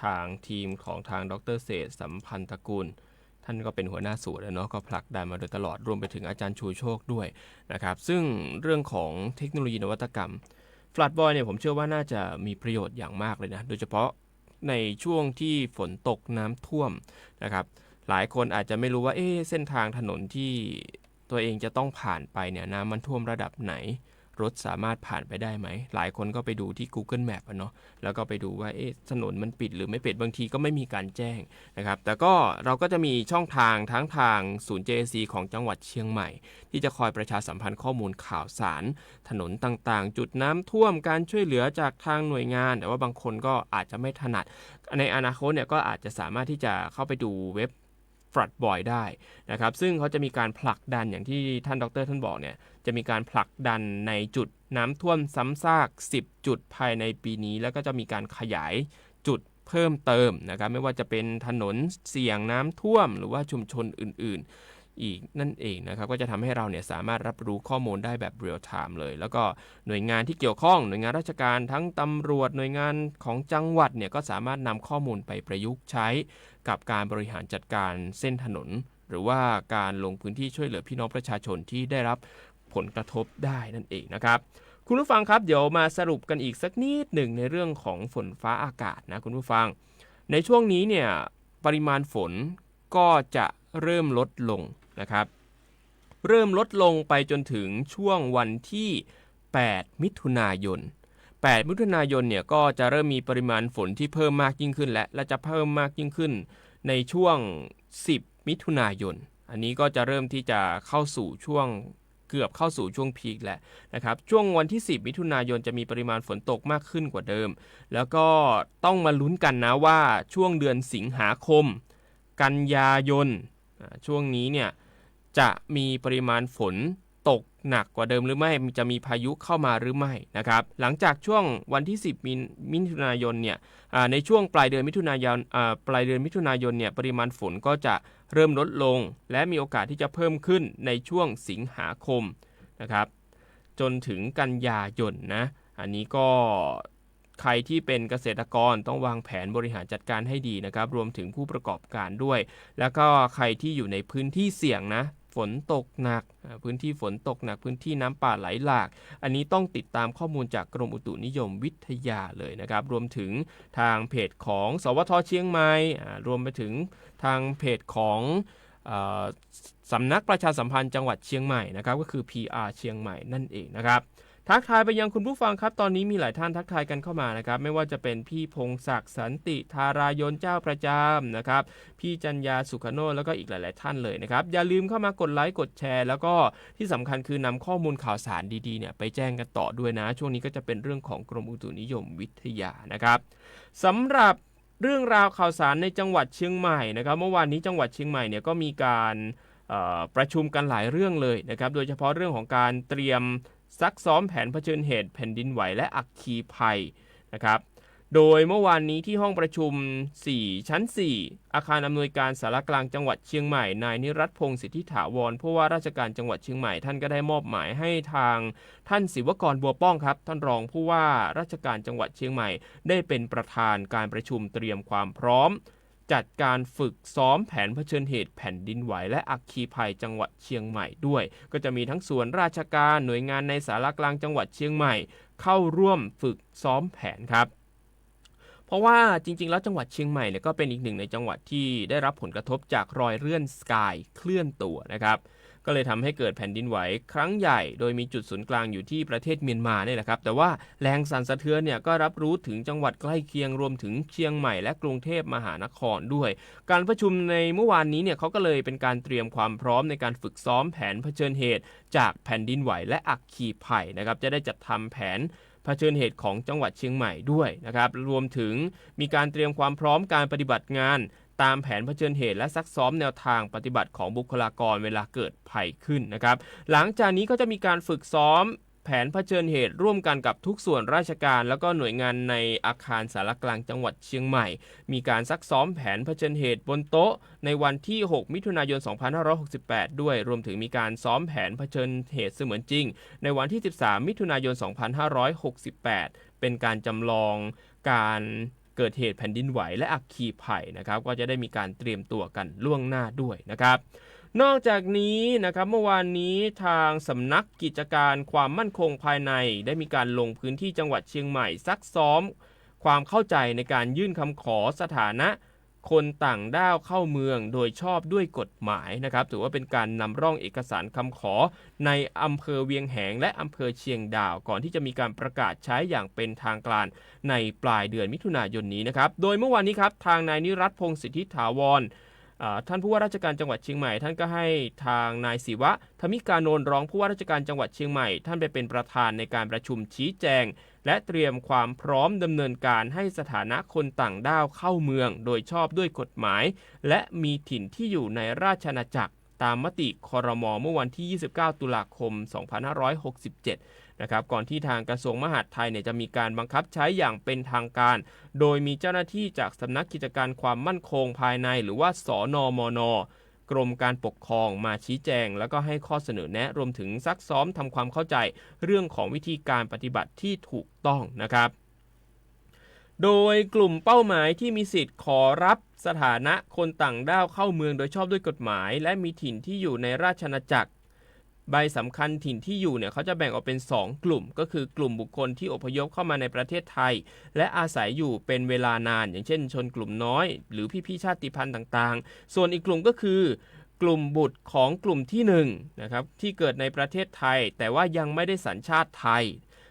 ทางทีมของทางดร.เศรษฐ์สัมพันธกุลท่านก็เป็นหัวหน้าศูนย์เนาะก็ผลักดันมาโดยตลอดรวมไปถึงอาจารย์ชูโชคด้วยนะครับซึ่งเรื่องของเทคโนโลยีนวัตกรรม Floodboy เนี่ยผมเชื่อว่าน่าจะมีประโยชน์อย่างมากเลยนะโดยเฉพาะในช่วงที่ฝนตกน้ำท่วมนะครับหลายคนอาจจะไม่รู้ว่าเส้นทางถนนที่ตัวเองจะต้องผ่านไปเนี่ยน้ำมันท่วมระดับไหน รถสามารถผ่านไปได้ไหมหลายคนก็ไปดูที่ Google Map เนาะแล้วก็ไปดูว่าถนนมันปิดหรือไม่ปิดบางทีก็ไม่มีการแจ้งนะครับแต่ก็เราก็จะมีช่องทางทั้งทางศูนย์ JAC ของจังหวัดเชียงใหม่ที่จะคอยประชาสัมพันธ์ข้อมูลข่าวสารถนนต่างๆจุดน้ำท่วมการช่วยเหลือจากทางหน่วยงานแต่ว่าบางคนก็อาจจะไม่ถนัดในอนาคตเนี่ยก็อาจจะสามารถที่จะเข้าไปดูเว็บFlood Boy ได้นะครับซึ่งเขาจะมีการผลักดันอย่างที่ท่านดร.ท่านบอกเนี่ยจะมีการผลักดันในจุดน้ำท่วมซ้ำซาก10จุดภายในปีนี้แล้วก็จะมีการขยายจุดเพิ่มเติมนะครับไม่ว่าจะเป็นถนนเสี่ยงน้ำท่วมหรือว่าชุมชนอื่นๆอีกนั่นเองนะครับก็จะทำให้เราเนี่ยสามารถรับรู้ข้อมูลได้แบบเรียลไทม์เลยแล้วก็หน่วยงานที่เกี่ยวข้องหน่วยงานราชการทั้งตำรวจหน่วยงานของจังหวัดเนี่ยก็สามารถนำข้อมูลไปประยุกต์ใช้กับการบริหารจัดการเส้นถนนหรือว่าการลงพื้นที่ช่วยเหลือพี่น้องประชาชนที่ได้รับผลกระทบได้นั่นเองนะครับคุณผู้ฟังครับเดี๋ยวมาสรุปกันอีกสักนิดหนึ่งในเรื่องของฝนฟ้าอากาศนะคุณผู้ฟังในช่วงนี้เนี่ยปริมาณฝนก็จะเริ่มลดลงนะครับเริ่มลดลงไปจนถึงช่วงวันที่8มิถุนายนเนี่ยก็จะเริ่มมีปริมาณฝนที่เพิ่มมากยิ่งขึ้นและจะเพิ่มมากยิ่งขึ้นในช่วง10มิถุนายนอันนี้ก็จะเริ่มที่จะเข้าสู่ช่วงเกือบเข้าสู่ช่วงพีคแล้วนะครับช่วงวันที่10มิถุนายนจะมีปริมาณฝนตกมากขึ้นกว่าเดิมแล้วก็ต้องมาลุ้นกันนะว่าช่วงเดือนสิงหาคมกันยายนช่วงนี้เนี่ยจะมีปริมาณฝนตกหนักกว่าเดิมหรือไม่จะมีพายุเข้ามาหรือไม่นะครับหลังจากช่วงวันที่10มิถุนายนเนี่ยในช่วงปลายเดือนมิถุนายนเนี่ยปริมาณฝนก็จะเริ่มลดลงและมีโอกาสที่จะเพิ่มขึ้นในช่วงสิงหาคมนะครับจนถึงกันยายนนะอันนี้ก็ใครที่เป็นเกษตรกรต้องวางแผนบริหารจัดการให้ดีนะครับรวมถึงผู้ประกอบการด้วยแล้วก็ใครที่อยู่ในพื้นที่เสี่ยงนะฝนตกหนักพื้นที่ฝนตกหนักพื้นที่น้ำป่าไหลหลากอันนี้ต้องติดตามข้อมูลจากกรมอุตุนิยมวิทยาเลยนะครับรวมถึงทางเพจของสวท.เชียงใหม่รวมไปถึงทางเพจของสำนักประชาสัมพันธ์จังหวัดเชียงใหม่นะครับก็คือ PR เชียงใหม่นั่นเองนะครับทักทายไปยังคุณผู้ฟังครับตอนนี้มีหลายท่านทักทายกันเข้ามานะครับไม่ว่าจะเป็นพี่พงศักดิ์สันติธารายนเจ้าประจำนะครับพี่จัญญาสุขโนแล้วก็อีกหลายๆท่านเลยนะครับอย่าลืมเข้ามากดไลค์กดแชร์แล้วก็ที่สำคัญคือนำข้อมูลข่าวสารดีๆเนี่ยไปแจ้งกันต่อด้วยนะช่วงนี้ก็จะเป็นเรื่องของกรมอุตุนิยมวิทยานะครับสำหรับเรื่องราวข่าวสารในจังหวัดเชียงใหม่นะครับเมื่อวานนี้จังหวัดเชียงใหม่เนี่ยก็มีการประชุมกันหลายเรื่องเลยนะครับโดยเฉพาะเรื่องของการเตรียมซักซ้อมแผนเผชิญเหตุแผ่นดินไหวและอัคคีภัยนะครับโดยเมื่อวานนี้ที่ห้องประชุม4ชั้น4อาคารอำนวยการสารกลางจังหวัดเชียงใหม่นายนิรัตน์พงศ์สิทธิถาวรผู้ว่าราชการจังหวัดเชียงใหม่ท่านก็ได้มอบหมายให้ทางท่านศิวกรบัวป้องครับท่านรองผู้ว่าราชการจังหวัดเชียงใหม่ได้เป็นประธานการประชุมเตรียมความพร้อมจัดการฝึกซ้อมแผนเผชิญเหตุแผ่นดินไหวและอัคคีภัยจังหวัดเชียงใหม่ด้วยก็จะมีทั้งส่วนราชการหน่วยงานในสารกลางจังหวัดเชียงใหม่เข้าร่วมฝึกซ้อมแผนครับเพราะว่าจริงๆแล้วจังหวัดเชียงใหม่เนี่ยก็เป็นอีกหนึ่งในจังหวัดที่ได้รับผลกระทบจากรอยเลื่อนสกายเคลื่อนตัวนะครับก็เลยทำให้เกิดแผ่นดินไหวครั้งใหญ่โดยมีจุดศูนย์กลางอยู่ที่ประเทศเมียนมาเนี่ยแหละครับแต่ว่าแรงสั่นสะเทือนเนี่ยก็รับรู้ถึงจังหวัดใกล้เคียงรวมถึงเชียงใหม่และกรุงเทพมหานครด้วยการประชุมในเมื่อวานนี้เนี่ยเขาก็เลยเป็นการเตรียมความพร้อมในการฝึกซ้อมแผนเผชิญเหตุจากแผ่นดินไหวและอัคคีภัยนะครับจะได้จัดทำแผนเผชิญเหตุของจังหวัดเชียงใหม่ด้วยนะครับรวมถึงมีการเตรียมความพร้อมการปฏิบัติงานตามแผนเผชิญเหตุและซักซ้อมแนวทางปฏิบัติของบุคลากรเวลาเกิดภัยขึ้นนะครับหลังจากนี้ก็จะมีการฝึกซ้อมแผนเผชิญเหตุร่วมกันกับทุกส่วนราชการแล้วก็หน่วยงานในอาคารสารกลางจังหวัดเชียงใหม่มีการซักซ้อมแผนเผชิญเหตุบนโต๊ะในวันที่6มิถุนายน2568ด้วยรวมถึงมีการซ้อมแผนเผชิญเหตุเสมือนจริงในวันที่13มิถุนายน2568เป็นการจำลองการเกิดเหตุแผ่นดินไหวและอัคคีภัยนะครับก็จะได้มีการเตรียมตัวกันล่วงหน้าด้วยนะครับนอกจากนี้นะครับเมื่อวานนี้ทางสำนักกิจการความมั่นคงภายในได้มีการลงพื้นที่จังหวัดเชียงใหม่ซักซ้อมความเข้าใจในการยื่นคำขอสถานะ คนต่างด้าวเข้าเมืองโดยชอบด้วยกฎหมายนะครับถือว่าเป็นการนำร่องเอกสารคำขอในอำเภอเวียงแหงและอำเภอเชียงดาวก่อนที่จะมีการประกาศใช้อย่างเป็นทางการในปลายเดือนมิถุนายนนี้นะครับโดยเมื่อวานนี้ครับทางนายนิรัตน์พงษ์สิทธิถาวรท่านผู้ว่าราชการจังหวัดเชียงใหม่ท่านก็ให้ทางนายศิวะธมิกานนท์รองผู้ว่าราชการจังหวัดเชียงใหม่ท่านไปเป็นประธานในการประชุมชี้แจงและเตรียมความพร้อมดำเนินการให้สถานะคนต่างด้าวเข้าเมืองโดยชอบด้วยกฎหมายและมีถิ่นที่อยู่ในราชอาณาจักรตามมติครม.เมื่อวันที่ 29 ตุลาคม 2567 นะครับก่อนที่ทางกระทรวงมหาดไทยเนี่ยจะมีการบังคับใช้อย่างเป็นทางการโดยมีเจ้าหน้าที่จากสำนักกิจการความมั่นคงภายในหรือว่าสนมน.กรมการปกครองมาชี้แจงแล้วก็ให้ข้อเสนอแนะรวมถึงซักซ้อมทำความเข้าใจเรื่องของวิธีการปฏิบัติที่ถูกต้องนะครับโดยกลุ่มเป้าหมายที่มีสิทธิ์ขอรับสถานะคนต่างด้าวเข้าเมืองโดยชอบด้วยกฎหมายและมีถิ่นที่อยู่ในราชอาณาจักรใบสำคัญถิ่นที่อยู่เนี่ยเขาจะแบ่งออกเป็น2กลุ่มก็คือกลุ่มบุคคลที่อพยพเข้ามาในประเทศไทยและอาศัยอยู่เป็นเวลานานอย่างเช่นชนกลุ่มน้อยหรือพี่ๆชาติพันธุ์ต่างๆส่วนอีกกลุ่มก็คือกลุ่มบุตรของกลุ่มที่1นะครับที่เกิดในประเทศไทยแต่ว่ายังไม่ได้สัญชาติไทย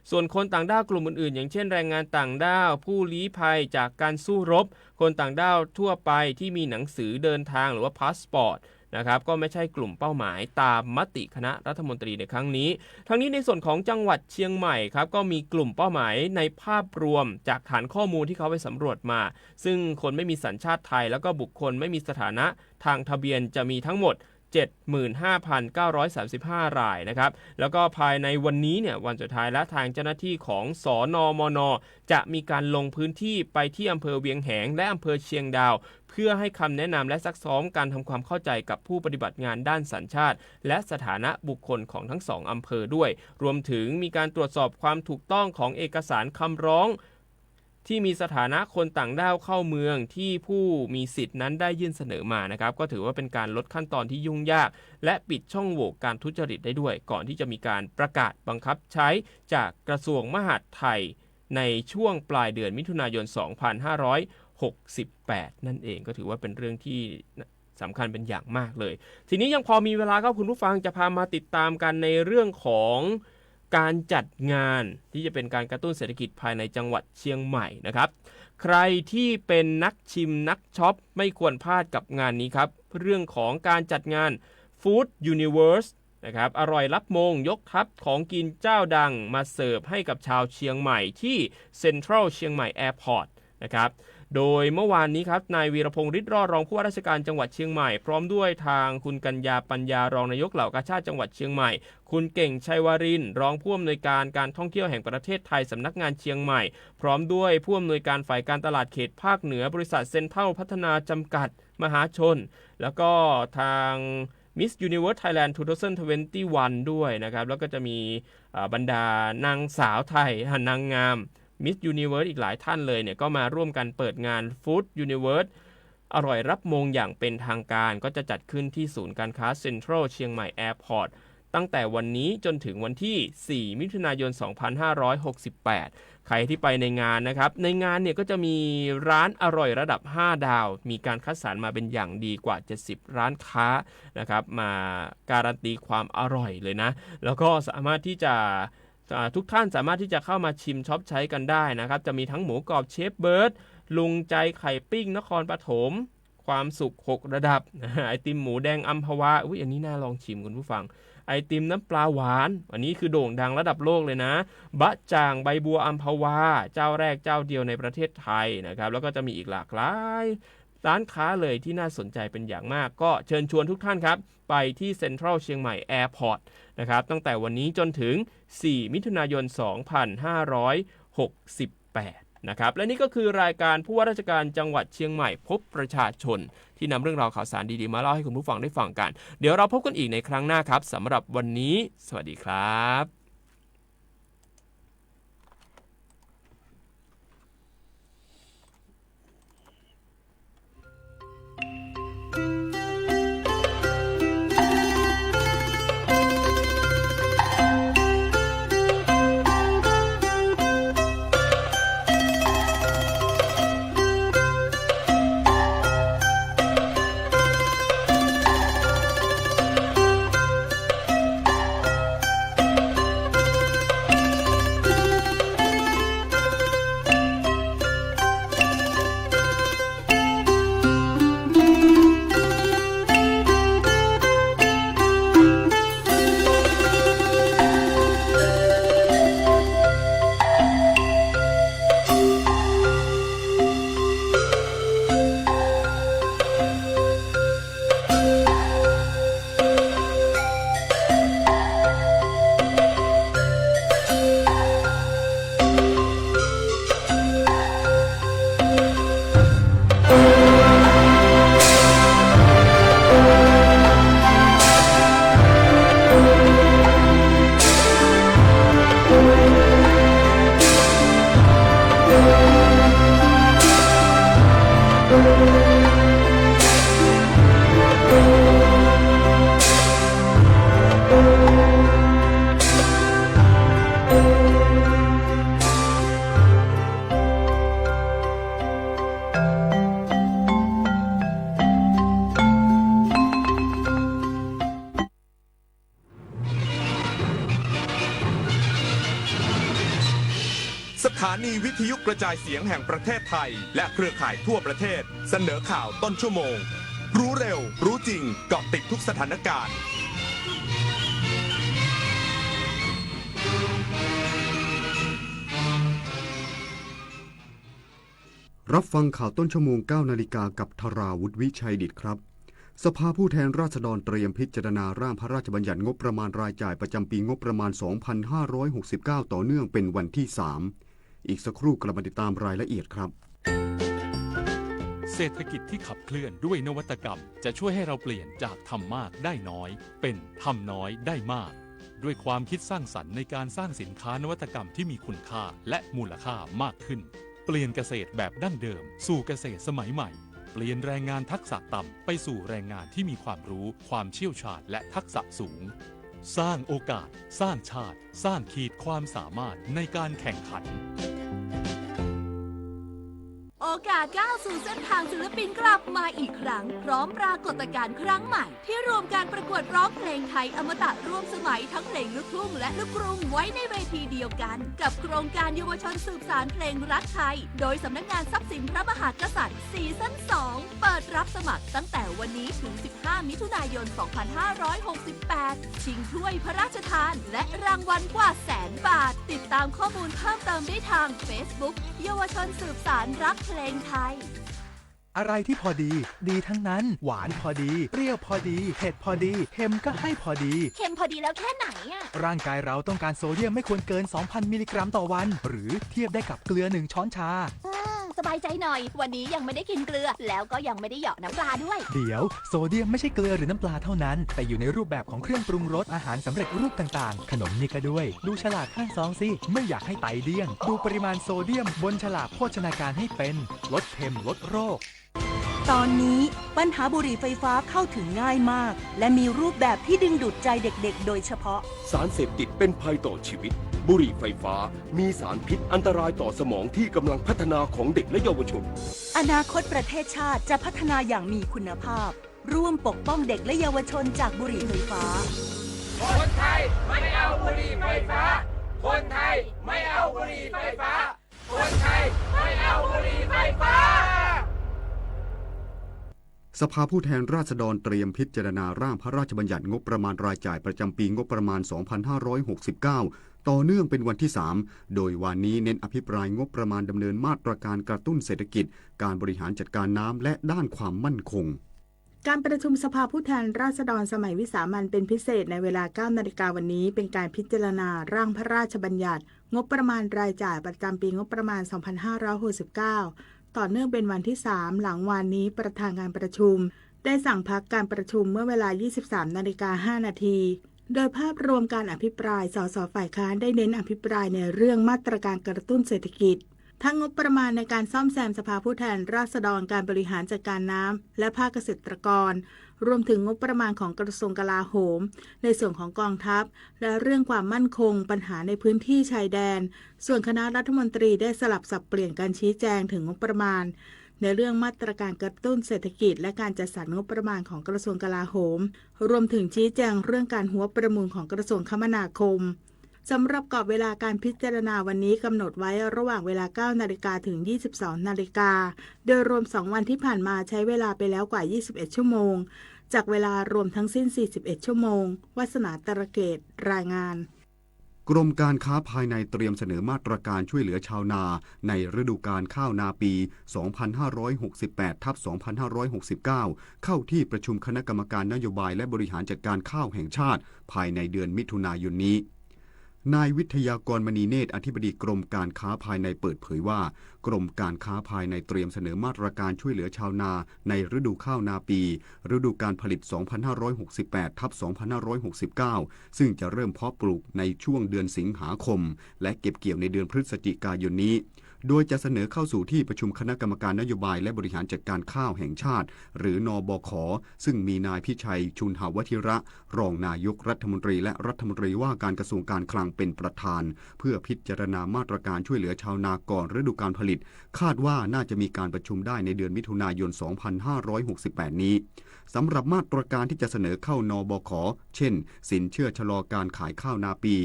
ส่วนคนต่างด้าวกลุ่มอื่นๆอย่างเช่นแรงงานต่างด้าวผู้ลี้ภัยจากการสู้รบคนต่างด้าวทั่วไปที่มีหนังสือเดินทางหรือว่าพาสปอร์ตนะครับก็ไม่ใช่กลุ่มเป้าหมายตามมติคณะรัฐมนตรีในครั้งนี้ทั้งนี้ในส่วนของจังหวัดเชียงใหม่ครับก็มีกลุ่มเป้าหมายในภาพรวมจากฐานข้อมูลที่เขาไปสำรวจมาซึ่งคนไม่มีสัญชาติไทยแล้วก็บุคคลไม่มีสถานะทางทะเบียนจะมีทั้งหมด 75,935 รายนะครับแล้วก็ภายในวันนี้เนี่ยวันสุดท้ายและทางเจ้าหน้าที่ของสนมน.จะมีการลงพื้นที่ไปที่อำเภอเวียงแหงและอำเภอเชียงดาวเพื่อให้คำแนะนำและซักซ้อมการทำความเข้าใจกับผู้ปฏิบัติงานด้านสัญชาติและสถานะบุคคลของทั้ง2อำเภอด้วยรวมถึงมีการตรวจสอบความถูกต้องของเอกสารคำร้องที่มีสถานะคนต่างด้าวเข้าเมืองที่ผู้มีสิทธินั้นได้ยื่นเสนอมานะครับก็ถือว่าเป็นการลดขั้นตอนที่ยุ่งยากและปิดช่องโหว่การทุจริตได้ด้วยก่อนที่จะมีการประกาศบังคับใช้จากกระทรวงมหาดไทยในช่วงปลายเดือนมิถุนายน 2568 นั่นเองก็ถือว่าเป็นเรื่องที่สำคัญเป็นอย่างมากเลยทีนี้ยังพอมีเวลาครับคุณผู้ฟังจะพามาติดตามกันในเรื่องของการจัดงานที่จะเป็นการกระตุ้นเศรษฐกิจภายในจังหวัดเชียงใหม่นะครับใครที่เป็นนักชิมนักช็อปไม่ควรพลาดกับงานนี้ครับเรื่องของการจัดงาน Food Universe นะครับอร่อยรับมงยกทัพของกินเจ้าดังมาเสิร์ฟให้กับชาวเชียงใหม่ที่เซ็นทรัลเชียงใหม่แอร์พอร์ตนะครับโดยเมื่อวานนี้ครับนายวีรพงษ์ฤทธิ์รอดรองผู้ว่าราชการจังหวัดเชียงใหม่พร้อมด้วยทางคุณกัญญาปัญญารองนายกเหล่ากาชาดจังหวัดเชียงใหม่คุณเก่งชัยวารินทร์รองผู้อำนวยการการท่องเที่ยวแห่งประเทศไทยสำนักงานเชียงใหม่พร้อมด้วยผู้อำนวยการฝ่ายการตลาดเขตภาคเหนือบริษัทเซ็นทรัลพัฒนาจำกัดมหาชนแล้วก็ทาง Miss Universe Thailand 2021 ด้วยนะครับแล้วก็จะมีบรรดานางสาวไทยนางงามMiss Universe อีกหลายท่านเลยเนี่ยก็มาร่วมกันเปิดงาน Food Universe อร่อยรับมงอย่างเป็นทางการก็จะจัดขึ้นที่ศูนย์การค้าเซ็นทรัลเชียงใหม่แอร์พอร์ตตั้งแต่วันนี้จนถึงวันที่ 4 มิถุนายน 2568 ใครที่ไปในงานนะครับในงานเนี่ยก็จะมีร้านอร่อยระดับ 5 ดาวมีการคัดสรรมาเป็นอย่างดีกว่า 70 ร้านค้านะครับมาการันตีความอร่อยเลยนะแล้วก็สามารถที่จะทุกท่านสามารถที่จะเข้ามาชิมช็อปใช้กันได้นะครับจะมีทั้งหมูกรอบเชฟเบิร์ดลุงใจไข่ปิ้งนครปฐมความสุข6ระดับไอติมหมูแดงอัมพวาอันนี้น่าลองชิมคุณผู้ฟังไอติมน้ำปลาหวานอันนี้คือโด่งดังระดับโลกเลยนะบะจ่างใบบัวอัมพวาเจ้าแรกเจ้าเดียวในประเทศไทยนะครับแล้วก็จะมีอีกหลากหลายร้านค้าเลยที่น่าสนใจเป็นอย่างมากก็เชิญชวนทุกท่านครับไปที่เซ็นทรัลเชียงใหม่แอร์พอร์ตนะครับตั้งแต่วันนี้จนถึง 4 มิถุนายน 2568 นะครับและนี่ก็คือรายการผู้ว่าราชการจังหวัดเชียงใหม่พบประชาชนที่นำเรื่องราวข่าวสารดีๆมาเล่าให้คุณผู้ฟังได้ฟังกันเดี๋ยวเราพบกันอีกในครั้งหน้าครับสำหรับวันนี้สวัสดีครับ านีวิทยุกระจายเสียงแห่งประเทศไทยและเครือข่ายทั่วประเทศเสนอข่าวต้นชั่วโมงรู้เร็วรู้จริงเกาะติดทุกสถานการณ์รับฟังข่าวต้นชั่วโมง 9 นาฬิกากับธราวุฒิวิชัยดิตครับสภาผู้แทนราษฎรเตรียมพิจารณาร่างพระราชบัญญัติงบประมาณรายจ่ายประจำปีงบประมาณ 2569 ต่อเนื่องเป็นวันที่ 3 อีกสักครู่กลับมาติดตามรายละเอียดครับเศรษฐกิจที่ขับเคลื่อนด้วยนวัตกรรมจะช่วยให้เราเปลี่ยนจากทำมากได้น้อยเป็นทำน้อยได้มากด้วยความคิดสร้างสรรค์ในการสร้างสินค้านวัตกรรมที่มีคุณค่าและมูลค่ามากขึ้นเปลี่ยนเกษตรแบบดั้งเดิมสู่เกษตรสมัยใหม่เปลี่ยนแรงงานทักษะต่ำไปสู่แรงงานที่มีความรู้ความเชี่ยวชาญและทักษะสูงสร้างโอกาสสร้างชาติสร้างขีดความสามารถในการแข่งขันโอกาสก้าวสู่เส้นทางศิลปินกลับมาอีกครั้งพร้อมปรากฏการณ์ครั้งใหม่ที่รวมการประกวดร้องเพลงไทยอมตะร่วมสมัยทั้งเพลงลูกทุ่งและลูกกรุงไว้ในเวทีเดียวกันกับโครงการเยาวชนสืบสานเพลงรักไทยโดยสำนักงานทรัพย์สินพระมหากษัตริย์ซีซั่น 2 เปิดรับสมัครตั้งแต่วันนี้ถึง 15 มิถุนายน 2568 ชิงถ้วยพระราชทานและรางวัลกว่า100,000 บาทติดตามข้อมูลเพิ่มเติมได้ทาง Facebook เยาวชนสืบสานรักเพลงไทย อะไรที่พอดีดีทั้งนั้นหวานพอดีเปรี้ยวพอดีเผ็ดพอดีเค็มก็ให้พอดีเค็มพอดีแล้วแค่ไหนอะร่างกายเราต้องการโซเดียมไม่ควรเกิน 2,000 มิลลิกรัมต่อวันหรือเทียบได้กับเกลือ1ช้อนชาสบายใจหน่อยวันนี้ยังไม่ได้กินเกลือแล้วก็ยังไม่ได้เหยาะน้ำปลาด้วยเดี๋ยวโซเดียมไม่ใช่เกลือหรือน้ำปลาเท่านั้นแต่อยู่ในรูปแบบของเครื่องปรุงรสอาหารสำเร็จรูปต่างๆขนมนี่ก็ด้วยดูฉลากข้างซองสิไม่อยากให้ไตเดี้ยงดูปริมาณโซเดียมบนฉลากโภชนาการให้เป็นลดเค็มลดโรคตอนนี้ปัญหาบุหรี่ไฟฟ้าเข้าถึงง่ายมากและมีรูปแบบที่ดึงดูดใจเด็กๆโดยเฉพาะสารเสพติดเป็นภัยต่อชีวิตบุหรี่ไฟฟ้ามีสารพิษอันตรายต่อสมองที่กำลังพัฒนาของเด็กและเยาวชนอนาคตประเทศชาติจะพัฒนาอย่างมีคุณภาพร่วมปกป้องเด็กและเยาวชนจากบุหรี่ไฟฟ้าคนไทยไม่เอาบุหรี่ไฟฟ้าคนไทยไม่เอาบุหรี่ไฟฟ้าคนไทยไม่เอาบุหรี่ไฟฟ้าสภาผู้แทนราษฎรเตรียมพิจารณาร่างพระราชบัญญัติงบประมาณรายจ่ายประจำปีงบประมาณ 2569 ต่อเนื่องเป็นวันที่ 3 โดยวันนี้เน้นอภิปรายงบประมาณดำเนินมาตรการกระตุ้นเศรษฐกิจการบริหารจัดการน้ำและด้านความมั่นคงการประชุมสภาผู้แทนราษฎรสมัยวิสามัญเป็นพิเศษในเวลา 9 นาฬิกาวันนี้เป็นการพิจารณาร่างพระราชบัญญัติงบประมาณรายจ่ายประจำปีงบประมาณ 2569 ต่อเนื่องเป็นวันที่ 3 หลังวันนี้ประธานการประชุมได้สั่งพักการประชุมเมื่อเวลา 23:05 นาทีโดยภาพรวมการอภิปรายสสฝ่ายค้านได้เน้นอภิปรายในเรื่องมาตรการกระตุ้นเศรษฐกิจทั้งงบประมาณในการซ่อมแซมสภาผู้แทนราษฎรการบริหารจัดการน้ำและภาคเกษตรกรรวมถึงงบประมาณของกระทรวงกลาโหมในส่วนของกองทัพและเรื่องความมั่นคงปัญหาในพื้นที่ชายแดนส่วนคณะรัฐมนตรีได้สลับสับเปลี่ยนการชี้แจงถึงงบประมาณในเรื่องมาตรการกระตุ้นเศรษฐกิจและการจัดสรรงบประมาณของกระทรวงกลาโหมรวมถึงชี้แจงเรื่องการหัวประมูลของกระทรวงคมนาคมสำหรับกรอบเวลาการพิจารณาวันนี้กำหนดไว้ระหว่างเวลา 9 นาฬิกาถึง 22 นาฬิกาโดยรวม2วันที่ผ่านมาใช้เวลาไปแล้วกว่า 21 ชั่วโมงจากเวลารวมทั้งสิ้น 41 ชั่วโมงวาสนาตระเกตรายงานกรมการค้าภายในเตรียมเสนอมาตรการช่วยเหลือชาวนาในฤดูกาลข้าวนาปี 2568/2569 เข้าที่ประชุมคณะกรรมการนโยบายและบริหารจัดการข้าวแห่งชาติภายในเดือนมิถุนายนนี้นายวิทยากรมณีเนตรอธิบดีกรมการค้าภายในเปิดเผยว่ากรมการค้าภายในเตรียมเสนอมาตรการช่วยเหลือชาวนาในฤดูข้าวนาปีฤดูการผลิต 2568/2569 ซึ่งจะเริ่มเพาะปลูกในช่วงเดือนสิงหาคมและเก็บเกี่ยวในเดือนพฤศจิกายนนี้โดยจะเสนอเข้าสู่ที่ประชุมคณะกรรมการนโยบายและบริหารจัดการข้าวแห่งชาติหรือนบข.ซึ่งมีนายพิชัยชุนหวชิระรองนายกรัฐมนตรีและรัฐมนตรีว่าการกระทรวงการคลังเป็นประธานเพื่อพิจารณามาตรการช่วยเหลือชาวนาก่อนฤดูกาลผลิตคาดว่าน่าจะมีการประชุมได้ในเดือนมิถุนายน 2568 นี้สำหรับมาตรการที่จะเสนอเข้านบข.เช่นสินเชื่อชะลอการขายข้าวนาปี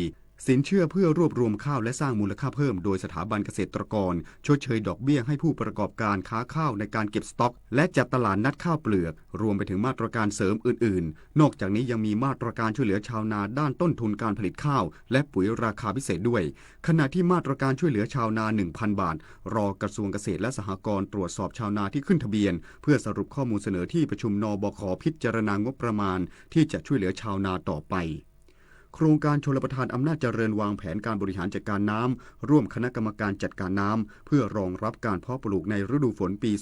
สินเชื่อเพื่อรวบรวมข้าวและสร้างมูลค่าเพิ่มโดยสถาบันเกษตรกรชดเชยดอกเบี้ยให้ผู้ประกอบการค้าข้าวในการเก็บสต็อกและจัดตลาดนัดข้าวเปลือกรวมไปถึงมาตรการเสริมอื่นๆนอกจากนี้ยังมีมาตรการช่วยเหลือชาวนาด้านต้นทุนการผลิตข้าวและปุ๋ยราคาพิเศษด้วยขณะที่มาตรการช่วยเหลือชาวนา 1,000 บาทรอกระทรวงเกษตรและสหกรณ์ตรวจสอบชาวนาที่ขึ้นทะเบียนเพื่อสรุปข้อมูลเสนอที่ประชุมนบข.พิจารณางบประมาณที่จะช่วยเหลือชาวนาต่อไปโครงการชลประทานอำนาจเจริญวางแผนการบริหารจัดการน้ำร่วมคณะกรรมการจัดการน้ำเพื่อรองรับการเพาะปลูกในฤดูฝนปี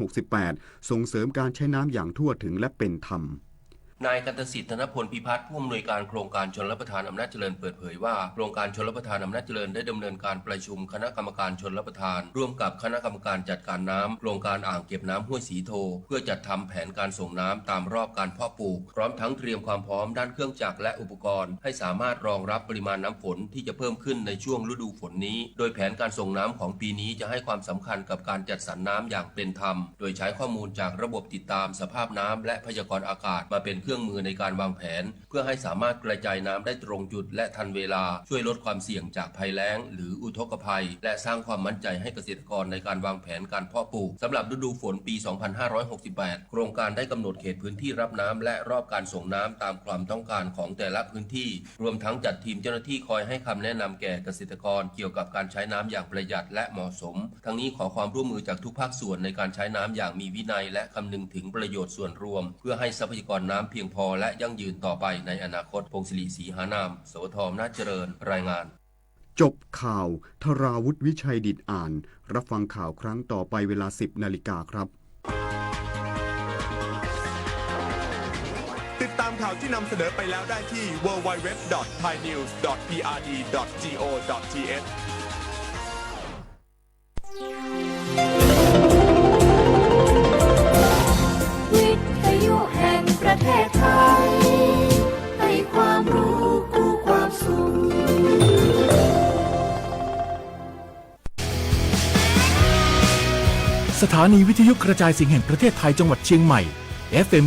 2568 ส่งเสริมการใช้น้ำอย่างทั่วถึงและเป็นธรรม นายกันตสิทธิ์ธนพลพิพัฒน์ผู้อำนวยการโครงการชลประทานอำนาจเจริญเปิดเผยว่าโครงการชลประทานอำนาจเจริญได้ดำเนินการประชุมคณะกรรมการชลประทานร่วมกับคณะกรรมการจัดการน้ำโครงการอ่างเก็บน้ำห้วยสีโทเพื่อจัดทำแผนการส่งน้ำตามรอบการเพาะปลูกพร้อมทั้งเตรียมความพร้อมด้านเครื่องจักรและอุปกรณ์ให้สามารถรองรับปริมาณน้ำฝนที่จะเพิ่มขึ้นในช่วงฤดูฝนนี้โดยแผนการส่งน้ำของปีนี้จะให้ความสำคัญกับการจัดสรรน้ำอย่างเป็นธรรมโดยใช้ข้อมูลจากระบบติดตามสภาพน้ำและพยากรณ์อากาศมาเป็นเครื่องมือในการวางแผนเพื่อให้สามารถกระจายน้ำได้ตรงจุดและทันเวลาช่วยลดความเสี่ยงจากภัยแล้งหรืออุทกภัยและสร้างความมั่นใจให้เกษตรกรในการวางแผนการเพาะปลูกสำหรับฤดูฝนปี 2568 โครงการได้กำหนดเขตพื้นที่รับน้ำและรอบการส่งน้ำตามความต้องการของแต่ละพื้นที่รวมทั้งจัดทีมเจ้าหน้าที่คอยให้คำแนะนำแก่เกษตรกรเกี่ยวกับการใช้น้ำอย่างประหยัดและเหมาะสมทั้งนี้ขอความร่วมมือจากทุกภาคส่วนในการใช้น้ำอย่างมีวินัยและคำนึงถึงประโยชน์ส่วนรวมเพื่อให้ทรัพยากรน้ำเพียงพอและยั่งยืนต่อไปในอนาคตพงศิริศรีหานามสวท นาเจริญรายงานจบข่าวธราวุฒิวิชัยดิษฐ์อ่านรับฟังข่าวครั้งต่อไปเวลา 10 นาฬิกาครับ ติดตามข่าวที่นำเสนอไปแล้วได้ที่ www.thainews.prd.go.thวิทยุแห่งประเทศไทยให้ความรู้คู่ความสุขสถานีวิทยุกระจายเสียงแห่งประเทศไทยจังหวัดเชียงใหม่ FM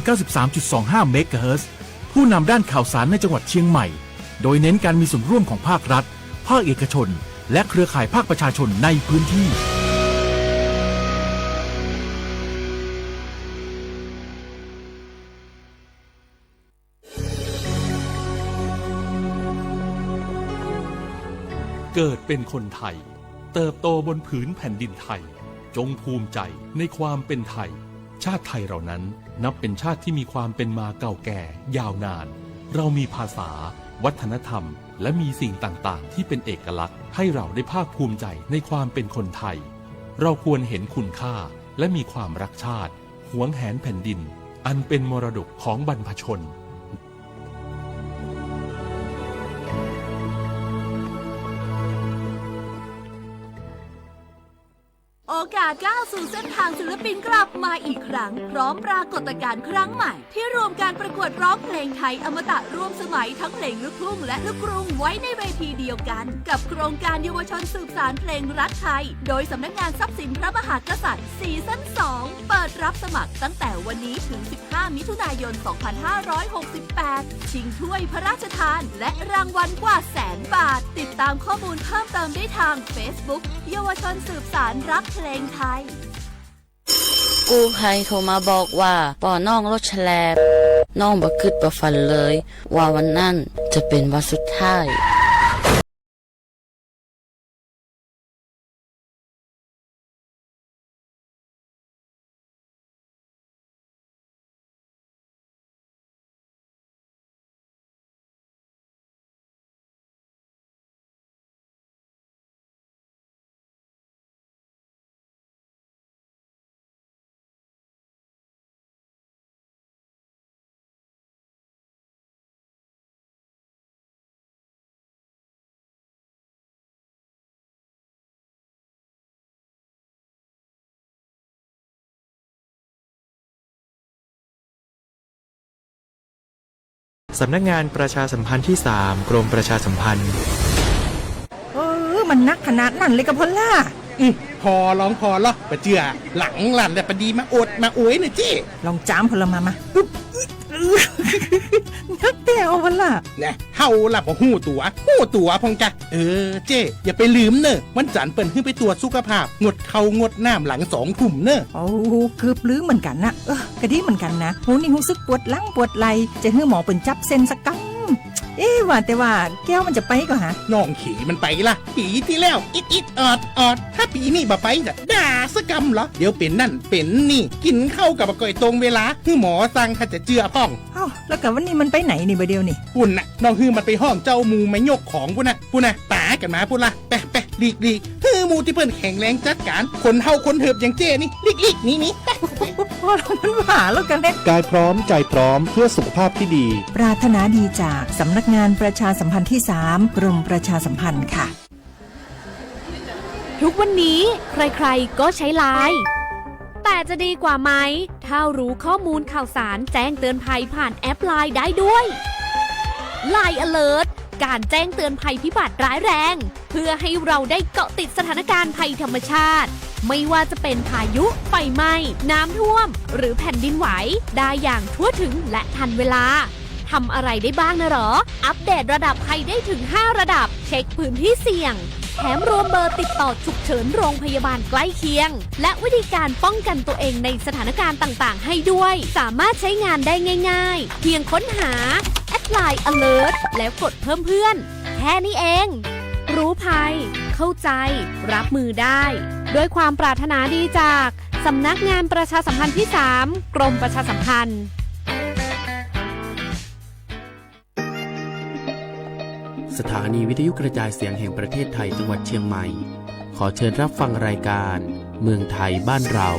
93.25 เมกะเฮิรตซ์ผู้นำด้านข่าวสารในจังหวัดเชียงใหม่โดยเน้นการมีส่วนร่วมของภาครัฐภาคเอกชนและเครือข่ายภาคประชาชนในพื้นที่เกิดเป็นคนไทยเติบโตบนผืนแผ่นดินไทยจงภูมิใจในความเป็นไทยชาติไทยเรานั้นนับเป็นชาติที่มีความเป็นมาเก่าแก่ยาวนานเรามีภาษาวัฒนธรรมและมีสิ่งต่างๆที่เป็นเอกลักษณ์ให้เราได้ภาคภูมิใจในความเป็นคนไทยเราควรเห็นคุณค่าและมีความรักชาติหวงแหนแผ่นดินอันเป็นมรดกของบรรพชนโอกาสก้าวสู่เส้นทางศิลปินกลับมาอีกครั้งพร้อมปรากฏการณ์ครั้งใหม่ที่รวมการประกวดร้องเพลงไทยอมตะร่วมสมัยทั้งเพลงลูกทุ่งและลูกกรุงไว้ในเวทีเดียวกันกับโครงการเยาวชนสืบสานเพลงรักไทยโดยสำนักงานทรัพย์สินพระมหากษัตริย์ซีซั่น 2 เปิดรับสมัครตั้งแต่วันนี้ถึง 15 มิถุนายน 2568 ชิงถ้วยพระราชทานและรางวัลกว่า100,000 บาทติดตามข้อมูลเพิ่มเติมได้ทาง Facebook เยาวชนสืบสานรักเพลงไทยกู้ภัยโทรมาบอกว่าป่อน้องรถแฉลบน้องบ่คิดบ่ฝันเลยว่าวันนั้นจะเป็นวันสุดท้ายสำนักงานประชาสัมพันธ์ที่ 3 กรมประชาสัมพันธ์มันนักขนาดนั้นเลยกับพอล่าพอร้องพอละปะเจือหลังหลันแต่ปะดีมาอดมาอวยหน่อยเจ้ลองจามพลมา นักแต่เอาวันล่ะ นะเฮาล่ะบ่หู้ตัวพองกะเจ้อย่าไปลืมเนอะวันจันทร์เปิ้นขึ้นไปตรวจสุขภาพงดเข้างดน้ำหลัง2 ทุ่มเนอะ โอ้เกือบลืมเหมือนกันนะกะดีเหมือนกันนะหูนี่รู้สึกปวดหลังปวดไหล่จะให้หมอเปิ่นจับเส้นสักกังว่าแต่ว่าแก้วมันจะไปก็หาน้องขี่มันไปล่ะปีที่แล้วอิดออดถ้าปีนี้บ่ไปจะด่าสกำเหรอเดี๋ยวเป็นนั่นเป็นนี่กินข้าวกับบ่ก่อยตรงเวลาคือหมอสั่งถ้าจะเจือพ่องแล้วกับวันนี้มันไปไหนนี่บ่เดียวนี่ปุ่นน่ะน้องฮือมันไปห้องเจ้ามูไม่ยกของปุ่นน่ะตากันมาปุ่นล่ะไปหลีกฮือมูที่เพิ่นแข็งแรงจัดการคนเฮาคนเหิบอย่างเจ้นี่หลีกนี่พอมันหาแล้วกันเด้กายพร้อมใจพร้อมเพื่อสุขภาพที่ดีปรารถนาดีจากสำนักงานประชาสัมพันธ์ที่ 3 กรมประชาสัมพันธ์ค่ะทุกวันนี้ใครๆก็ใช้ไลน์แต่จะดีกว่าไหมถ้ารู้ข้อมูลข่าวสารแจ้งเตือนภัยผ่านแอปไลน์ได้ด้วย Line Alert การแจ้งเตือนภัยพิบัติร้ายแรงเพื่อให้เราได้เกาะติดสถานการณ์ภัยธรรมชาติไม่ว่าจะเป็นพายุไฟไหม้น้ำท่วมหรือแผ่นดินไหวได้อย่างทั่วถึงและทันเวลาทำอะไรได้บ้างนะหรออัปเดตระดับภัยได้ถึง5ระดับเช็คพื้นที่เสี่ยงแถมรวมเบอร์ติดต่อฉุกเฉินโรงพยาบาลใกล้เคียงและวิธีการป้องกันตัวเองในสถานการณ์ต่างๆให้ด้วยสามารถใช้งานได้ง่ายๆเพียงค้นหา Line Alert แล้วกดเพิ่มเพื่อนแค่นี้เองรู้ภัยเข้าใจรับมือได้ด้วยความปรารถนาดีจากสำนักงานประชาสัมพันธ์ที่ 3 กรมประชาสัมพันธ์สถานีวิทยุกระจายเสียงแห่งประเทศไทยจังหวัดเชียงใหม่ขอเชิญรับฟังรายการเมืองไทยบ้านเรา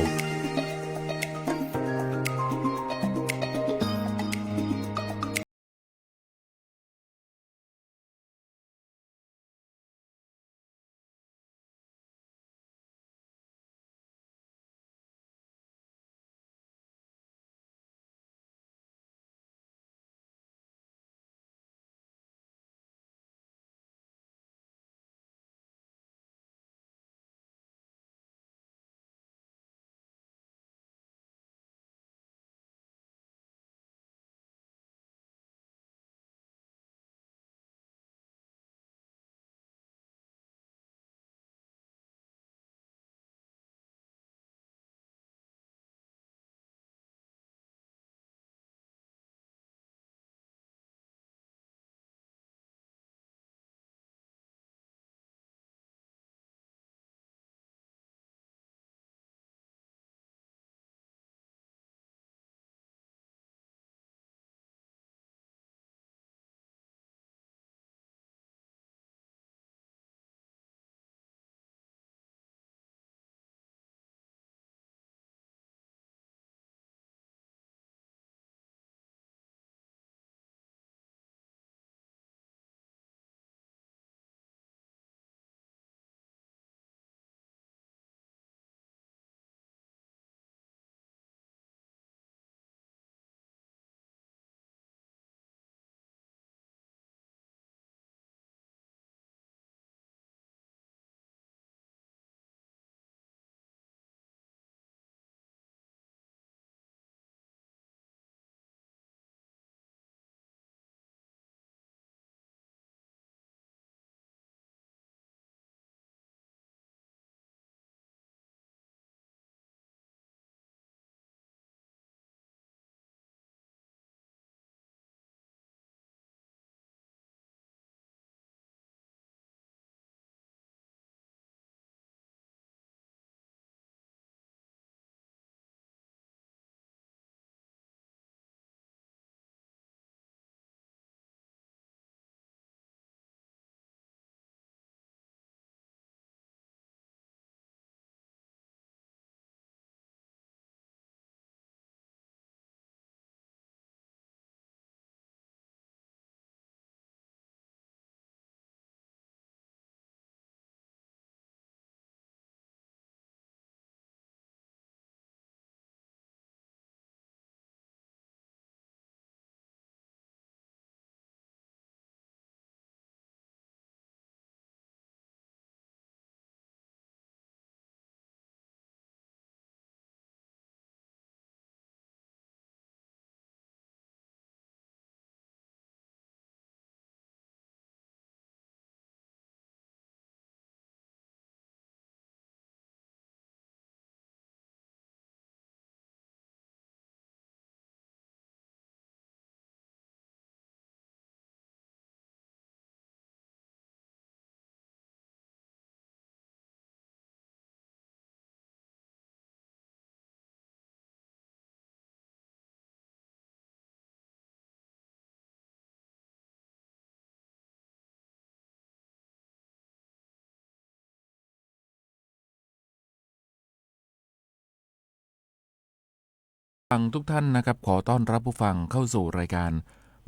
ฟังทุกท่านนะครับขอต้อนรับผู้ฟังเข้าสู่รายการ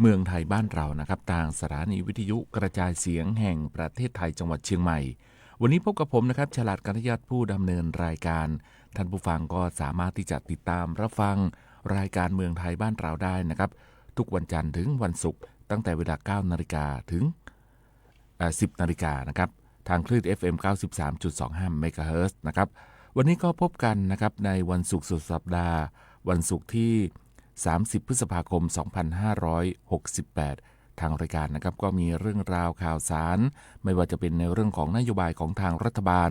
เมืองไทยบ้านเรานะครับทางสถานีวิทยุกระจายเสียงแห่งประเทศไทยจังหวัดเชียงใหม่วันนี้พบกับผมนะครับฉลาดกัญญาผู้ดำเนินรายการท่านผู้ฟังก็สามารถที่จะติดตามรับฟังรายการเมืองไทยบ้านเราได้นะครับทุกวันจันทร์ถึงวันศุกร์ตั้งแต่เวลา 9 นาฬิกาถึง 10 นาฬิกานะครับทางคลื่น FM 93.25 เมกะเฮิรตซ์นะครับวันนี้ก็พบกันนะครับในวันศุกร์สุดสัปดาห์วันศุกร์ที่ 30 พฤษภาคม 2568 ทางรายการนะครับก็มีเรื่องราวข่าวสารไม่ว่าจะเป็นในเรื่องของนโยบายของทางรัฐบาล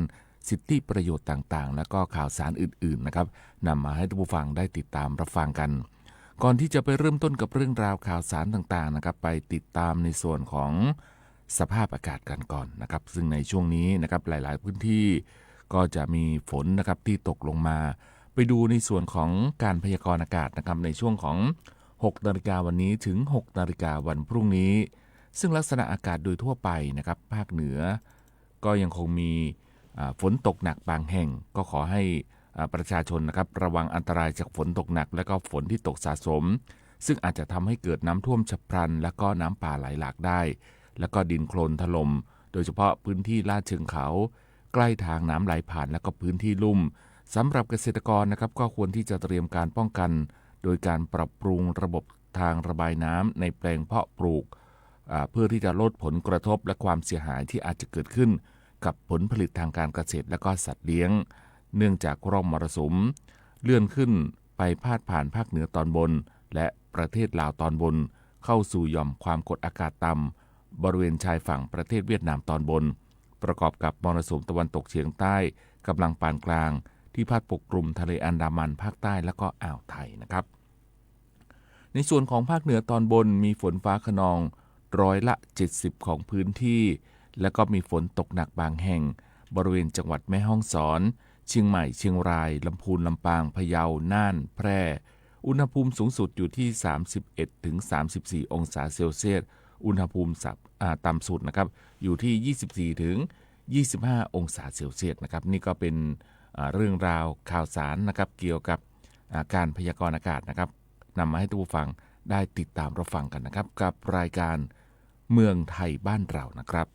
สิทธิประโยชน์ต่างๆและก็ข่าวสารอื่นๆนะครับนำมาให้ท่านผู้ฟังได้ติดตามรับฟังกันก่อนที่จะไปเริ่มต้นกับเรื่องราวข่าวสารต่างๆนะครับไปติดตามในส่วนของสภาพอากาศกันก่อนนะครับซึ่งในช่วงนี้นะครับหลายๆพื้นที่ก็จะมีฝนนะครับที่ตกลงมาไปดูในส่วนของการพยากรณ์อากาศนะครับในช่วงของ 6 นาฬิกาวันนี้ถึง 6 นาฬิกาวันพรุ่งนี้ซึ่งลักษณะอากาศโดยทั่วไปนะครับภาคเหนือก็ยังคงมีฝนตกหนักบางแห่งก็ขอให้ประชาชนนะครับระวังอันตรายจากฝนตกหนักและก็ฝนที่ตกสะสมซึ่งอาจจะทำให้เกิดน้ำท่วมฉับพลันและก็น้ำป่าไหลหลากได้แล้วก็ดินโคลนถล่มโดยเฉพาะพื้นที่ลาดเชิงเขาใกล้ทางน้ำไหลผ่านและก็พื้นที่ลุ่มสำหรับเกษตรกรนะครับก็ควรที่จะเตรียมการป้องกันโดยการปรับปรุงระบบทางระบายน้ำในแปลงเพาะปลูกเพื่อที่จะลดผลกระทบและความเสียหายที่อาจจะเกิดขึ้นกับผลผลิตทางการเกษตรและก็สัตว์เลี้ยงเนื่องจากร่องมรสุมเลื่อนขึ้นไปพาดผ่านภาคเหนือตอนบนและประเทศลาวตอนบนเข้าสู่หย่อมความกดอากาศต่ำบริเวณชายฝั่งประเทศเวียดนามตอนบนประกอบกับมรสุมตะวันตกเฉียงใต้กำลังปานกลางที่พัดปกคลุมทะเลอันดามันภาคใต้และก็อ่าวไทยนะครับในส่วนของภาคเหนือตอนบนมีฝนฟ้าคะนอง70%ของพื้นที่และก็มีฝนตกหนักบางแห่งบริเวณจังหวัดแม่ฮ่องสอนเชียงใหม่เชียงรายลำพูนลำปางพะเยาน่านแพร่อุณหภูมิสูงสุดอยู่ที่ 31-34 องศาเซลเซียสอุณหภูมิต่ำสุดนะครับอยู่ที่ 24-25 องศาเซลเซียสนะครับนี่ก็เป็นเรื่องราวข่าวสารนะครับเกี่ยวกับการพยากรณ์อากาศนะครับนำมาให้ทุกผู้ฟังได้ติดตามรับฟังกันนะครับกับรายการเมืองไทยบ้านเรานะครับ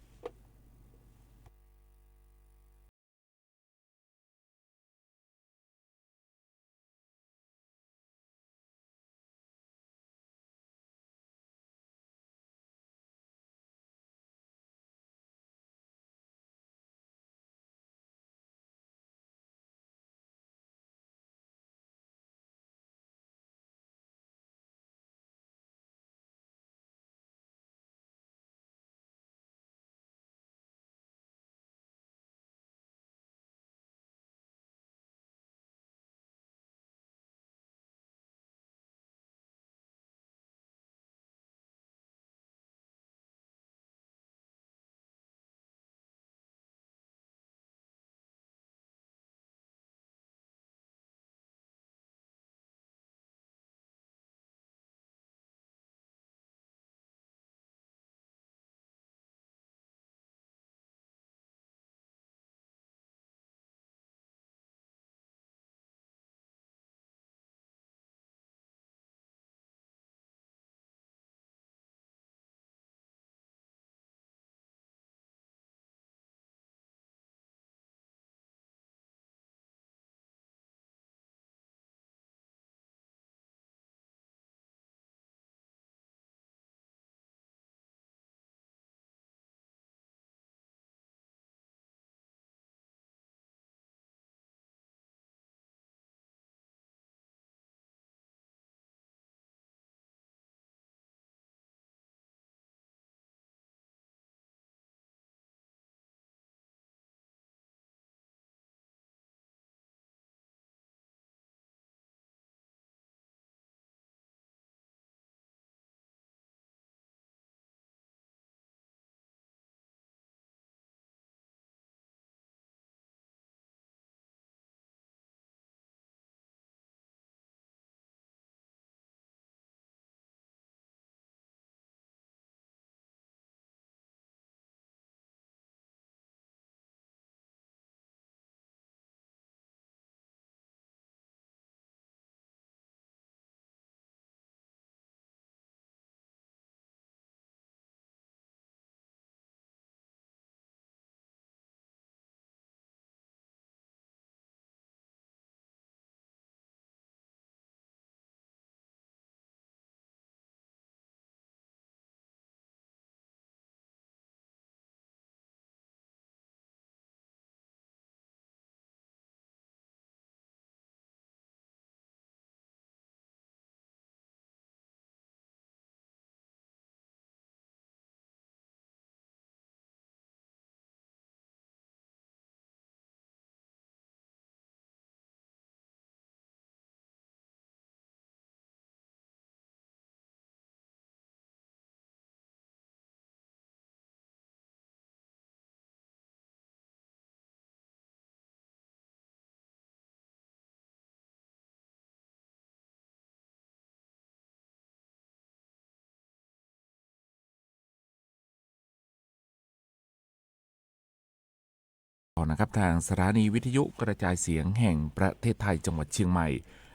นะครับทางสถานีวิทยุกระจายเสียงแห่งประเทศไทยจังหวัดเชียงใหม่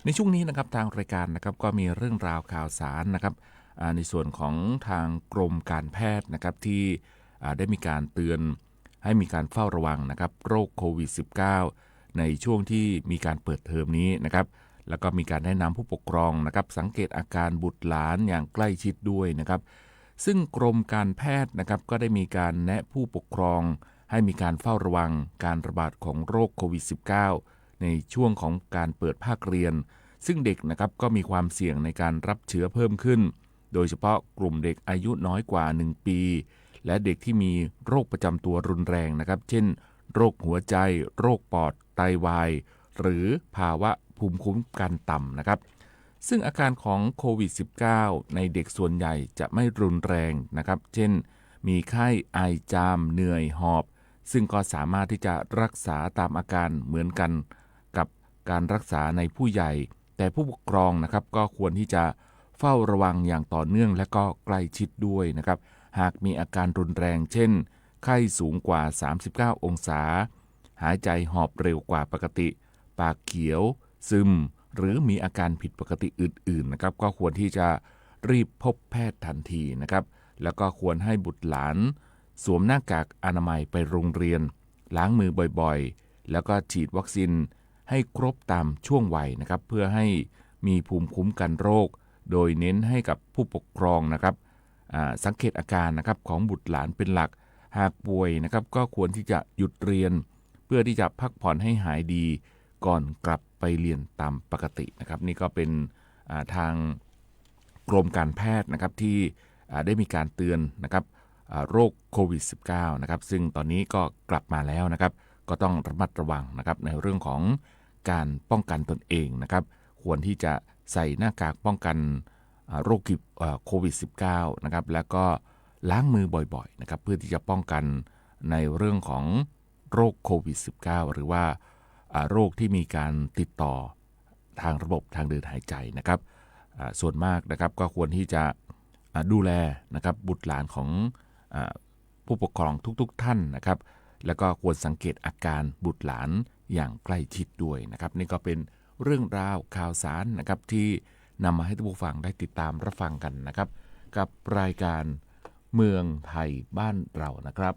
ในช่วงนี้นะครับทางรายการนะครับก็มีเรื่องราวข่าวสารนะครับในส่วนของทางกรมการแพทย์นะครับที่ได้มีการเตือนให้มีการเฝ้าระวังนะครับโรคโควิด -19 ในช่วงที่มีการเปิดเทอมนี้นะครับแล้วก็มีการแนะนำผู้ปกครองนะครับสังเกตอาการบุตรหลานอย่างใกล้ชิดด้วยนะครับซึ่งกรมการแพทย์นะครับก็ได้มีการแนะผู้ปกครองให้มีการเฝ้าระวังการระบาดของโรคโควิด -19 ในช่วงของการเปิดภาคเรียนซึ่งเด็กนะครับก็มีความเสี่ยงในการรับเชื้อเพิ่มขึ้นโดยเฉพาะกลุ่มเด็กอายุน้อยกว่า1ปีและเด็กที่มีโรคประจำตัวรุนแรงนะครับเช่นโรคหัวใจโรคปอดไตวายหรือภาวะภูมิคุ้มกันต่ำนะครับซึ่งอาการของโควิด -19 ในเด็กส่วนใหญ่จะไม่รุนแรงนะครับเช่นมีไข้ไอจามเหนื่อยหอบซึ่งก็สามารถที่จะรักษาตามอาการเหมือนกันกับการรักษาในผู้ใหญ่แต่ผู้ปกครองนะครับก็ควรที่จะเฝ้าระวังอย่างต่อเนื่องและก็ใกล้ชิดด้วยนะครับหากมีอาการรุนแรงเช่นไข้สูงกว่า39องศาหายใจหอบเร็วกว่าปกติปากเขียวซึมหรือมีอาการผิดปกติอื่นๆนะครับก็ควรที่จะรีบพบแพทย์ทันทีนะครับแล้วก็ควรให้บุตรหลานสวมหน้ากากอนามัยไปโรงเรียนล้างมือบ่อยๆแล้วก็ฉีดวัคซีนให้ครบตามช่วงวัยนะครับเพื่อให้มีภูมิคุ้มกันโรคโดยเน้นให้กับผู้ปกครองนะครับสังเกตอาการนะครับของบุตรหลานเป็นหลักหากป่วยนะครับก็ควรที่จะหยุดเรียนเพื่อที่จะพักผ่อนให้หายดีก่อนกลับไปเรียนตามปกตินะครับนี่ก็เป็นทางกรมการแพทย์นะครับที่ได้มีการเตือนนะครับโรคโควิด -19 นะครับซึ่งตอนนี้ก็กลับมาแล้วนะครับก็ต้องระมัดระวังนะครับในเรื่องของการป้องกันตนเองนะครับควรที่จะใส่หน้ากากป้องกันโรคโควิด -19 นะครับแล้วก็ล้างมือบ่อยๆนะครับเพื่อที่จะป้องกันในเรื่องของโรคโควิด -19 หรือว่าโรคที่มีการติดต่อทางระบบทางเดินหายใจนะครับส่วนมากนะครับก็ควรที่จะดูแลนะครับบุตรหลานของผู้ปกครองทุกๆท่านนะครับแล้วก็ควรสังเกตอาการบุตรหลานอย่างใกล้ชิดด้วยนะครับนี่ก็เป็นเรื่องราวข่าวสารนะครับที่นำมาให้ท่านผู้ฟังได้ติดตามรับฟังกันนะครับกับรายการเมืองไทยบ้านเรานะครับ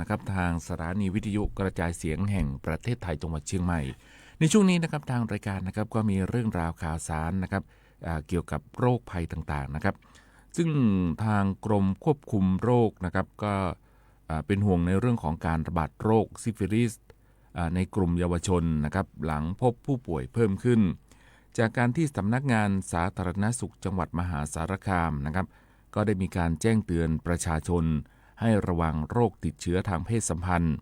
นะครับทางสถานีวิทยุกระจายเสียงแห่งประเทศไทยจังหวัดเชียงใหม่ในช่วงนี้นะครับทางรายการนะครับก็มีเรื่องราวข่าวสารนะครับเกี่ยวกับโรคภัยต่างๆนะครับซึ่งทางกรมควบคุมโรคนะครับก็เป็นห่วงในเรื่องของการระบาดโรคซิฟิลิสในกลุ่มเยาวชนนะครับหลังพบผู้ป่วยเพิ่มขึ้นจากการที่สำนักงานสาธารณสุขจังหวัดมหาสารคามนะครับก็ได้มีการแจ้งเตือนประชาชนให้ระวังโรคติดเชื้อทางเพศสัมพันธ์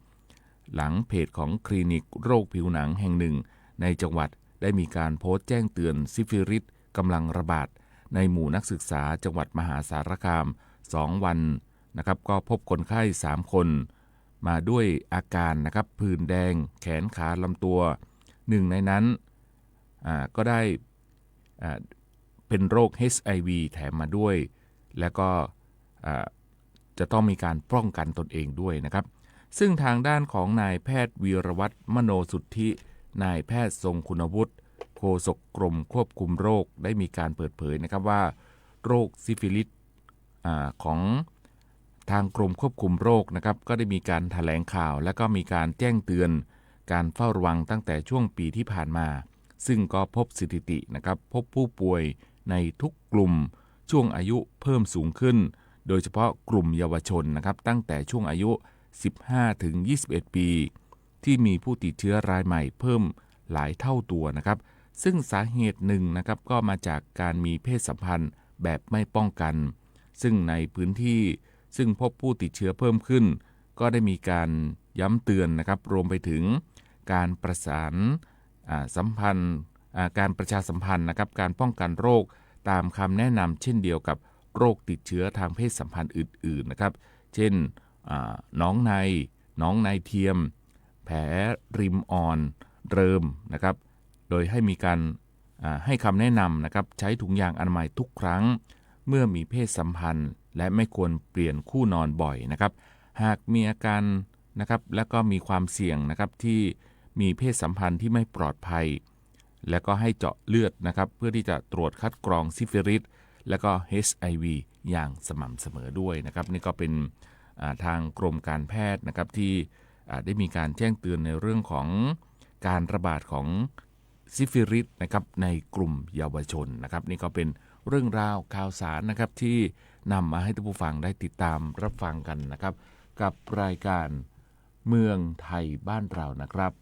หลังเพจของคลินิกโรคผิวหนังแห่งหนึ่งในจังหวัดได้มีการโพสต์แจ้งเตือนซิฟิลิสกำลังระบาดในหมู่นักศึกษาจังหวัดมหาสารคาม2 วันนะครับก็พบคนไข้3 คนมาด้วยอาการนะครับผื่นแดงแขนขาลำตัวหนึ่งในนั้นก็ได้เป็นโรค HIV แถมมาด้วยแล้วก็จะต้องมีการป้องกันตนเองด้วยนะครับซึ่งทางด้านของนายแพทย์วีรวัฒน์มโนสุทธินายแพทย์ทรงคุณวุฒิโฆษกกรมควบคุมโรคได้มีการเปิดเผยนะครับว่าโรคซิฟิลิสของทางกรมควบคุมโรคนะครับก็ได้มีการแถลงข่าวและก็มีการแจ้งเตือนการเฝ้าระวังตั้งแต่ช่วงปีที่ผ่านมาซึ่งก็พบสถิตินะครับพบผู้ป่วยในทุกกลุ่มช่วงอายุเพิ่มสูงขึ้นโดยเฉพาะกลุ่มเยาวชนนะครับตั้งแต่ช่วงอายุ 15-21 ปีที่มีผู้ติดเชื้อรายใหม่เพิ่มหลายเท่าตัวนะครับซึ่งสาเหตุหนึ่งนะครับก็มาจากการมีเพศสัมพันธ์แบบไม่ป้องกันซึ่งในพื้นที่ซึ่งพบผู้ติดเชื้อเพิ่มขึ้นก็ได้มีการย้ำเตือนนะครับรวมไปถึงการประสานสัมพันธ์การประชาสัมพันธ์นะครับการป้องกันโรคตามคำแนะนำเช่นเดียวกับโรคติดเชื้อทางเพศสัมพันธ์อื่นๆนะครับเช่นน้องในเทียมแผลริมอ่อนเริมนะครับโดยให้มีการให้คำแนะนำนะครับใช้ถุงยางอนามัยทุกครั้งเมื่อมีเพศสัมพันธ์และไม่ควรเปลี่ยนคู่นอนบ่อยนะครับหากมีอาการนะครับและก็มีความเสี่ยงนะครับที่มีเพศสัมพันธ์ที่ไม่ปลอดภัยและก็ให้เจาะเลือดนะครับเพื่อที่จะตรวจคัดกรองซิฟิลิสและก็ HIV อย่างสม่ำเสมอด้วยนะครับนี่ก็เป็นทางกรมการแพทย์นะครับที่ได้มีการแจ้งเตือนในเรื่องของการระบาดของซิฟิลิสนะครับในกลุ่มเยาวชนนะครับนี่ก็เป็นเรื่องราวข่าวสารนะครับที่นำมาให้ท่านผู้ฟังได้ติดตามรับฟังกันนะครับกับรายการเมืองไทยบ้านเรานะครับ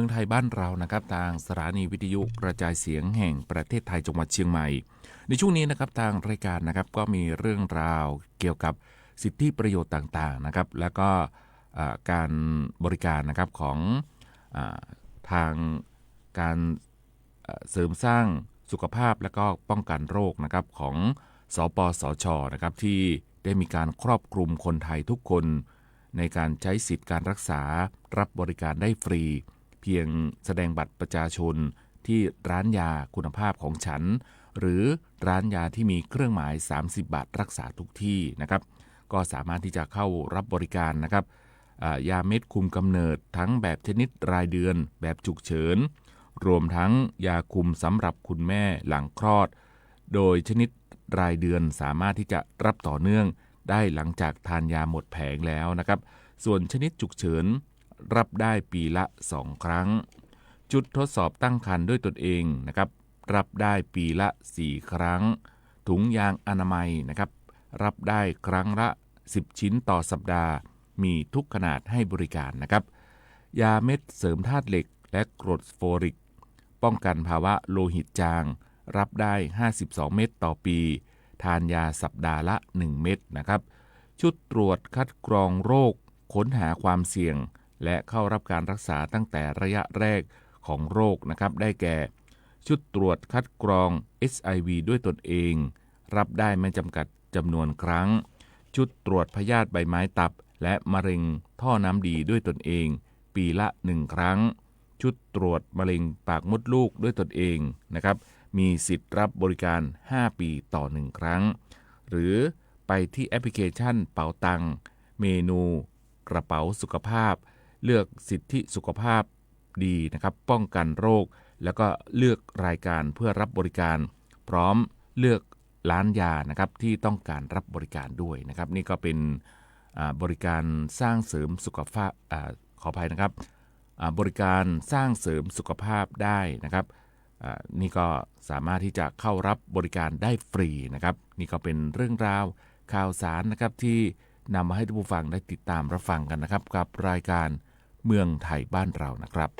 เมืองไทยบ้านเรานะครับทางสถานีวิทยุกระจายเสียงแห่งประเทศไทยจังหวัดเชียงใหม่ในช่วงนี้นะครับทางรายการนะครับก็มีเรื่องราวเกี่ยวกับสิทธิประโยชน์ต่างๆนะครับแล้วก็การบริการนะครับของทางการเสริมสร้างสุขภาพและก็ป้องกันโรคนะครับของสปสช.นะครับที่ได้มีการครอบคลุมคนไทยทุกคนในการใช้สิทธิการรักษารับบริการได้ฟรีเพียงแสดงบัตรประชาชนที่ร้านยาคุณภาพของฉันหรือร้านยาที่มีเครื่องหมาย30 บาทรักษาทุกที่นะครับก็สามารถที่จะเข้ารับบริการนะครับยาเม็ดคุมกำเนิดทั้งแบบชนิดรายเดือนแบบฉุกเฉินรวมทั้งยาคุมสำหรับคุณแม่หลังคลอดโดยชนิดรายเดือนสามารถที่จะรับต่อเนื่องได้หลังจากทานยาหมดแผงแล้วนะครับส่วนชนิดฉุกเฉินรับได้ปีละ2 ครั้งจุดทดสอบตั้งครรภ์ด้วยตนเองนะครับรับได้ปีละ4 ครั้งถุงยางอนามัยนะครับรับได้ครั้งละ10 ชิ้นต่อสัปดาห์มีทุกขนาดให้บริการนะครับยาเม็ดเสริมธาตุเหล็กและกรดโฟลิกป้องกันภาวะโลหิตจางรับได้52 เม็ดต่อปีทานยาสัปดาห์ละ1 เม็ดนะครับชุดตรวจคัดกรองโรคค้นหาความเสี่ยงและเข้ารับการรักษาตั้งแต่ระยะแรกของโรคนะครับได้แก่ชุดตรวจคัดกรอง HIV ด้วยตนเองรับได้ไม่จำกัดจำนวนครั้งชุดตรวจพยาธิใบไม้ตับและมะเร็งท่อน้ำดีด้วยตนเองปีละ1 ครั้งชุดตรวจมะเร็งปากมดลูกด้วยตนเองนะครับมีสิทธิ์รับบริการ5 ปีต่อ1 ครั้งหรือไปที่แอปพลิเคชันเป๋าตังเมนูกระเป๋าสุขภาพเลือกสิทธิสุขภาพดีนะครับป้องกันโรคแล้วก็เลือกรายการเพื่อรับบริการพร้อมเลือกร้านยานะครับที่ต้องการรับบริการด้วยนะครับนี่ก็เป็นบริการสร้างเสริมสุขภาพขออภัยนะครับบริการสร้างเสริมสุขภาพได้นะครับนี่ก็สามารถที่จะเข้ารับบริการได้ฟรีนะครับนี่ก็เป็นเรื่องราวข่าวสารนะครับที่นำมาให้ท่านผู้ฟังได้ติดตามรับฟังกันนะครับกับรายการเมืองไทยบ้านเรานะครับ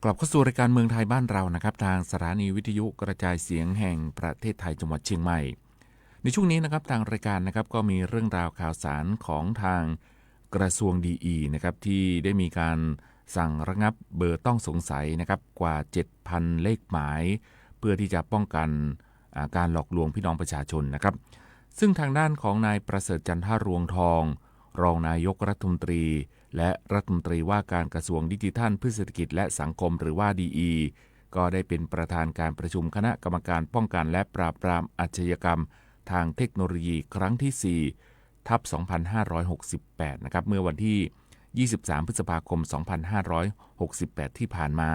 กลับเข้าสู่รายการเมืองไทยบ้านเรานะครับทางสถานีวิทยุกระจายเสียงแห่งประเทศไทยจังหวัดเชียงใหม่ในช่วงนี้นะครับทางรายการนะครับก็มีเรื่องราวข่าวสารของทางกระทรวงดีนะครับที่ได้มีการสั่งระงับเบอร์ต้องสงสัยนะครับกว่า 7,000 เลขหมายเพื่อที่จะป้องกันการหลอกลวงพี่น้องประชาชนนะครับซึ่งทางด้านของนายประเสริฐจันทรวงทองรองนายกรัฐมนตรีและรัฐมนตรีว่าการกระทรวงดิจิทัลเพื่อเศรษฐกิจและสังคมหรือว่าดีก็ได้เป็นประธานการประชุมคณะกรรมการป้องกันและปราบปรามอาชญากรรมทางเทคโนโลยีครั้งที่4/2568นะครับเมื่อวันที่23พฤษภาคม2568ที่ผ่านมา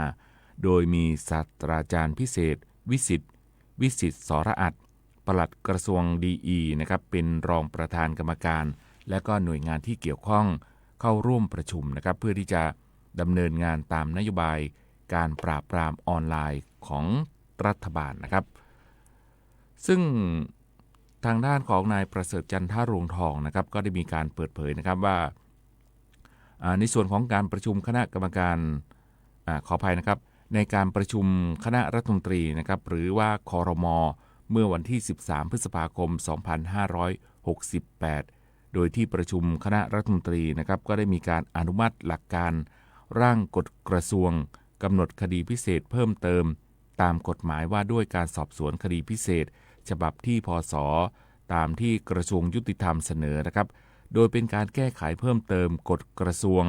โดยมีศาสตราจารย์พิเศษวิสิทธิ์สรอัตปลัดกระทรวงดีนะครับเป็นรองประธานกรรมการและก็หน่วยงานที่เกี่ยวข้องเข้าร่วมประชุมนะครับเพื่อที่จะดำเนินงานตามนโยบายการปราบปรามออนไลน์ของรัฐบาลนะครับซึ่งทางด้านของนายประเสริฐจันทรวงทองนะครับก็ได้มีการเปิดเผยนะครับว่าในส่วนของการประชุมคณะกรรมการขออภัยนะครับในการประชุมคณะรัฐมนตรีนะครับหรือว่าครม.เมื่อวันที่13พฤษภาคม2568โดยที่ประชุมคณะรัฐมนตรีนะครับก็ได้มีการอนุมัติหลักการร่างกฎกระทรวงกำหนดคดีพิเศษเพิ่มเติมตามกฎหมายว่าด้วยการสอบสวนคดีพิเศษฉบับที่พ.ศ.ตามที่กระทรวงยุติธรรมเสนอนะครับโดยเป็นการแก้ไขเพิ่มเติมกฎกระทรวง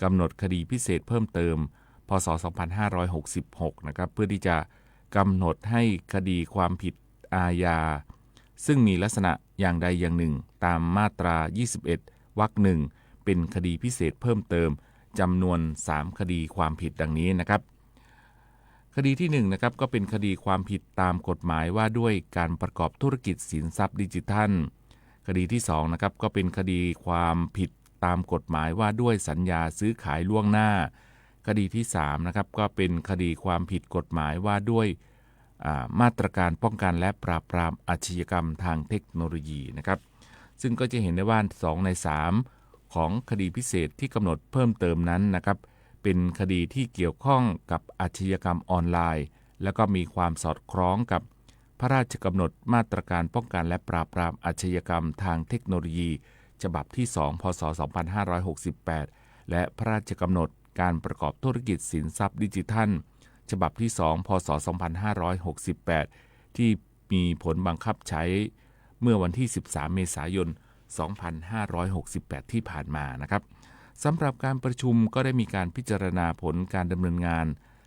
กำหนดคดีพิเศษเพิ่มเติมพ.ศ. 2566นะครับเพื่อที่จะกำหนดให้คดีความผิดอาญาซึ่งมีลักษณะอย่างใดอย่างหนึ่งตามมาตรา21วรรคหนึ่งเป็นคดีพิเศษเพิ่มเติมจำนวน3คดีความผิดดังนี้นะครับคดีที่1นะครับก็เป็นคดีความผิดตามกฎหมายว่าด้วยการประกอบธุรกิจสินทรัพย์ดิจิทัลคดีที่2นะครับก็เป็นคดีความผิดตามกฎหมายว่าด้วยสัญญาซื้อขายล่วงหน้าคดีที่3นะครับก็เป็นคดีความผิดกฎหมายว่าด้วยมาตรการป้องกันและปราบปรามอาชญากรรมทางเทคโนโลยีนะครับซึ่งก็จะเห็นได้ว่า2ใน3ของคดีพิเศษที่กำหนดเพิ่มเติมนั้นนะครับเป็นคดีที่เกี่ยวข้องกับอาชญากรรมออนไลน์แล้วก็มีความสอดคล้องกับพระราชกำหนดมาตรการป้องกันและปราบปรามอาชญากรรมทางเทคโนโลยีฉบับที่2พ.ศ. 2568และพระราชกำหนดการประกอบธุรกิจสินทรัพย์ดิจิทัลฉบับที่2พ.ศ. 2568ที่มีผลบังคับใช้เมื่อวันที่13เมษายน2568ที่ผ่านมานะครับสำหรับการประชุมก็ได้มีการพิจารณาผลการดำเนินงาน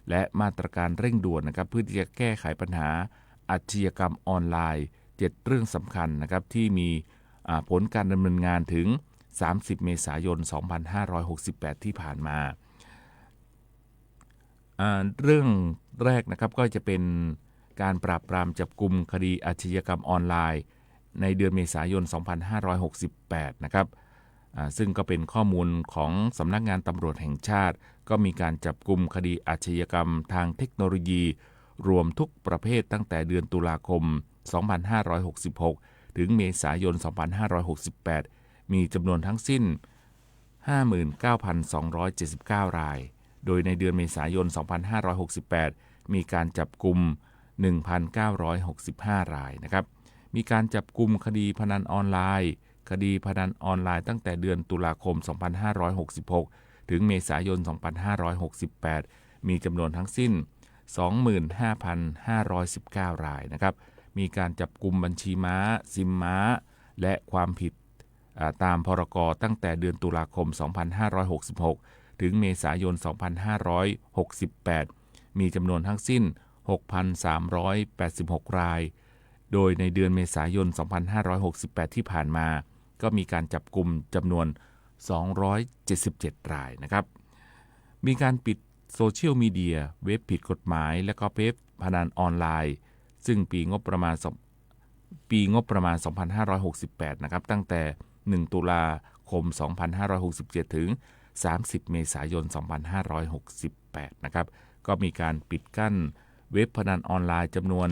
และมาตรการเร่งด่วนนะครับเพื่อที่จะแก้ไขปัญหาอาชญากรรมออนไลน์7เรื่องสำคัญนะครับที่มีผลการดำเนินงานถึง30เมษายน2568ที่ผ่านมาเรื่องแรกนะครับก็จะเป็นการปราบปรามจับกุมคดีอาชญากรรมออนไลน์ในเดือนเมษายน2568นะครับซึ่งก็เป็นข้อมูลของสำนักงานตำรวจแห่งชาติก็มีการจับกุมคดีอาชญากรรมทางเทคโนโลยีรวมทุกประเภทตั้งแต่เดือนตุลาคม2566ถึงเมษายน2568มีจำนวนทั้งสิ้น 59,279 รายโดยในเดือนเมษายน2568มีการจับกุม 1,965 รายนะครับมีการจับกุมคดีพนันออนไลน์คดีพนันออนไลน์ตั้งแต่เดือนตุลาคม2566ถึงเมษายน2568มีจำนวนทั้งสิ้น 25,519 รายนะครับมีการจับกุมบัญชีม้าซิมม้าและความผิดตามพรก.ตั้งแต่เดือนตุลาคม2566ถึงเมษายน2568มีจำนวนทั้งสิ้น 6,386 รายโดยในเดือนเมษายน2568ที่ผ่านมาก็มีการจับกุมจำนวน277รายนะครับมีการปิดโซเชียลมีเดียเว็บผิดกฎหมายและก็เว็บพนันออนไลน์ซึ่งปีงบประมาณ2568นะครับตั้งแต่1ตุลาคม2567ถึง30เมษายน2568นะครับก็มีการปิดกั้นเว็บพนันออนไลน์จำนวน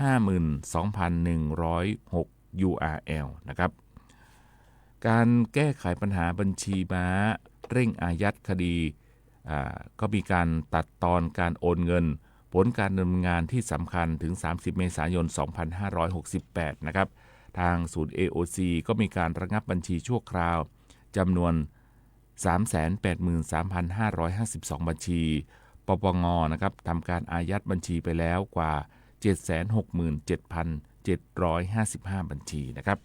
52,106 URL นะครับการแก้ไขปัญหาบัญชีม้าเร่งอายัดคดี ก็มีการตัดตอนการโอนเงินผลการดำเนินงานที่สำคัญถึง 30 เมษายน 2568 นะครับทางศูนย์ AOC ก็มีการระงับบัญชีชั่วคราวจำนวน 383,552 บัญชีปปงนะครับทำการอายัดบัญชีไปแล้วกว่า 767,755 บัญชีนะครับ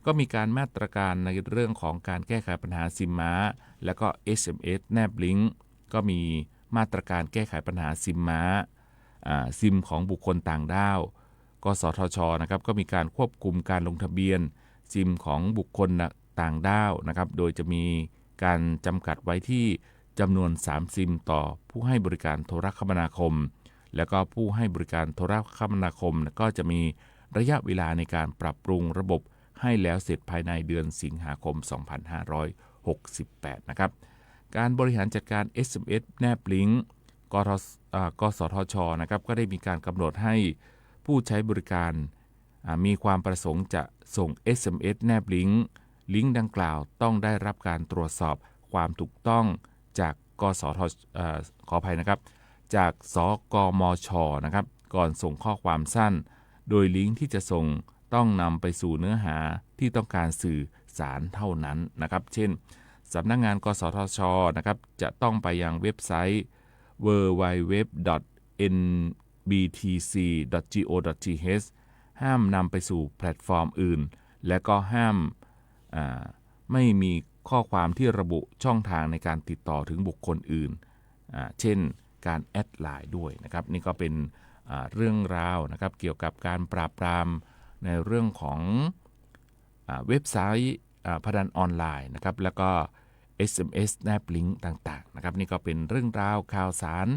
ก็มีการมาตรการในเรื่องของการแก้ไขปัญหาซิมม้าและก็ SMS แนบลิงก์ก็มีมาตรการแก้ไขปัญหาซิมม้าซิมของบุคคลต่างด้าวกสทชนะครับก็มีการควบคุมการลงทะเบียนซิมของบุคคลต่างด้าวนะครับโดยจะมีการจำกัดไว้ที่จำนวน3ซิมต่อผู้ให้บริการโทรคมนาคมแล้วก็ผู้ให้บริการโทรคมนาคมก็จะมีระยะเวลาในการปรับปรุงระบบให้แล้วเสร็จภายในเดือนสิงหาคม 2568 นะครับการบริหารจัดการ SMS แนบลิงก์กสทชนะครับก็ได้มีการกำหนดให้ผู้ใช้บริการมีความประสงค์จะส่ง SMS แนบลิงก์ดังกล่าวต้องได้รับการตรวจสอบความถูกต้องจากกสทขออภัยนะครับจากสกมชนะครับก่อนส่งข้อความสั้นโดยลิงก์ที่จะส่งต้องนำไปสู่เนื้อหาที่ต้องการสื่อสารเท่านั้นนะครับเช่นสำนักงานกสทชนะครับจะต้องไปยังเว็บไซต์ www.nbtc.go.th ห้ามนำไปสู่แพลตฟอร์มอื่นและก็ห้ามไม่มีข้อความที่ระบุช่องทางในการติดต่อถึงบุคคลอื่นเช่นการแอดไลน์ด้วยนะครับนี่ก็เป็นเรื่องราวนะครับเกี่ยวกับการปราบปรามในเรื่องของเว็บไซต์พนันออนไลน์นะครับแล้วก็ SMS แนบลิงก์ต่างๆนะครับนี่ก็เป็นเรื่องราวข่าวสาร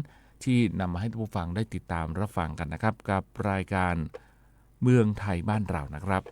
ที่นำมาให้ผู้ฟังได้ติดตามรับฟังกันนะครับกับรายการเมืองไทยบ้านเรานะครับ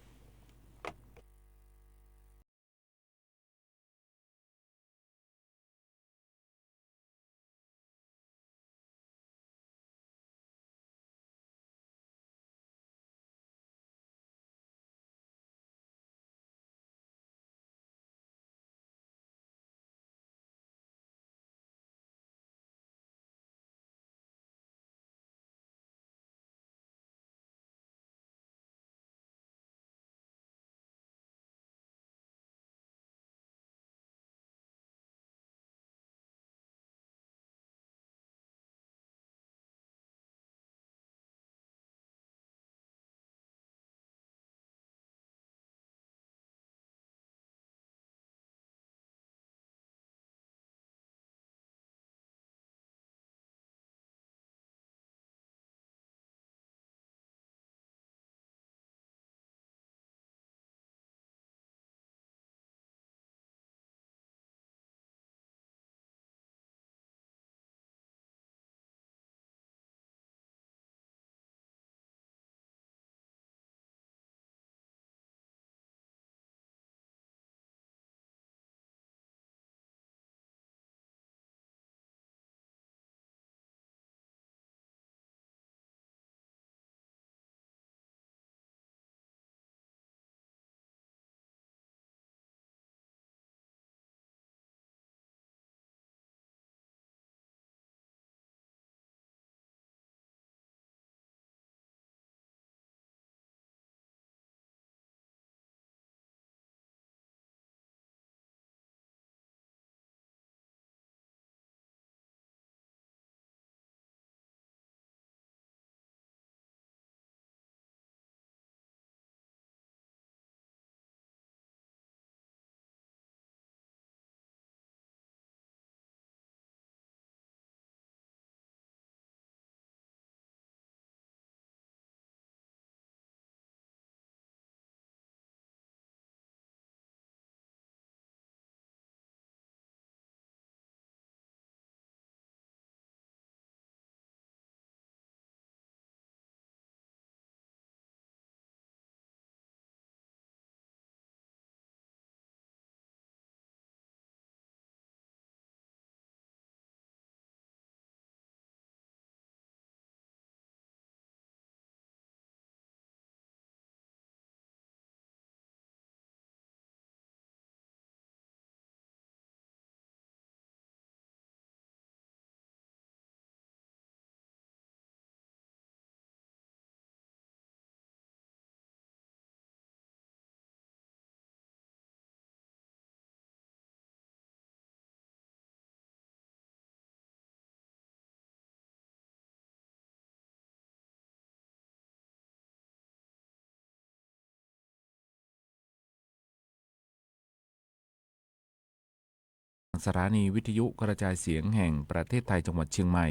สถานีวิทยุกระจายเสียงแห่งประเทศไทยจังหวัดเชียงใหม่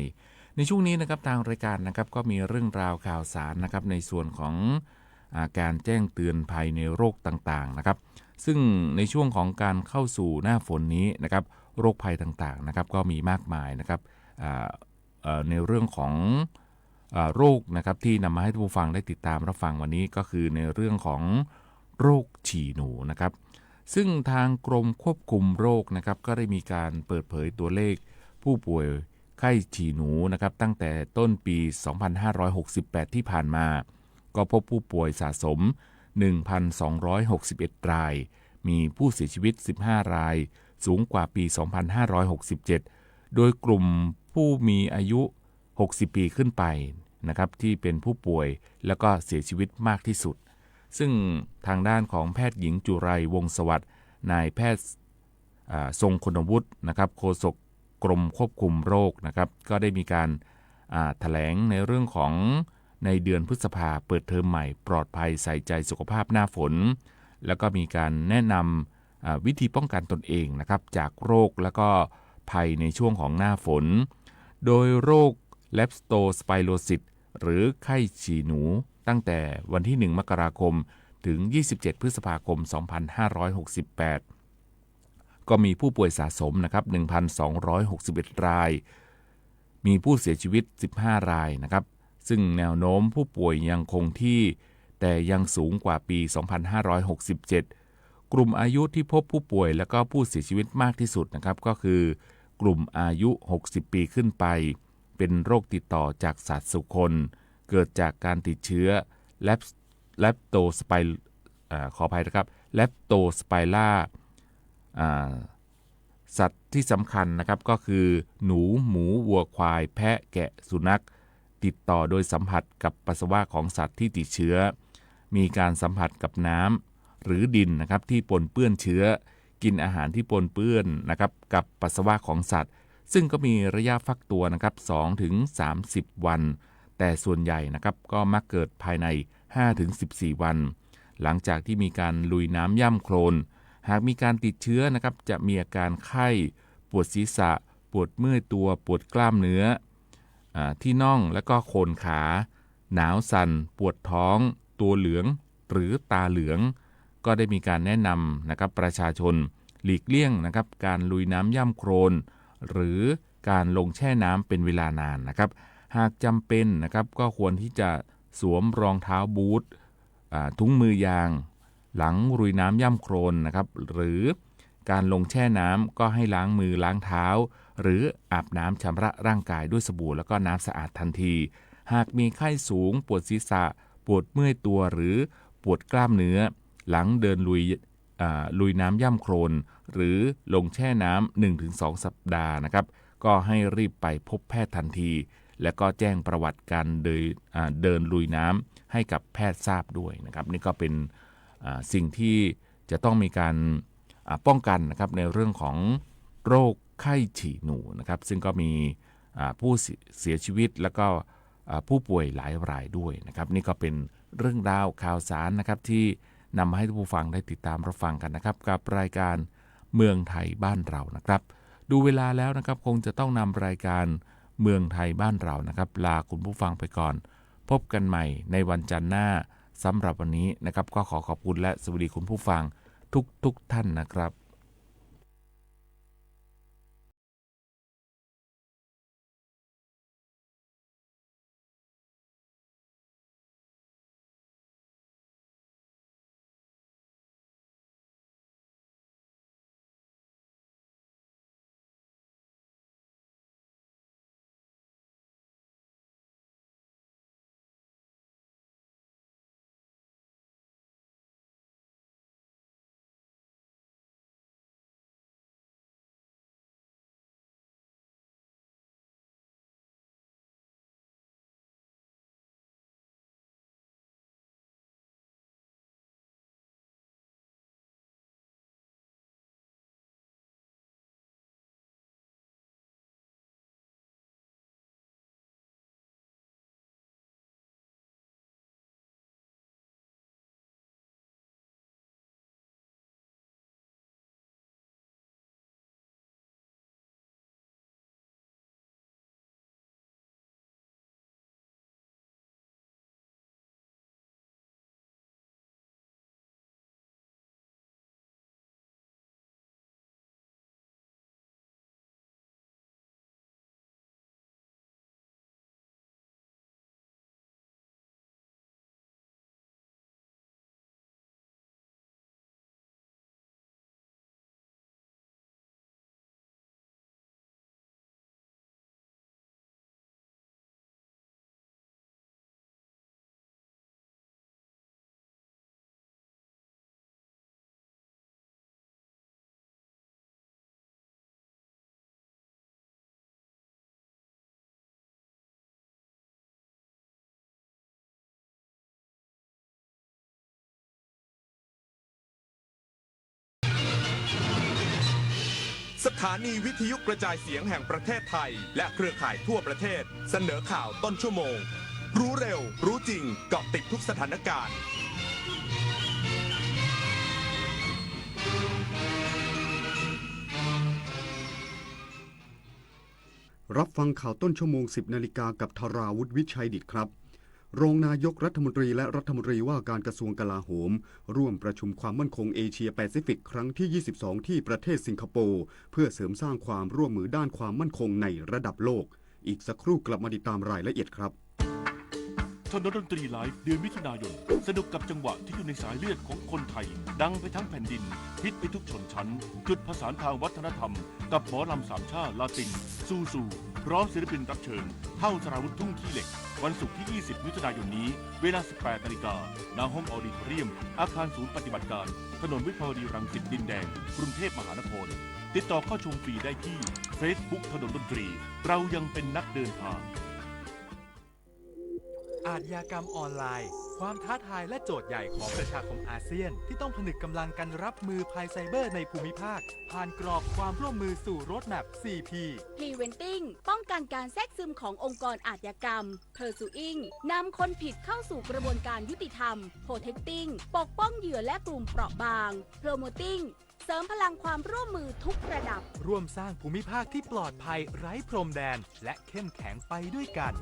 ในช่วงนี้นะครับทางรายการนะครับก็มีเรื่องราวข่าวสารนะครับในส่วนของการแจ้งเตือนภัยในโรคต่างๆนะครับซึ่งในช่วงของการเข้าสู่หน้าฝนนี้นะครับโรคภัยต่างๆนะครับก็มีมากมายนะครับในเรื่องของโรคนะครับที่นำมาให้ผู้ฟังได้ติดตามรับฟังวันนี้ก็คือในเรื่องของโรคฉี่หนูนะครับซึ่งทางกรมควบคุมโรคนะครับก็ได้มีการเปิดเผยตัวเลขผู้ป่วยไข้ฉี่หนูนะครับตั้งแต่ต้นปี 2568 ที่ผ่านมาก็พบผู้ป่วยสะสม 1,261 รายมีผู้เสียชีวิต 15 รายสูงกว่าปี 2567 โดยกลุ่มผู้มีอายุ 60 ปีขึ้นไปนะครับที่เป็นผู้ป่วยแล้วก็เสียชีวิตมากที่สุดซึ่งทางด้านของแพทย์หญิงจุไรวงศ์สวัสดิ์นายแพทย์ทรงคุณวุฒินะครับโฆษกกรมควบคุมโรคนะครับก็ได้มีการแถลงในเรื่องของในเดือนพฤษภาเปิดเทอมใหม่ปลอดภัยใส่ใจสุขภาพหน้าฝนแล้วก็มีการแนะนำวิธีป้องกันตนเองนะครับจากโรคแล้วก็ภัยในช่วงของหน้าฝนโดยโรคเลปโตสไปโรซิสหรือไข้ฉี่หนูตั้งแต่วันที่ 1 มกราคมถึง 27 พฤษภาคม 2568 ก็มีผู้ป่วยสะสมนะครับ 1,261 รายมีผู้เสียชีวิต 15 รายนะครับซึ่งแนวโน้มผู้ป่วยยังคงที่แต่ยังสูงกว่าปี 2567 กลุ่มอายุที่พบผู้ป่วยและก็ผู้เสียชีวิตมากที่สุดนะครับก็คือกลุ่มอายุ 60 ปีขึ้นไปเป็นโรคติดต่อจากสัตว์สู่คนเกิดจากการติดเชื้อแลปโตสไปขออภัยนะครับแลปโตสไปล่าสัตว์ที่สำคัญนะครับก็คือหนูหมูวัวควายแพะแกะสุนัขติดต่อโดยสัมผัสกับปัสสาวะของสัตว์ที่ติดเชื้อมีการสัมผัสกับน้ำหรือดินนะครับที่ปนเปื้อนเชื้อกินอาหารที่ปนเปื้อนนะครับกับปัสสาวะของสัตว์ซึ่งก็มีระยะฟักตัวนะครับ2 ถึง 30 วันแต่ส่วนใหญ่นะครับก็มักเกิดภายใน 5 ถึง 14 วันหลังจากที่มีการลุยน้ำย่ำโคลนหากมีการติดเชื้อนะครับจะมีอาการไข้ปวดศีรษะปวดเมื่อยตัวปวดกล้ามเนื้อที่น่องและก็โคนขาหนาวสั่นปวดท้องตัวเหลืองหรือตาเหลืองก็ได้มีการแนะนำนะครับประชาชนหลีกเลี่ยงนะครับการลุยน้ำย่ำโคลนหรือการลงแช่น้ำเป็นเวลานานนะครับหากจำเป็นนะครับก็ควรที่จะสวมรองเท้าบูทถุงมือยางหลังลุยน้ำย่ำโคลนนะครับหรือการลงแช่น้ำก็ให้ล้างมือล้างเท้าหรืออาบน้ำชำระร่างกายด้วยสบู่แล้วก็น้ำสะอาดทันทีหากมีไข้สูงปวดศีรษะปวดเมื่อยตัวหรือปวดกล้ามเนื้อหลังเดินลุยน้ำย่ำโคลนหรือลงแช่น้ำ 1-2 สัปดาห์นะครับก็ให้รีบไปพบแพทย์ทันทีและก็แจ้งประวัติการเดินลุยน้ำให้กับแพทย์ทราบด้วยนะครับนี่ก็เป็นสิ่งที่จะต้องมีการป้องกันนะครับในเรื่องของโรคไข้ฉี่หนูนะครับซึ่งก็มีผู้เสียชีวิตแล้วก็ผู้ป่วยหลายรายด้วยนะครับนี่ก็เป็นเรื่องราวข่าวสารนะครับที่นำมาให้ผู้ฟังได้ติดตามรับฟังกันนะครับกับรายการเมืองไทยบ้านเรานะครับดูเวลาแล้วนะครับคงจะต้องนำรายการเมืองไทยบ้านเรานะครับลาคุณผู้ฟังไปก่อนพบกันใหม่ในวันจันทร์หน้าสำหรับวันนี้นะครับก็ขอบคุณและสวัสดีคุณผู้ฟังทุกท่านนะครับ สถานีวิทยุกระจายเสียงแห่งประเทศไทยและเครือข่ายทั่วประเทศเสนอข่าวต้นชั่วโมงรู้เร็วรู้จริงเกาะติดทุกสถานการณ์รับฟังข่าวต้นชั่วโมง 10 นาฬิกากับธราวุฒิวิชัยดิษฐ์ครับรองนายกรัฐมนตรีและรัฐมนตรีว่าการกระทรวงกลาโหมร่วมประชุมความมั่นคงเอเชียแปซิฟิกครั้งที่ 22 ที่ประเทศสิงคโปร์เพื่อเสริมสร้างความร่วมมือด้านความมั่นคงในระดับโลกอีกสักครู่กลับมาติดตามรายละเอียดครับถนนดนตรีไลฟ์เดือนมิถุนายนสนุกกับจังหวะที่อยู่ในสายเลือดของคนไทยดังไปทั้งแผ่นดินฮิตไปทุกชนชั้นจุดผสานทางวัฒนธรรมกับหมอลำสามชาติลาตินซูพร้อมศิลปินรับเชิญเท่าสราวุธทุ่งขี้เหล็กวันศุกร์ที่ 20 มิถุนายนนี้เวลา 18 นาฬิกาณห้องออดิทอเรียมอาคารศูนย์ปฏิบัติการถนนวิภาวดีรังสิตดินแดงกรุงเทพมหานครติดต่อเข้าชมฟรีได้ที่ Facebook ถนนดนตรีเรายังเป็นนักเดินทางอาชญากรรมออนไลน์ความท้าทายและโจทย์ใหญ่ของประชาคมอาเซียนที่ต้องผนึกกำลังกันรับมือภัยไซเบอร์ในภูมิภาคผ่านกรอบความร่วมมือสู่โรดแมพ 4P Preventing ป้องกันการแทรกซึมขององค์กรอาชญากรรม Pursuing นำคนผิดเข้าสู่กระบวนการยุติธรรม Protecting ปกป้องเหยื่อและกลุ่มเปราะบาง Promoting เสริมพลังความร่วมมือทุกระดับร่วมสร้างภูมิภาคที่ปลอดภัยไร้พรมแดนและเข้มแข็งไปด้วยกัน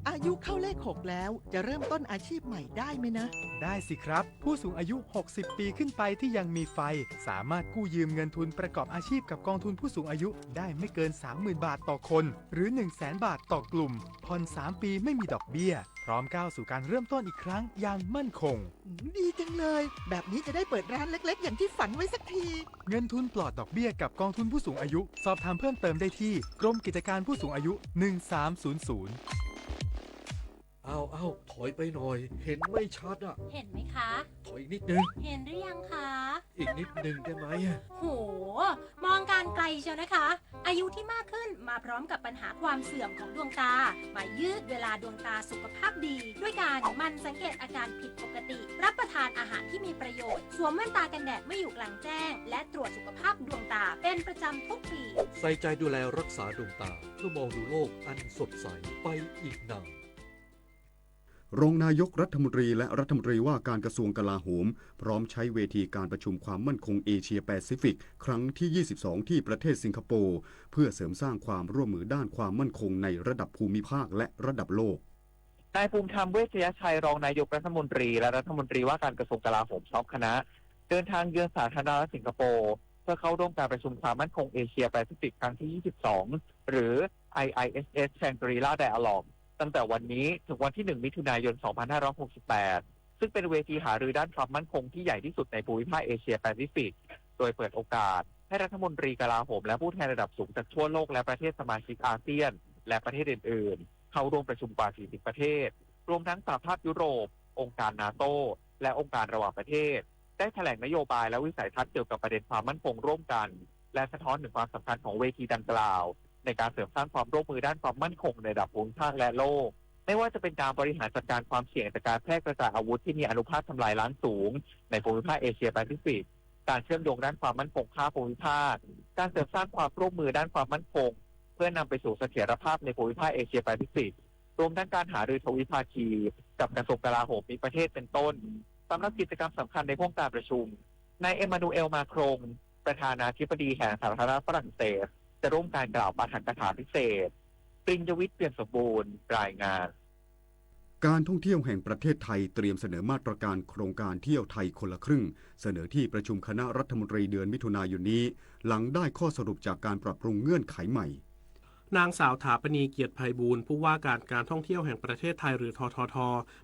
อายุเข้าเลข 6 แล้วจะเริ่มต้นอาชีพใหม่ได้ไหมนะได้สิครับผู้สูงอายุ60 ปีขึ้นไปที่ยังมีไฟสามารถกู้ยืมเงินทุนประกอบอาชีพกับกองทุนผู้สูงอายุได้ไม่เกิน 30,000 บาทต่อคนหรือ 100,000 บาทต่อกลุ่มผ่อน3 ปีไม่มีดอกเบี้ยพร้อมก้าวสู่การเริ่มต้นอีกครั้งอย่างมั่นคงดีจังเลยแบบนี้จะได้เปิดร้านเล็กๆอย่างที่ฝันไว้สักทีเงินทุนปลอดดอกเบี้ยกับกองทุนผู้สูงอายุสอบถามเพิ่มเติมได้ที่กรมกิจการผู้สูงอายุ1300เอาถอยไปหน่อยเห็นไม่ชัดอ่ะเห็นไหมคะ ถอยอีกนิดนึงเห็นหรือยังคะอีกนิดนึงได้ไหมโหมองการไกลเชียวนะคะอายุที่มากขึ้นมาพร้อมกับปัญหาความเสื่อมของดวงตามายืดเวลาดวงตาสุขภาพดีด้วยการมันสังเกตอาการผิดปกติรับประทานอาหารที่มีประโยชน์สวมแว่นตากันแดดไม่อยู่กลางแจ้งและตรวจสุขภาพดวงตาเป็นประจำทุกปีใส่ใจดูแลรักษาดวงตาเพื่อมองดูโลกอันสดใสไปอีกนานรองนายกรัฐมนตรีและรัฐมนตรีว่าการกระทรวงกลาโหมพร้อมใช้เวทีการประชุมความมั่นคงเอเชียแปซิฟิกครั้งที่ 22 ที่ประเทศสิงคโปร์เพื่อเสริมสร้างความร่วมมือด้านความมั่นคงในระดับภูมิภาคและระดับโลกนายภูมิธรรมเวชยชัยรองนายกรัฐมนตรีและรัฐมนตรีว่าการกระทรวงกลาโหมพร้อมคณะเดินทางเยือนสาธารณรัฐสิงคโปร์เพื่อเข้าร่วมการประชุมความมั่นคงเอเชียแปซิฟิกครั้งที่ 22 หรือ IISS Shangri-La Dialogueตั้งแต่วันนี้ถึงวันที่ 1 มิถุนายน 2568 ซึ่งเป็นเวทีหารือด้านความมั่นคงที่ใหญ่ที่สุดในภูมิภาคเอเชียแปซิฟิกโดยเปิดโอกาสให้รัฐมนตรีกลาโหมและผู้แทนระดับสูงจากทั่วโลกและประเทศสมาชิกอาเซียนและประเทศอื่นๆเข้าร่วมประชุมกว่า 40 ประเทศรวมทั้งสหภาพยุโรปองค์การนาโตและองค์การระหว่างประเทศได้แถลงนโยบายและวิสัยทัศน์เกี่ยวกับประเด็นความมั่นคงร่วมกันและสะท้อนถึงความสำคัญของเวทีดังกล่าวในการเสริมสร้างความร่วมมือด้านความมั่นคงในระดับภูมิภาคและโลกไม่ว่าจะเป็นการบริหารจัดการความเสี่ยงจากการแพร่กระจายอาวุธที่มีอานุภาคทำลายล้างสูงในภูมิภาคเอเชียแปซิฟิกการเชื่อมโยงด้านความมั่นคงข้ามภูมิภาคการเสริมสร้างความร่วมมือด้านความมั่นคงเพื่อนำไปสู่เสถียรภาพในภูมิภาคเอเชียแปซิฟิกรวมทั้งการหารือทวิภาคีกับกระทรวงกลาโหมมีประเทศเป็นต้นสำหรับกิจกรรมสำคัญในห้องการประชุมนายเอมานูเอลมาครงประธานาธิบดีแห่งสาธารณรัฐฝรั่งเศสจะร่วมการกล่าวปาฐกถาพิเศษปริญญวิทย์เปี่ยมสมบูรณ์รายงานการท่องเที่ยวแห่งประเทศไทยเตรียมเสนอมาตรการโครงการเที่ยวไทยคนละครึ่งเสนอที่ประชุมคณะรัฐมนตรีเดือนมิถุนายนนี้หลังได้ข้อสรุปจากการปรับปรุงเงื่อนไขใหม่นางสาวถาปณีเกียรติไพบูลย์ผู้ว่าการท่องเที่ยวแห่งประเทศไทยหรือททท.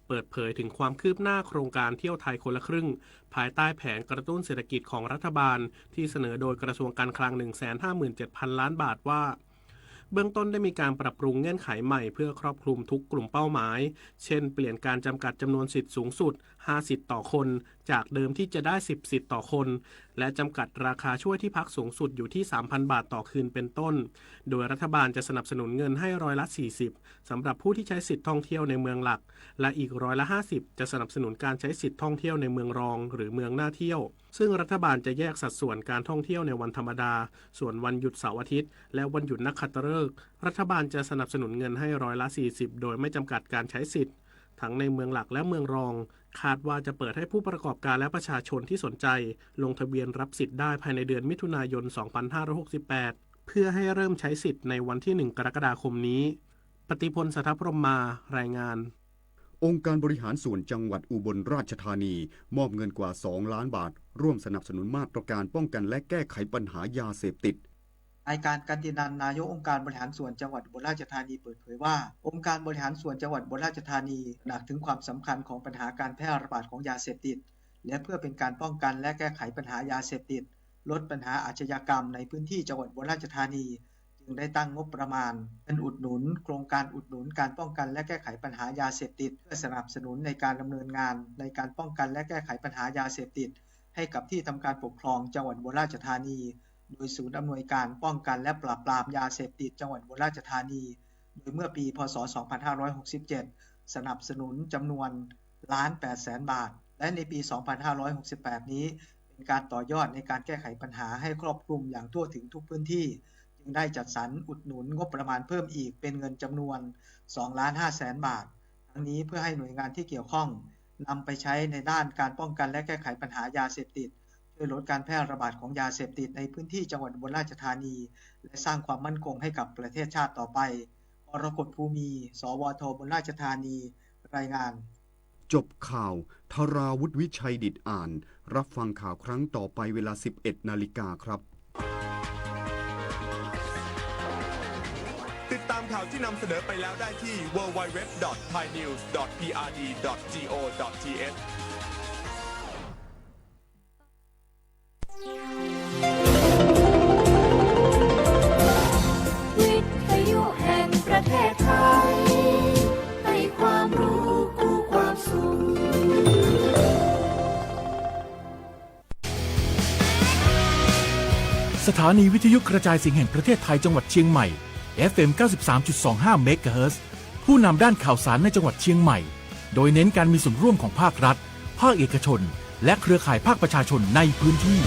เปิดเผยถึงความคืบหน้าโครงการเที่ยวไทยคนละครึ่งภายใต้แผนกระตุ้นเศรษฐกิจของรัฐบาลที่เสนอโดยกระทรวงการคลัง 157,000 ล้านบาทว่าเบื้องต้นได้มีการปรับปรุงเงื่อนไขใหม่เพื่อครอบคลุมทุกกลุ่มเป้าหมายเช่นเปลี่ยนการจำกัดจำนวนสิทธิ์สูงสุด 5 สิทธิ์ต่อคน จากเดิมที่จะได้ 10 สิทธิ์ต่อคน และจำกัดราคาช่วยที่พักสูงสุดอยู่ที่ 3,000 บาทต่อคืนเป็นต้น โดยรัฐบาลจะสนับสนุนเงินให้40%สำหรับผู้ที่ใช้สิทธิ์ท่องเที่ยวในเมืองหลัก และอีก50%จะสนับสนุนการใช้สิทธิ์ท่องเที่ยวในเมืองรองหรือเมืองน่าเที่ยว ซึ่งรัฐบาลจะแยกสัดส่วนการท่องเที่ยวในวันธรรมดา ส่วนวันหยุดเสาร์อาทิตย์และวันหยุดนักขัตฤกษ์รัฐบาลจะสนับสนุนเงินให้40%โดยไม่จำกัดการใช้สิทธิ์ทั้งในเมืองหลักและเมืองรองคาดว่าจะเปิดให้ผู้ประกอบการและประชาชนที่สนใจลงทะเบียนรับสิทธิ์ได้ภายในเดือนมิถุนายน 2568 เพื่อให้เริ่มใช้สิทธิ์ในวันที่ 1 กรกฎาคมนี้ปฏิพล สัทธพรหมารายงานองค์การบริหารส่วนจังหวัดอุบลราชธานีมอบเงินกว่า2 ล้านบาทร่วมสนับสนุนมาตรการป้องกันและแก้ไขปัญหายาเสพติดนายการกันตินันท์นายกองค์การบริหารส่วนจังหวัดอุบลราชธานีเปิดเผยว่าองค์การบริหารส่วนจังหวัดอุบลราชธานีหนักถึงความสำคัญของปัญหาการแพร่ระบาดของยาเสพติดและเพื่อเป็นการป้องกันและแก้ไขปัญหายาเสพติดลดปัญหาอาชญากรรมในพื้นที่จังหวัดอุบลราชธานีจึงได้ตั้งงบประมาณเป็นอุดหนุนโครงการอุดหนุนการป้องกันและแก้ไขปัญหายาเสพติดเพื่อสนับสนุนในการดำเนินงานในการป้องกันและแก้ไขปัญหายาเสพติดให้กับที่ทำการปกครองจังหวัดอุบลราชธานีโดยศูนย์อำนวยการป้องกันและปราบปรามยาเสพติดจังหวัดอุบลราชธานีโดยเมื่อปีพ.ศ. 2567สนับสนุนจำนวน 1,800,000 บาทและในปี 2568 นี้เป็นการต่อยอดในการแก้ไขปัญหาให้ครอบคลุมอย่างทั่วถึงทุกพื้นที่จึงได้จัดสรรอุดหนุนงบประมาณเพิ่มอีกเป็นเงินจำนวน 2,500,000 บาททั้งนี้เพื่อให้หน่วยงานที่เกี่ยวข้องนำไปใช้ในด้านการป้องกันและแก้ไขปัญหายาเสพติดช่วยลดการแพร่ระบาดของยาเสพติดในพื้นที่จังหวัดอุบลราชธานีและสร้างความมั่นคงให้กับประเทศชาติต่อไปกรกฎภูมิสวทอุบลราชธานีรายงานจบข่าวธราวุฒิวิชัยดิษฐ์อ่านรับฟังข่าวครั้งต่อไปเวลา 11 นาฬิกาครับติดตามข่าวที่นำเสนอไปแล้วได้ที่ www.thainews.prd.go.thวิทยุแห่งประเทศไทยให้ความรู้กู้ความสุขสถานีวิทยุกระจายเสียงแห่งประเทศไทยจังหวัดเชียงใหม่ FM 93.25 เมกะเฮิรตซ์ผู้นำด้านข่าวสารในจังหวัดเชียงใหม่โดยเน้นการมีส่วนร่วมของภาครัฐภาคเอกชนและเครือข่ายภาคประชาชนในพื้นที่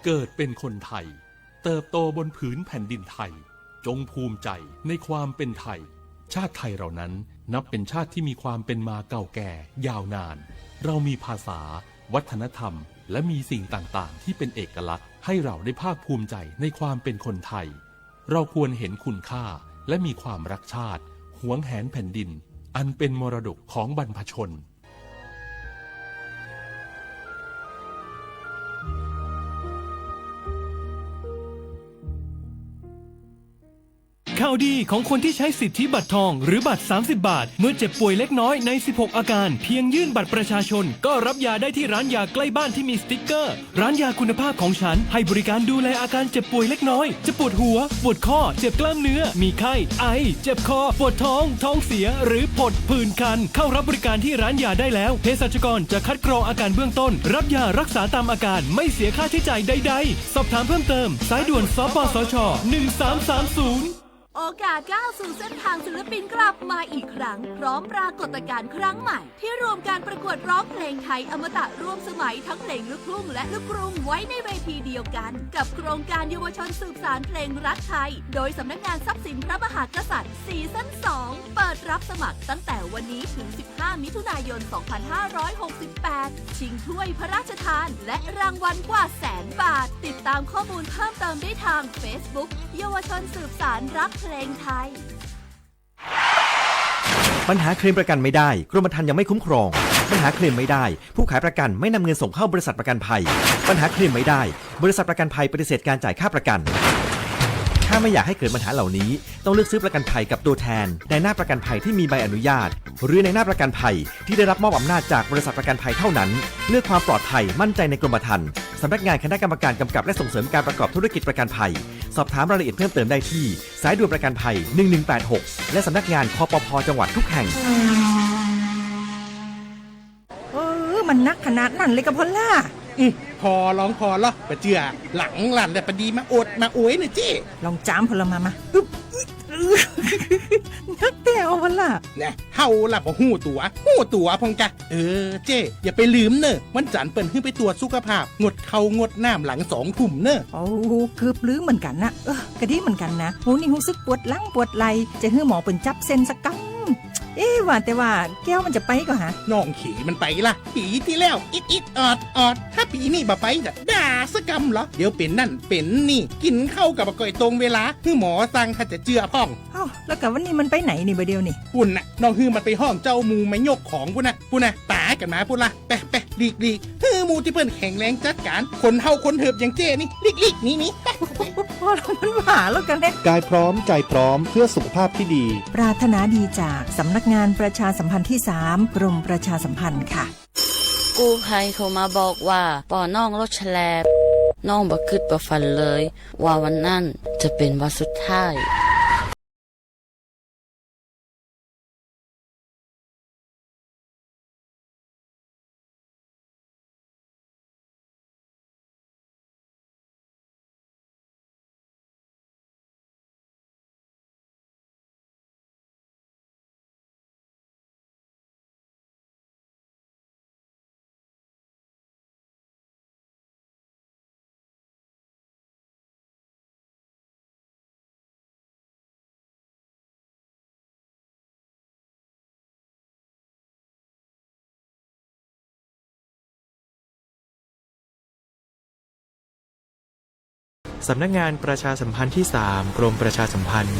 เกิดเป็นคนไทยเติบโตบนผืนแผ่นดินไทยจงภูมิใจในความเป็นไทยชาติไทยเรานั้นนับเป็นชาติที่มีความเป็นมาเก่าแก่ยาวนานเรามีภาษาวัฒนธรรมและมีสิ่งต่างๆที่เป็นเอกลักษณ์ให้เราได้ภาคภูมิใจในความเป็นคนไทยเราควรเห็นคุณค่าและมีความรักชาติหวงแหนแผ่นดินอันเป็นมรดกของบรรพชนข่าวดีของคนที่ใช้สิทธิบัตรทองหรือบัตร30 บาทเมื่อเจ็บป่วยเล็กน้อยใน16อาการเพียงยื่นบัตรประชาชนก็รับยาได้ที่ร้านยาใกล้บ้านที่มีสติ๊กเกอร์ร้านยาคุณภาพของฉันให้บริการดูแลอาการเจ็บป่วยเล็กน้อยจะปวดหัวปวดข้อเจ็บกล้ามเนื้อมีไข้ไอเจ็บคอปวดท้องท้องเสียหรือผดผื่นคันเข้ารับบริการที่ร้านยาได้แล้วเภสัชกรจะคัดกรองอาการเบื้องต้นรับยารักษาตามอาการไม่เสียค่าใช้จ่ายใดๆสอบถามเพิ่มเติมสายด่วนสปสช1330โอกาสก้าวสู่เส้นทางศิลปินกลับมาอีกครั้งพร้อมปรากฏการณ์ครั้งใหม่ที่รวมการประกวดร้องเพลงไทยอมตะร่วมสมัยทั้งเพลงลูกทุ่งและลูกกรุงไว้ในเวทีเดียวกันกับโครงการเยาวชนสืบสานเพลงรักไทยโดยสำนักงานทรัพย์สินพระมหากษัตริย์ซีซั่น 2 เปิดรับสมัครตั้งแต่วันนี้ถึง 15 มิถุนายน 2568 ชิงถ้วยพระราชทานและรางวัลกว่า100,000 บาทติดตามข้อมูลเพิ่มเติมได้ทาง Facebook เยาวชนสืบสานรักเพลงไทยปัญหาเคลมประกันไม่ได้กรมธรรม์ยังไม่คุ้มครองปัญหาเคลมไม่ได้ผู้ขายประกันไม่นำเงินส่งเข้าบริษัทประกันภัยปัญหาเคลมไม่ได้บริษัทประกันภัยปฏิเสธการจ่ายค่าประกัน ถ้าไม่อยากให้เกิดปัญหาเหล่านี้ต้องเลือกซื้อประกันภัยกับตัวแทนในหน้าประกันภัยที่มีใบอนุญาตหรือในหน้าประกันภัยที่ได้รับมอบอำนาจจากบริษัทประกันภัยเท่านั้นเลือกความปลอดภัยมั่นใจในกรมธรรม์สำนักงานคณะกรรมการกำกับและส่งเสริมการประกอบธุรกิจประกันภัยสอบถามรายละเอียดเพิ่มเติมได้ที่สายด่วนประกันภัย1186และสำนักงานคปภ.จังหวัดทุกแห่งมันนักขนาดนั้นเลยกับพอลล่าพอลองพอลอปะเจือหลังหลันแต่ปะดีมาอดมาโอยน่ะเจ้ลองจามพลมานักแต่เอาพอลล่าเนี่ยเฮาล่ะบ่ฮู้ตัวพงจ้ะเจ้อย่าไปลืมเนอะวันจันทร์เปิ้นขึ้นไปตรวจสุขภาพงดเข้างดน้ำหลัง2 ทุ่มเนอะโอ้เกือบลืมเหมือนกันนะกะดีเหมือนกันนะหูนี่รู้สึกปวดหลังปวดไหล่จะให้หมอเปิ้นจับเส้นสักกำว่าแต่ว่าแก้วมันจะไปก็ฮะน้องขี่มันไปล่ะปีที่แล้วอิดออดถ้าปีนี้บ่ไปจะด่าสกำเหรอเดี๋ยวเป็นนั่นเป็นนี่กินเข้ากับก่อยตรงเวลาคือหมอสั่งถ้าจะเจือพ่องแล้วกับวันนี้มันไปไหนนี่บ่เดียวนี่ปุ่นน่ะน้องฮือมันไปห้องเจ้ามูไม่ยกของปุ่นน่ะตายกันมาปุ่นล่ะไปลีกฮือมูที่เปิ้นแข็งแรงจัดการคนเฮาคนเถิบอย่างเจ้นี่ลีกนี่พอมันหาแล้วกันแน่กายพร้อมใจพร้อมเพื่อสุขภาพที่ดีปรารถนาดีจากสำนักงานประชาสัมพันธ์ที่3กรมประชาสัมพันธ์ค่ะกู้ภัยโทรมาบอกว่าป่อน้องรถแฉลบน้องบ่คิดบ่ฝันเลยว่าวันนั้นจะเป็นวันสุดท้ายสำนักงานประชาสัมพันธ์ที่3กรมประชาสัมพันธ์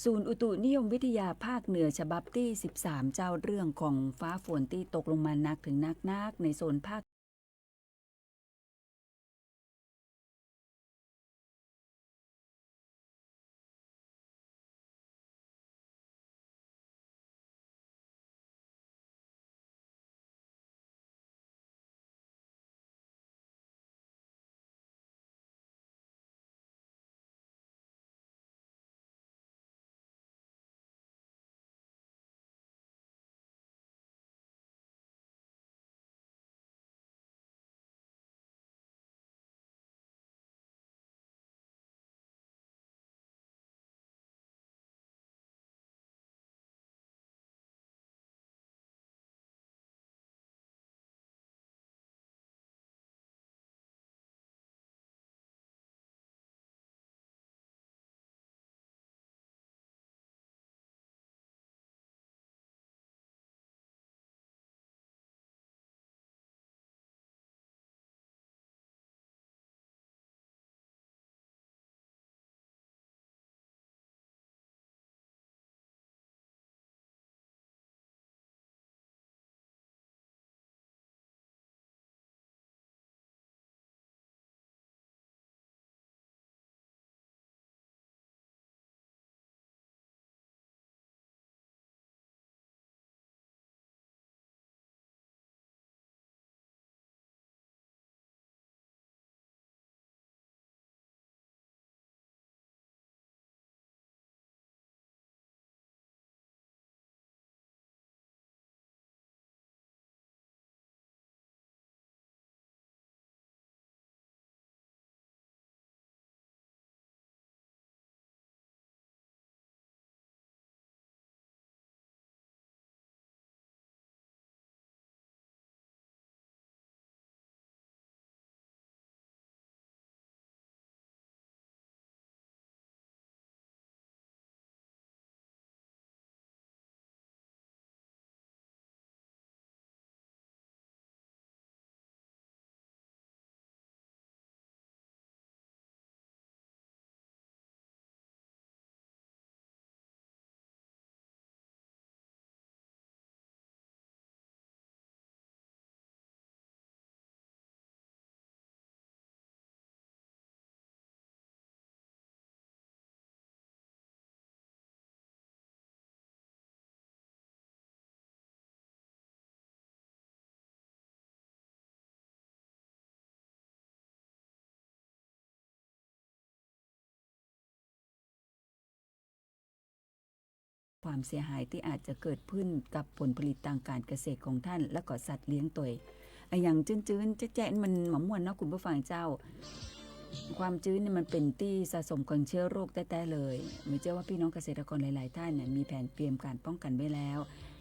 ศูนย์อุตุนิยมวิทยาภาคเหนือฉบับที่ 13 เจ้าเรื่องของฟ้าฝนที่ตกลงมาหนักถึงนักในโซนภาคความเสียหายที่อาจจะเกิดขึ้นกับผลผลิตทางการเกษตรของท่านและก็สัตว์เลี้ยงตัวอย่างจื้นๆแจ๊ะๆมันหมม่วนเนาะคุณผู้ฟังเจ้าความจื้นเนี่ยมันเป็นที่สะสมของเชื้อโรคแต้ๆเลยไม่เชื่อว่าพี่น้องเกษตรกรหลายๆท่านเนี่ยมีแผนเตรียมการป้องกันไว้แล้ว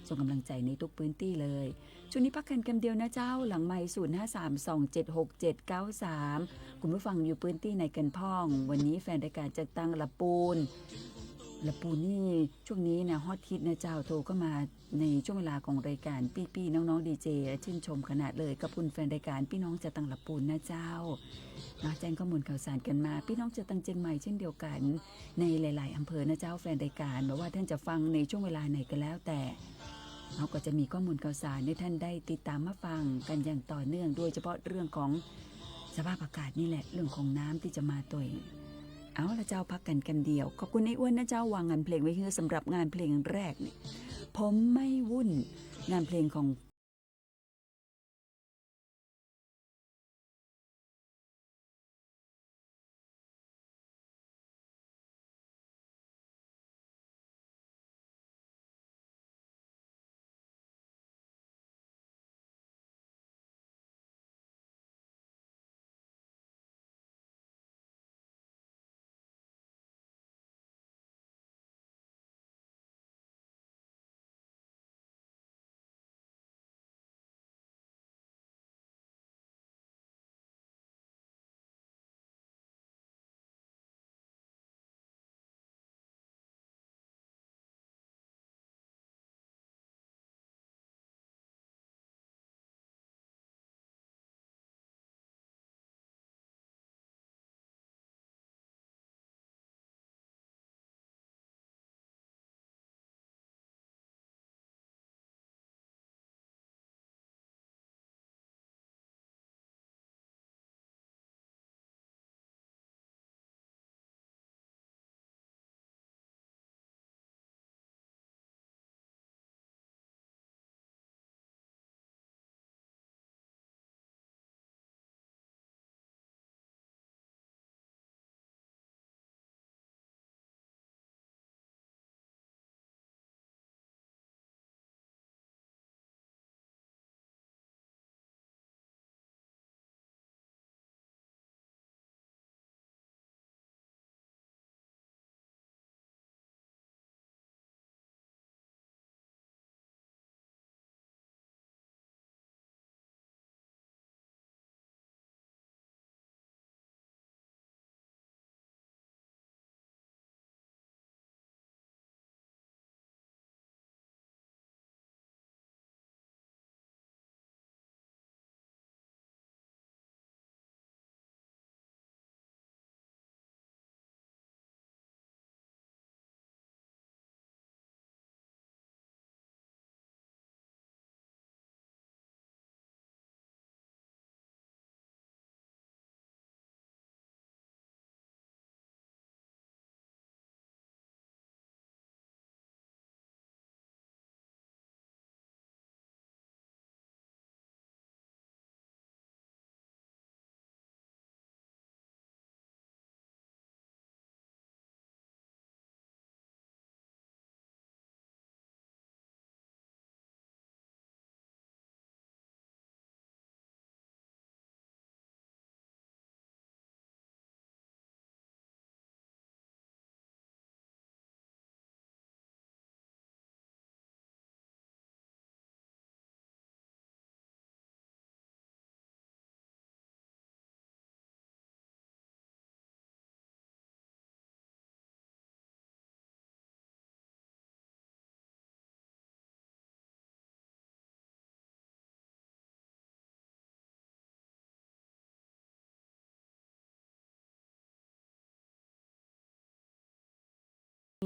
ส่งกำลังใจในทุกพื้นที่เลยช่วงนี้พักกันคำเดียวนะเจ้าหลังไมค์0532767793คุณผู้ฟังอยู่พื้นที่ไหนกันพ่องวันนี้แฟนรายการจะตั้งละปูนนี่ช่วงนี้นะฮอตฮิตนะเจ้าโทรก็มาในช่วงเวลาของรายการพี่ๆน้องๆดีเจชื่นชมขนาดเลยกับคุณแฟนรายการพี่น้องจะตั้งละปูนนะเจ้าแจ้งข้อมูลข่าวสารกันมาพี่น้องจะตั้งเชียงใหม่เช่นเดียวกันในหลายๆอำเภอนะเจ้าแฟนรายการบอกว่าท่านจะฟังในช่วงเวลาไหนก็แล้วแต่เราก็จะมีข้อมูลข่าวสารให้ท่านได้ติดตามมาฟังกันอย่างต่อเนื่องโดยเฉพาะเรื่องของสภาพอากาศนี่แหละเรื่องของน้ำที่จะมาตัวเอาละเจ้าพักกันเดียวขอบคุณไอ้อ้วนนะเจ้าวางงานเพลงไว้ให้สำหรับงานเพลงแรกนี่ผมไม่วุ่นงานเพลงของ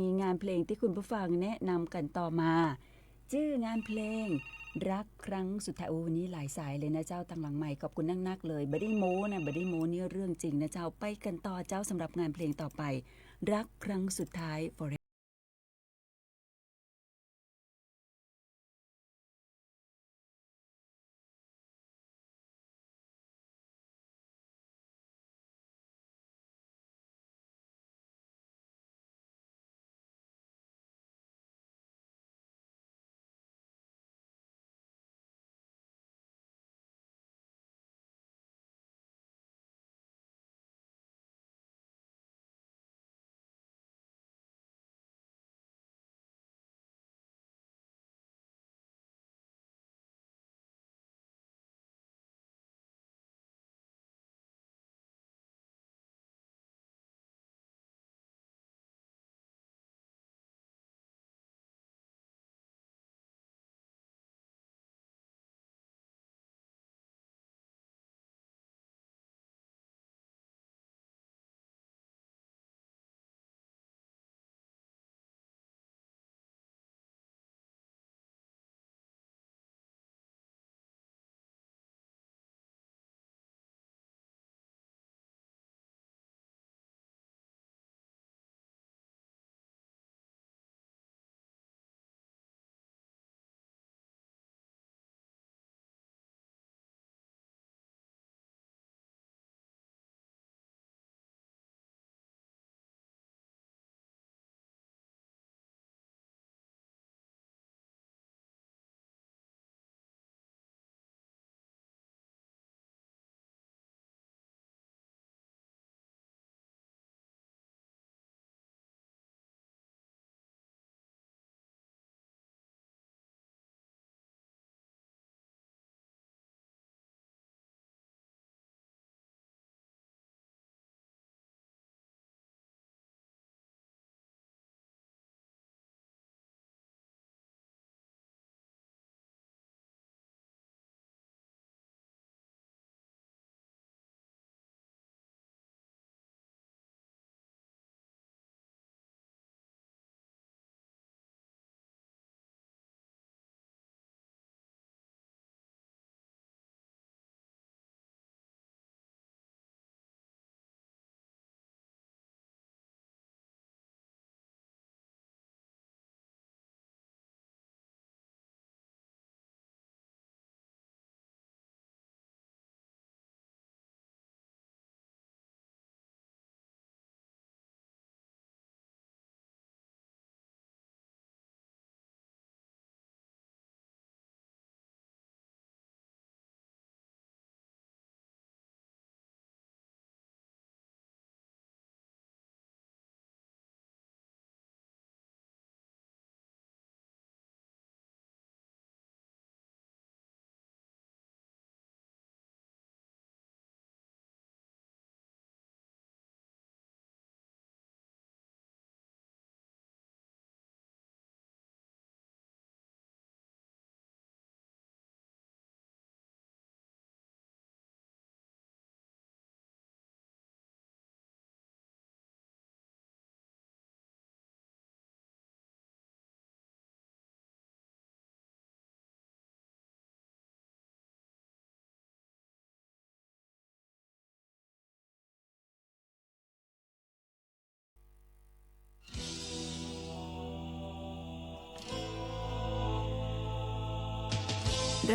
มีงานเพลงที่คุณผู้ฟังแนะนำกันต่อมาชื่องานเพลงรักครั้งสุดท้ายวันนี้หลายสายเลยนะเจ้าตั้งหลังใหม่ขอบคุณนักๆเลยบดี้โมนะบดี้โมนี่เรื่องจริงนะเจ้าไปกันต่อเจ้าสำหรับงานเพลงต่อไปรักครั้งสุดท้าย forever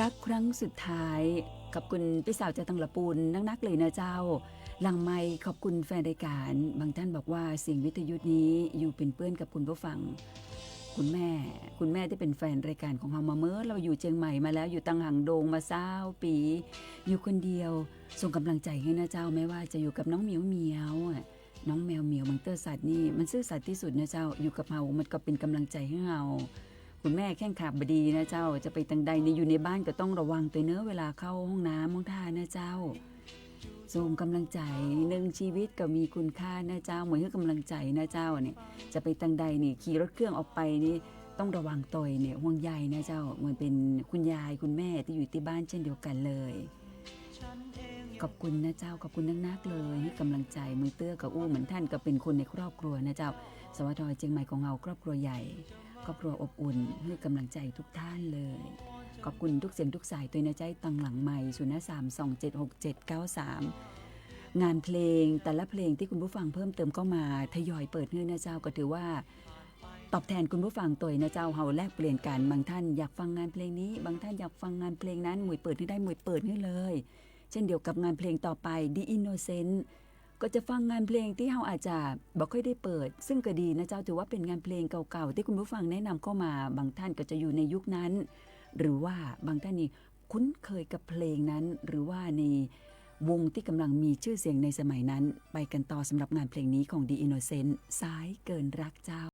รักครั้งสุดท้ายกับคุณพี่สาวจากตังละปูนนักๆเลยนะเจ้าหลังไมค์ขอบคุณแฟนรายการบางท่านบอกว่าเสียงวิทยุนี้อยู่เป็นเพื่อนกับคุณผู้ฟังคุณแม่ที่เป็นแฟนรายการของเฮามาเมื่อเราอยู่เชียงใหม่มาแล้วอยู่ตังหังโดงมา20 ปีอยู่คนเดียวส่งกำลังใจให้นะเจ้าไม่ว่าจะอยู่กับน้องเหมียวน้องแมวเหมียวมังเตอร์สัตว์นี่มันซื่อสัตย์ที่สุดนะเจ้าอยู่กับเฮามันก็เป็นกำลังใจให้เฮาคุณแม่แข้งขาบดีนะเจ้าจะไปทางใดในอยู่ในบ้านก็ต้องระวังตัวเนื้อเวลาเข้าห้องน้ำห้องท่านะเจ้าส่งกำลังใจหนึ่งชีวิตก็มีคุณค่านะเจ้าเหมือนกับกำลังใจนะเจ้าเนี่ยจะไปทางใดนี่ขี่รถเครื่องออกไปนี่ต้องระวังตัวเนี่ยห่วงใยนะเจ้าเหมือนเป็นคุณยายคุณแม่ที่อยู่ที่บ้านเช่นเดียวกันเลย ขอบคุณนะเจ้าขอบคุณนักๆเลยให้กำลังใจมือเตื้อกับอู้เหมือนท่านก็เป็นคนในครอบครัวนะเจ้าสวทเชียงใหม่ของเราครอบครัวใหญ่ครอบครัวอบอุ่นให้กำลังใจทุกท่านเลยขอบคุณทุกเสียงทุกสายตัวนะใจตังหลังใหม่032767793งานเพลงแต่ละเพลงที่คุณผู้ฟังเพิ่มเติมเข้ามาทยอยเปิดให้นะเจ้าก็ถือว่าตอบแทนคุณผู้ฟังตัวนะเจ้าเฮาแลกเปลี่ยนกันบางท่านอยากฟังงานเพลงนี้บางท่านอยากฟังงานเพลงนั้นหมวยเปิดให้ได้หมวยเปิดให้เลยเช่นเดียวกับงานเพลงต่อไป The Innocent ก็จะฟังงานเพลงที่เฮาอาจจะบ่ค่อยได้เปิดซึ่งก็ดีนะเจ้าถือว่าเป็นงานเพลงเก่าๆที่คุณผู้ฟังแนะนำเข้ามาบางท่านก็จะอยู่ในยุคนั้นหรือว่าบางท่านนี่คุ้นเคยกับเพลงนั้นหรือว่าในวงที่กำลังมีชื่อเสียงในสมัยนั้นไปกันต่อสำหรับงานเพลงนี้ของ The Innocent สายเกินรักเจ้า